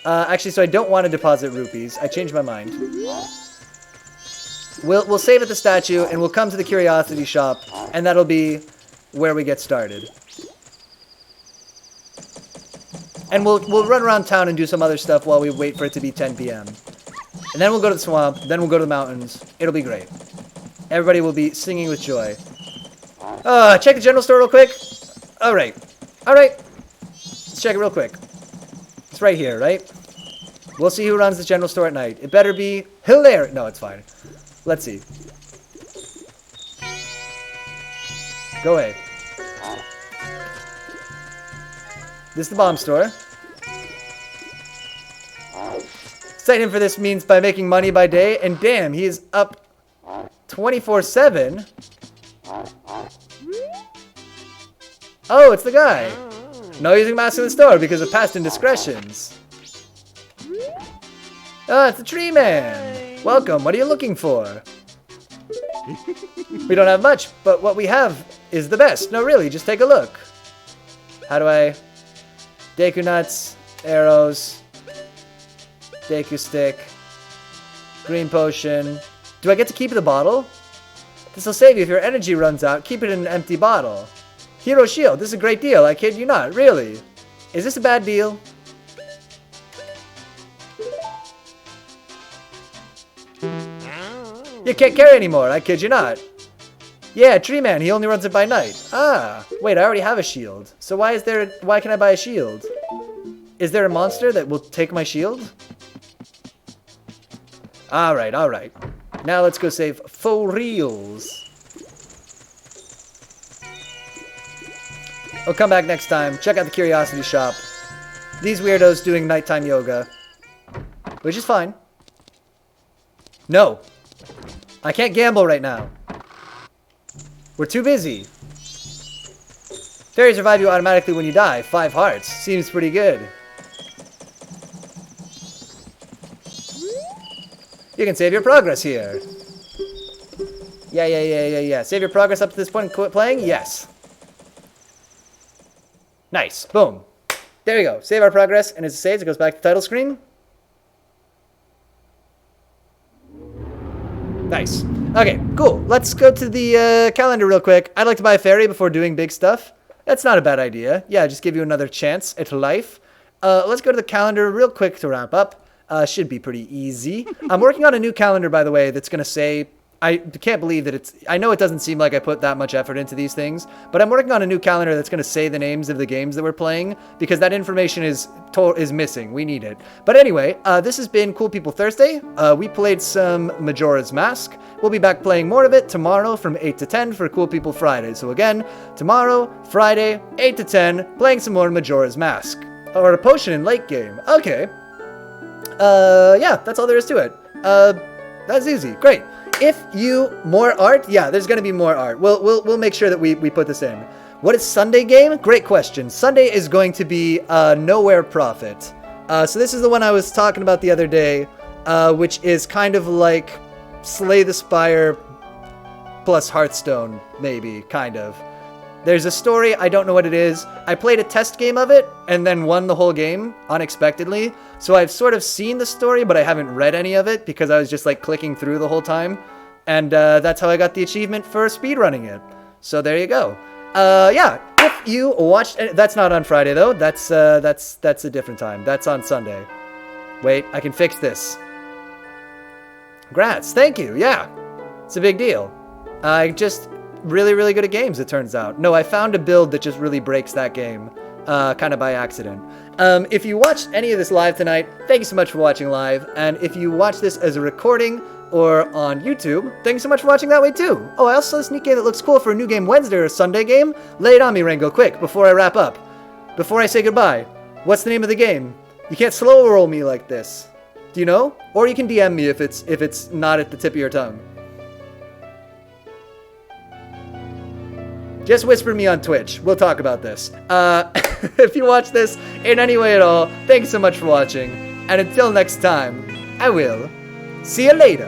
Actually, so I don't want to deposit rupees. I changed my mind. We'll save at the statue, and we'll come to the curiosity shop, and that'll be where we get started. And we'll run around town and do some other stuff while we wait for it to be 10 p.m. And then we'll go to the swamp, then we'll go to the mountains. It'll be great. Everybody will be singing with joy. Check the general store real quick. Alright. Let's check it real quick. It's right here, right? We'll see who runs the general store at night. It better be hilarious. No, it's fine. Let's see. Go away. This is the bomb store. Sight him for this means by making money by day, and damn, he is up 24/7. Oh, it's the guy. No using mask in the store because of past indiscretions. It's the tree man. Welcome. What are you looking for? We don't have much, but what we have is the best. No, really, just take a look. How do I... Deku nuts, arrows, Deku stick, green potion. Do I get to keep the bottle? This will save you if your energy runs out. Keep it in an empty bottle. Hero shield. This is a great deal. I kid you not. Really. Is this a bad deal? You can't carry anymore. I kid you not. Yeah, Tree Man. He only runs it by night. Ah, wait. I already have a shield. So why can I buy a shield? Is there a monster that will take my shield? All right. Now let's go save for reals. We'll come back next time. Check out the curiosity shop. These weirdos doing nighttime yoga, which is fine. No, I can't gamble right now. We're too busy. Fairies revive you automatically when you die. 5 hearts. Seems pretty good. You can save your progress here. Yeah. Save your progress up to this point and quit playing? Yes. Nice. Boom. There you go. Save our progress. And as it saves, it goes back to the title screen. Nice. Okay, cool. Let's go to the calendar real quick. I'd like to buy a fairy before doing big stuff. That's not a bad idea. Yeah, just give you another chance at life. Let's go to the calendar real quick to wrap up. Should be pretty easy. I'm working on a new calendar, by the way, that's going to say I can't believe that it's... I know it doesn't seem like I put that much effort into these things, but I'm working on a new calendar that's going to say the names of the games that we're playing, because that information is missing. We need it. But anyway, this has been Cool People Thursday. We played some Majora's Mask. We'll be back playing more of it tomorrow from 8 to 10 for Cool People Friday. So again, tomorrow, Friday, 8 to 10, playing some more Majora's Mask. Or a potion in late game. Okay. Yeah, that's all there is to it. That's easy. Great. If you more art, yeah, there's gonna be more art. We'll make sure that we put this in. What is Sunday game? Great question. Sunday is going to be Nowhere Profit. So this is the one I was talking about the other day, which is kind of like Slay the Spire plus Hearthstone, maybe, kind of. There's a story, I don't know what it is. I played a test game of it, and then won the whole game, unexpectedly. So I've sort of seen the story, but I haven't read any of it, because I was just, like, clicking through the whole time. And that's how I got the achievement for speedrunning it. So there you go. Yeah, if you watched... That's not on Friday, though. That's a different time. That's on Sunday. Wait, I can fix this. Congrats, thank you, yeah. It's a big deal. I just... really, really good at games, it turns out. No, I found a build that just really breaks that game, kind of by accident. If you watched any of this live tonight, thank you so much for watching live. And if you watch this as a recording or on YouTube, thank you so much for watching that way too. Oh, I also saw this neat game that looks cool for a new game Wednesday or a Sunday game. Lay it on me, Rango, quick, before I wrap up. Before I say goodbye. What's the name of the game? You can't slow roll me like this. Do you know? Or you can DM me if it's not at the tip of your tongue. Just whisper me on Twitch. We'll talk about this. If you watch this in any way at all, thanks so much for watching. And until next time, I will see you later.